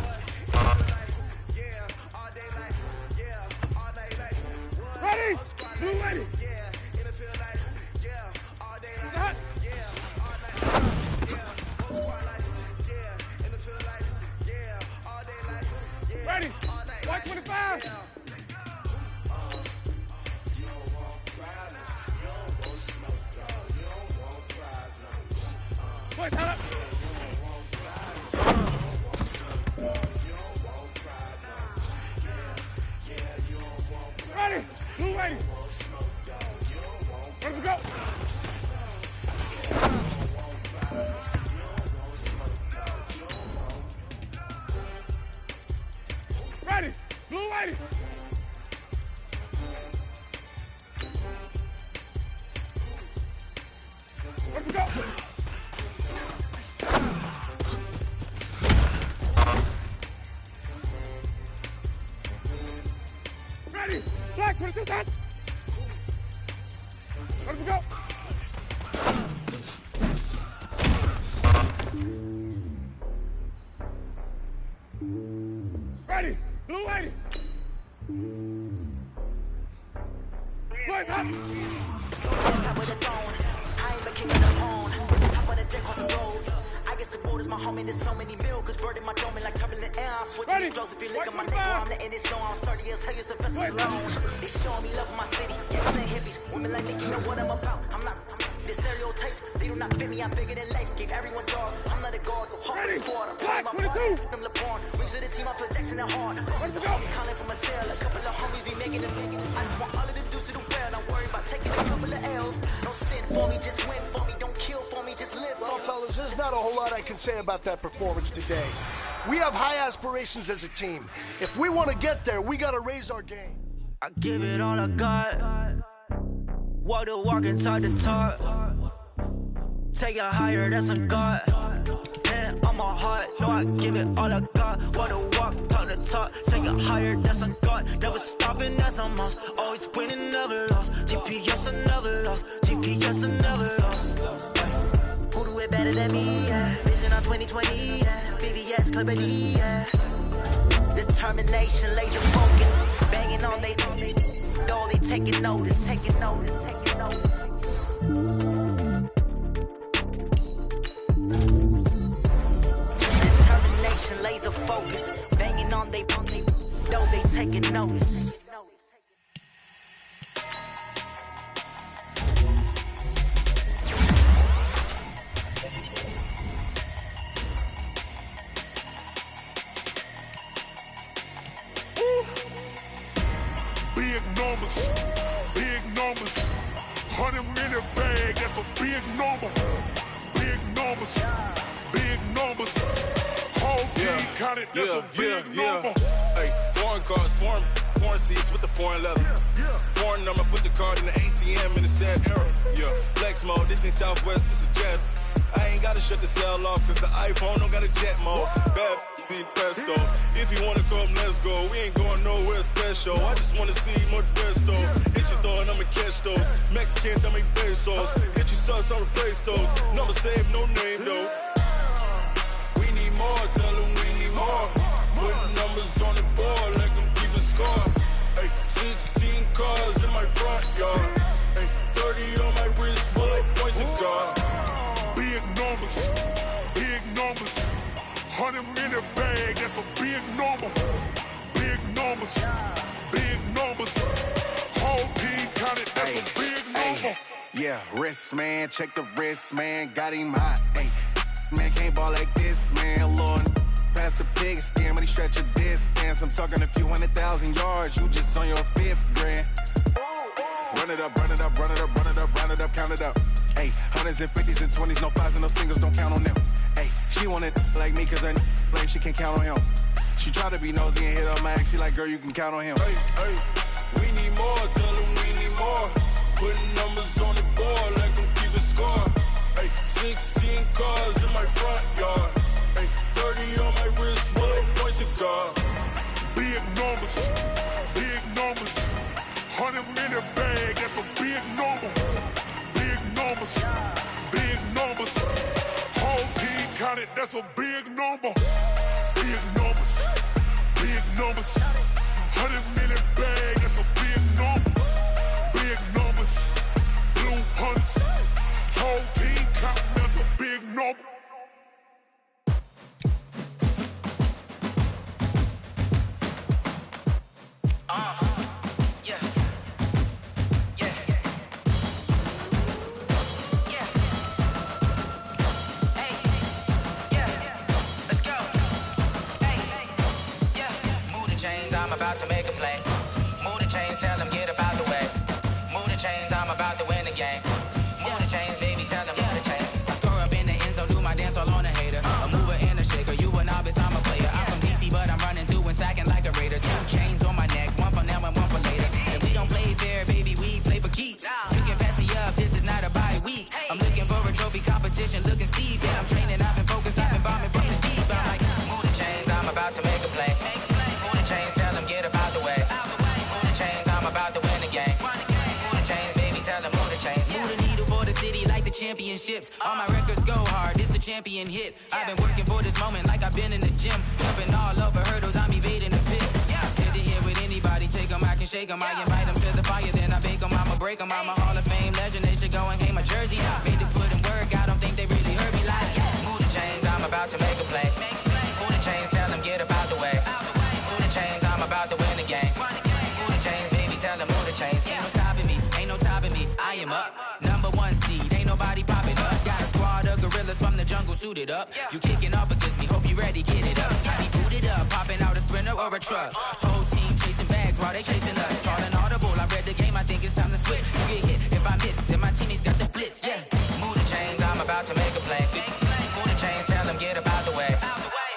what? It feel like, yeah, all day like, yeah, all night like, what? Ready? Whole squad Blue like, ready. yeah, and it feel like, yeah, all day like, Hot. yeah, all night like, yeah, whole squad like, yeah, and it feel like, yeah, all day like, yeah, Ready? all night Black 25. yeah. You don't want problems, you don't want smoke, dog. You don't want problems. Where's that up? Ready? Blue ready. Where we go? Ready? Blue ready. Where we go? Ready? Black 22 touch. Where we go? Ready? Blue ready. Black up. Top of the throne. I ain't the king of the pawn. Hop on the jet, cross the road. I guess the board is my home and there's so many mil. Cause bird in my dome like turbulent air. I'm switching explosive. You look at my neck, I'm letting it snow. I'm sturdy as hell, it's a vessel alone. They showing me love for my city. Yanks and hippies. Women like me, you know what I'm about. I'm not the stereotypes. They do not fit me. I'm bigger than life. Gave everyone jobs. I'm not a guard. Go hard with the squad. I'm playing my part. I'm LeBron. Wings of the team. I put Jackson and hard. The homie calling from a cell. A couple of homies be making it. I just want all of the dudes to do well. Don't worry about taking a couple of L's. Don't sin for me, just win for me. Don't kill for me, just live for me. Well, fellas, there's not a whole lot I can say about that performance today. We have high aspirations as a team. If we want to get there, we got to raise our game. I give it all I got. Walk the walk and talk the talk. Take it higher, that's a God. Man, on my heart, no, I give it all I got. Walk the walk, talk the talk. Take it higher, that's a God. Never stopping, that's a must. Always winning, never lost. GPS, I never lost. GPS, I never lost. Who do it better than me? Yeah. Vision on 2020, yeah. VVS, Clarity, yeah. Determination, laser focus. Banging on they door, they taking notice, taking notice, taking notice. Determination, laser focus. Banging on they door, they taking notice. Big numbers, big numbers. 100-minute bag, that's a big number. Big numbers, big numbers. Whole team counted, that's a big number. Hey, foreign cars, foreign seats with the foreign leather. Foreign number, put the card in the ATM in the sad era. Yeah, flex mode, this ain't Southwest, this is Jet. I ain't gotta shut the cell off, cause the iPhone don't got a jet mode. Bad need pesto. If you wanna come, let's go. We ain't going nowhere special. I just wanna see more resto. Hit your throw and I'ma catch those. Mexican, dummy pesos. Hit your sauce, I'll replace those. Number save, no name though. We need more, tell them we need more. Put numbers on the board, let them keep a score. Hey, 16 cars in my front yard. Hey, 30 on my wrist, bullet point to God. Big numbers, big numbers. 100-minute bag, that's a big number. Big numbers, big numbers. Whole team counted, that's a big number. Yeah, wrist man, check the wrist man, got him hot. Ay, Man, can't ball like this, man, Lord. Past the pig skin when he stretch a distance. I'm talking a few 100,000 yards. You just on your 5th grand. Run it up, run it up, run it up, run it up, run it up, count it up. Hey, hundreds and 50s and 20s, no 5s and no singles, don't count on them. Hey, she want it like me cause her like she can't count on him. She try to be nosy and hit up my ex, she like, girl, you can count on him. Hey, we need more, tell them we need more. Putting numbers on the board like them keeping score. Hey, 16 cars in my front yard. Hey, 30 on my wrist, one point to God. Big numbers, big numbers. 100-minute bag, that's a big number. Big numbers, big numbers. Whole team counted, that's a big number. Big numbers, big numbers. 100-minute bag, that's a big number. Big numbers, blue hunts. Whole team counting, that's a big number. I'm about to make a play. Move the chains, tell them get up out the way. Move the chains, I'm about to win the game. Move the chains, baby, tell them move the chains. I score up in the end zone, do my dance all on a hater. A mover and a shaker, you a novice, I'm a player. I'm from DC, but I'm running through and sacking like a raider. 2 chains on my neck, one for now and one for later. And we don't play fair, baby, we play for keeps. You can pass me up, this is not a bye week. I'm looking for a trophy competition, looking steep. Yeah, I'm training, I've been focused, I've been bombing from the deep. I'm like, move the chains, I'm about to make a play. Move the chains, tell them get up out the way. Move the chains, I'm about to win the game. Move the chains, baby, tell them move the chains. Move the needle for the city like the championships. All my records go hard, this a champion hit. I've been working for this moment like I've been in the gym. Jumping all over hurdles, I'm evading the pit. Did it here with anybody, take them, I can shake them. I invite them to the fire, then I bake them, I'ma break them. I'm a Hall of Fame legend, they should go and hang my jersey. Made to put in work, I don't think they really heard me like, move the chains, I'm about to make a play. Move the chains, tell them get up out the way. Move the chains, I'm about to win the game. Move the chains, baby, tell them move the chains. Ain't no stopping me, ain't no topping me. I am up, #1 seed, ain't nobody popping up. Got a squad of gorillas from the jungle suited up. You kicking off against me, hope you ready, get it up. I be booted up, popping out a Sprinter or a truck. Whole team chasing bags while they chasing us. Calling audible, I read the game, I think it's time to switch. You get hit if I miss, then my teammates got the blitz, yeah. Move the chains, I'm about to make a play. Move the chains, tell them get up out the way.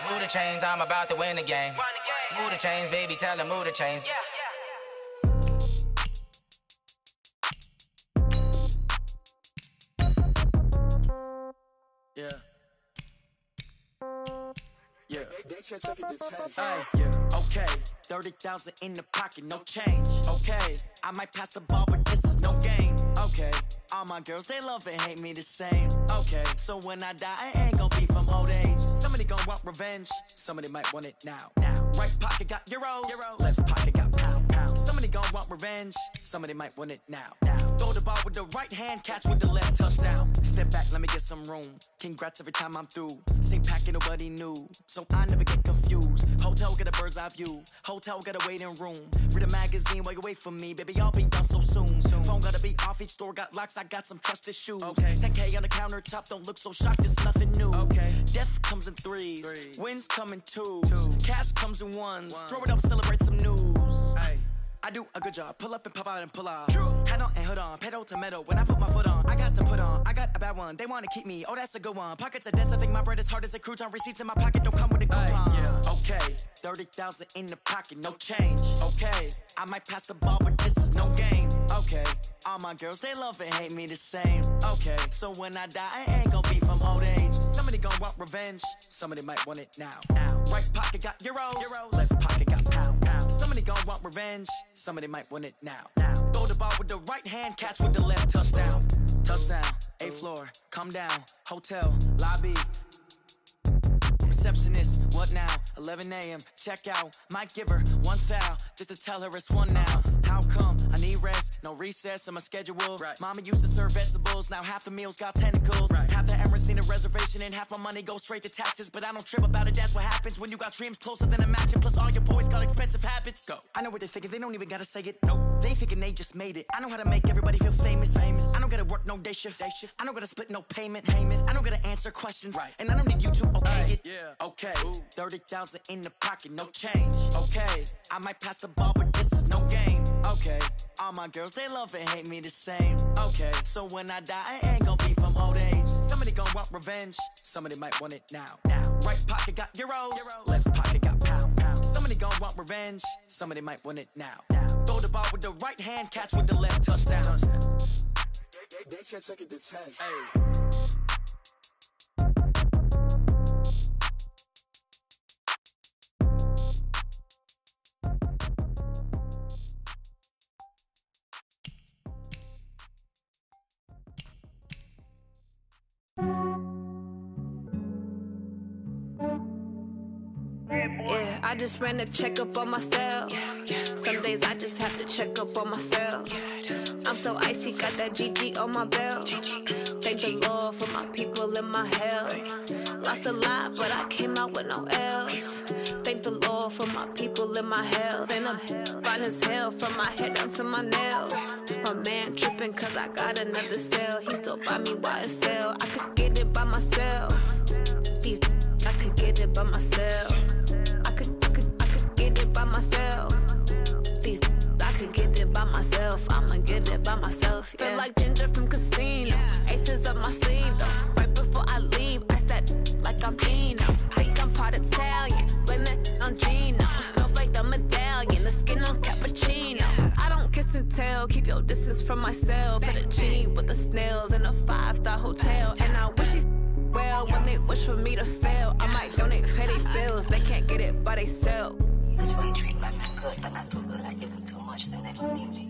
Move the chains, I'm about to win the game. Move the chains, baby, tell them move the chains. Yeah. Yeah. Hey, yeah. Okay. 30,000 in the pocket, no change. Okay. I might pass the ball, but this is no game. Okay. All my girls, they love and hate me the same. Okay. So when I die, I ain't gonna be from old age. Somebody gonna want revenge. Somebody might want it now. Right pocket got euros. Left pocket got pounds. Somebody gonna want revenge. Somebody might want it now. Throw the ball with the right hand, catch with the left, touchdown. Step back, let me get some room. Congrats every time I'm through. Same packet, nobody knew, so I never get confused. Hotel get a bird's eye view. Hotel get a waiting room. Read a magazine while you wait for me, baby. I'll be done so soon. Phone gotta be off. Each store got locks. I got some trusted shoes. Okay. 10K on the countertop. Don't look so shocked. It's nothing new. Okay. Death comes in threes. Wins come in twos. Cash comes in ones. Throw it up, celebrate some news. Hey. I do a good job, pull up and pop out and pull out. Hat on and hood on, pedal to metal. When I put my foot on, I got to put on. I got a bad one, they wanna keep me. Oh, that's a good one. Pockets are dense, I think my bread is hard as a crouton. Receipts in my pocket don't come with a coupon. Yeah. Okay, 30,000 in the pocket, no change. Okay, I might pass the ball, but this is no game. Okay, all my girls, they love and hate me the same. Okay, so when I die, I ain't gonna be from old age. Somebody gon' want revenge, somebody might want it now. Right pocket got euros, left pocket got pounds. Somebody gon' want revenge, somebody might want it now. Throw the ball with the right hand, catch with the left, touchdown. Touchdown, 8th floor, come down, hotel, lobby. Receptionist, what now? 11 a.m., check out. Might give her one foul, just to tell her it's one now. How come? I need rest, no recess in my schedule. Mama used to serve vegetables, now half the meals got tentacles. Half the Emirates seen the reservation and half my money goes straight to taxes. But I don't trip about it, that's what happens when you got dreams closer than a match. And plus all your boys got expensive habits. Go. I know what they're thinking, they don't even gotta say it. No, they ain't thinking they just made it. I know how to make everybody feel famous. I don't gotta work no day shift. I don't gotta split no payment. I don't gotta answer questions. Right. And I don't need you to okay it. Yeah. Okay. 30,000 in the pocket, no change. Okay. I might pass the ball, but this is no game. Okay. All my girls, they love and hate me the same. Okay. So when I die, I ain't gonna be from old age. Somebody gon' want revenge. Somebody might want it now. Right pocket got euros. Left pocket got pounds. Somebody gon' want revenge. Somebody might want it now. Throw the ball with the right hand, catch with the left, touchdown. They can't take it to 10. Hey. Yeah, I just ran a checkup on myself. Some days I just have to check up on myself. I'm so icy, got that GG on my belt. Thank the Lord for my people in my health. Lost a lot, but I came out with no L's. Thank the Lord for my people in my health. And I'm fine as hell from my head down to my nails. My man tripping cause I got another cell. He still buy me YSL. I could get it by myself. These I could get it by myself. I could get it by myself. These I could get it by myself. I'ma get it by myself. Yeah. Feel like Ginger from Casino. Aces up my sleeve though. Right before I leave, I said like I'm Dino. Think I'm part Italian. Blame that on Gino. Smells like the medallion. The skin on cappuccino. I don't kiss and tell. Keep your distance from myself. Fettuccine with the snails in a 5-star hotel. And I wish he's well when they wish for me to fail. I might donate petty bills. They can't get it by themselves. That's why you treat my men good, but not too good. I give them too much, then they don't need me.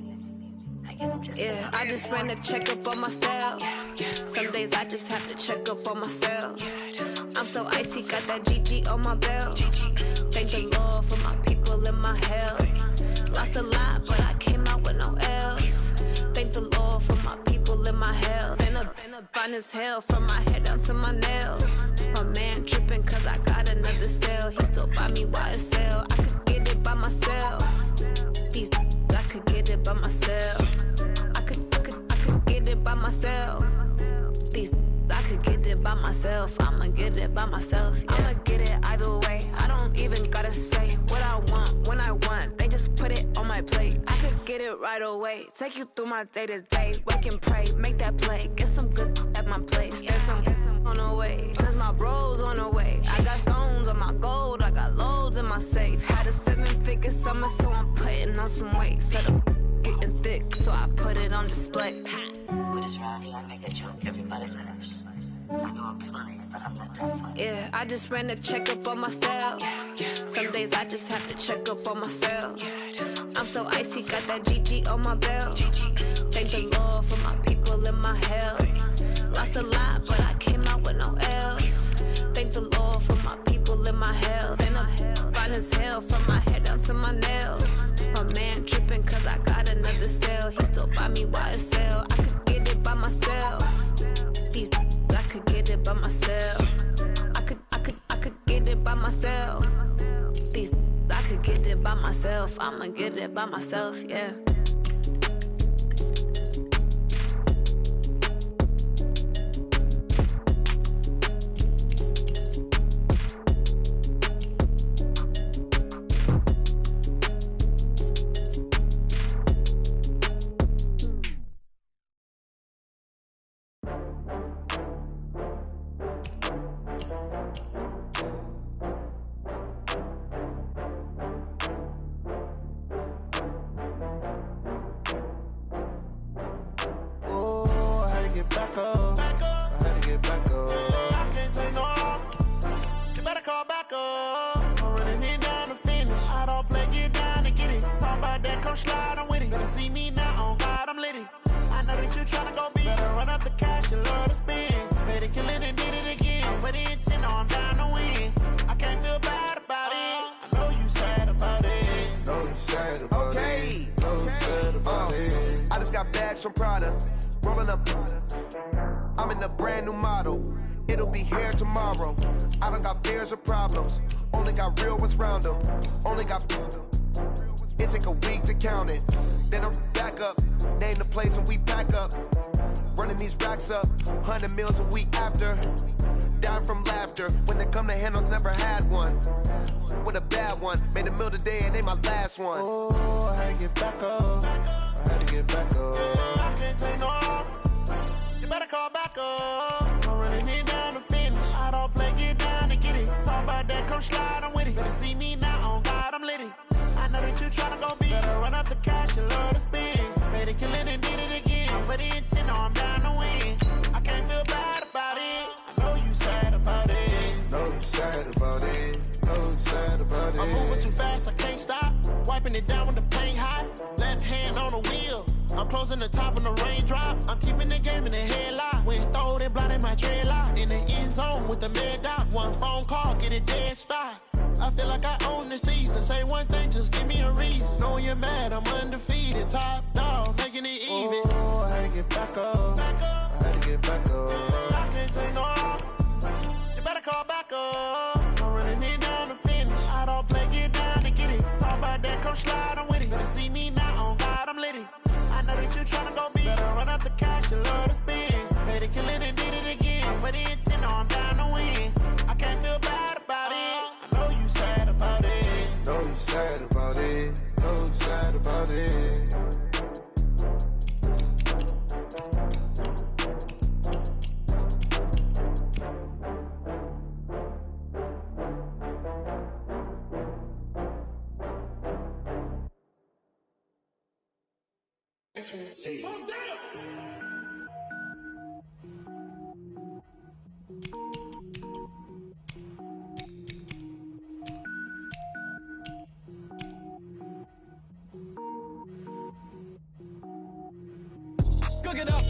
I give them just yeah, I just ran a checkup on myself. Some days I just have to check up on myself. I'm so icy, got that GG on my belt. Thank the Lord for my people in my health. Lost a lot, but I came out with no L's. Thank the Lord for my people in my health. And I'm fine as hell from my head down to my nails. My man tripping cause I got another cell. He still buy me YSL. I could get it by myself. These I could get it by myself. I could get it by myself. These I could get it by myself. I'ma get it by myself. Yeah. I'ma get it either way. I don't even gotta say what I want when I want. They just put it on my plate. I could get it right away. Take you through my day to day. Wake and pray, make that play. Get some good at my place. There's some on the way. Cause my bros on the way. I got stones on my gold. I got loads in my safe. Had a 7-figure summer, so I'm putting on some weight. Set up getting thick, so I put it on display. With this round, I make a joke, everybody laughs. I know I'm funny, but I'm not that funny. Yeah, I just ran a checkup on myself. Some days I just have to check up on myself. I'm so icy, got that GG on my belt. Thank the Lord for my people in my health. Lost a lot, but I came out with no L's. Thank the Lord for my people in my health. And I'm fine as hell from my head down to my nails. My man tripping cause I got another cell. He still buy me YSL. I could get it by myself. These I could get it by myself. I could get it by myself. These I could get it by myself. I'ma get it by myself, yeah. From Prada, rolling up. I'm in a brand new model. it'll be here tomorrow. I don't got fears or problems, only got real ones round them. Only got, it take a week to count it. Then I'm back up, name the place and we pack up. Running these racks up, 100 meals a week after. Dying from laughter, when they come to handles, never had one. With a bad one, made a meal today and they my last one. Oh, I had to get back up, I had to get back up. I can't take no off, you better call back up. I'm running it down to finish, I don't play, get down to get it. Talk about that, come slide, I'm with it. Better see me now, on God, I'm litty. I know that you tryna go big, better run up the cash, you love to spend. Better kill it and did it again, I'm with the intent, no, I'm down to win. I can't feel bad about it, I know you sad about it. Know you sad about it, know you sad about it. I'm moving too fast, I can't stop. Wiping it down when the paint hot. Left hand on the wheel. I'm closing the top when the raindrop. I'm keeping the game in the headlock. When throw it, blinding my dreadlock. In the end zone with the mad dot. One phone call, get it dead stop. I feel like I own the season. Say one thing, just give me a reason. Knowing you're mad, I'm undefeated. Top dog, making it even. Oh, I had to get back up, I had to get back up. I can't take no off, you better call back up. I'm running it down to finish, I don't play, get down to get it. Talk about that, come slide, I'm with it. Better see me now, on God, I'm litty. I know that you tryna go big, better run up the cash, you love to spend. Better kill it and did it again, I'm with the intent, no, I'm down to win. I can't feel bad about it, I know you sad about it. Know you sad about it, know you sad about it. Cook it up,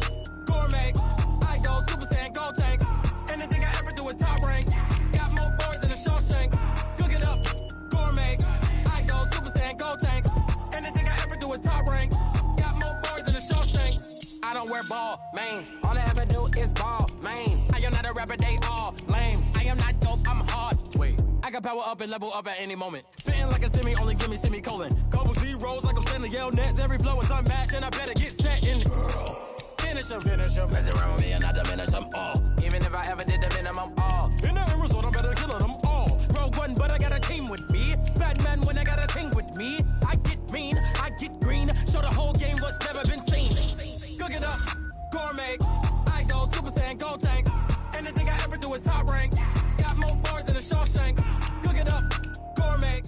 gourmet. I go Super Saiyan, gold tank. Anything I ever do is top rank. Got more boys than a Shawshank. Cook it up, gourmet. I go Super Saiyan, gold tank. Anything I ever do is top rank. Got more boys than a Shawshank. I don't wear ball mains. All I ever do is ball main. I am not a rapper, they all lame. I am not dope, I'm hard. Wait, I can power up and level up at any moment. Spitting like a semi, only give me semicolon. Couple zeros like I'm standing yell nets. Every flow is unmatched and I better get set in. Finish them. Mess around with me and I diminish them all. Even if I ever did the minimum all. In the end result, I'm better killing them all. Rogue one, but I got a team with me. Bad man when I got a team with me. I get mean, I get green. Show the whole game what's never been seen. Cook it up, gourmet. I go Super Saiyan, gold tank. Anything I ever do is top rank. Got more bars than a Shawshank. Cook it up, gourmet.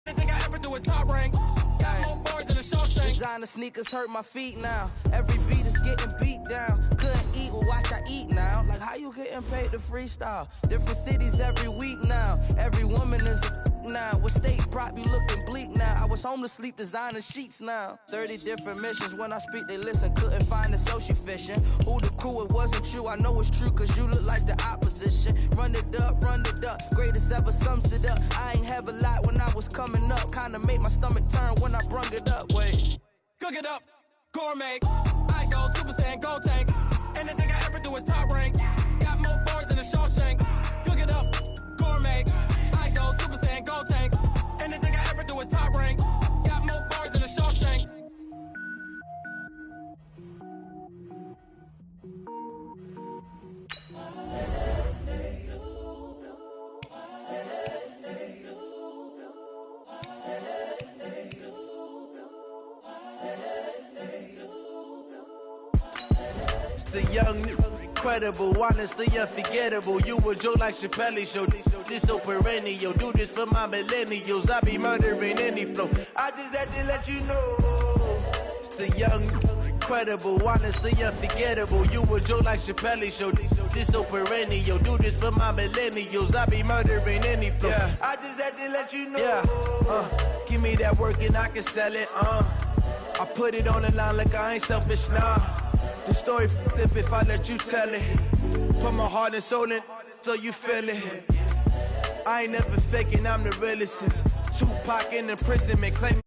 Anything I ever do is top rank. Got more bars than a Shawshank. Designer sneakers hurt my feet now. Every beat is getting beat down. Couldn't eat, well watch I eat now. Like how you getting paid to freestyle? Different cities every week now. Every woman is a now. With state prop be looking bleak now. I was home to sleep designer sheets now. 30 different missions. When I speak they listen. Couldn't find it so she fishing. Who the crew, it wasn't you. I know it's true cause you look like the opposition. Run it up. Greatest ever sums it up. I ain't have a lot when I was coming up. Kinda made my stomach turn when I brung it up. Wait. Cook it up, gourmet. I go Super Saiyan, gold tank. Anything I ever do is top rank. Got more bars than a Shawshank. Cook it up, gourmet. I go Super Saiyan, gold tank. Anything I ever do is top rank. Got more bars than a Shawshank. The young, incredible, honestly unforgettable. You a joke like Chappelle show. This so perennial. Do this for my millennials. I be murdering any flow. I just had to let you know. It's the young, incredible, honestly unforgettable. You a joke like Chappelle show. This so perennial. Do this for my millennials. I be murdering any flow. Yeah. I just had to let you know. Yeah. Give me that work and I can sell it. I put it on the line like I ain't selfish, nah. The story flip if I let you tell it. Put my heart and soul in so you feel it. I ain't never faking, I'm the realest since Tupac in imprisonment claim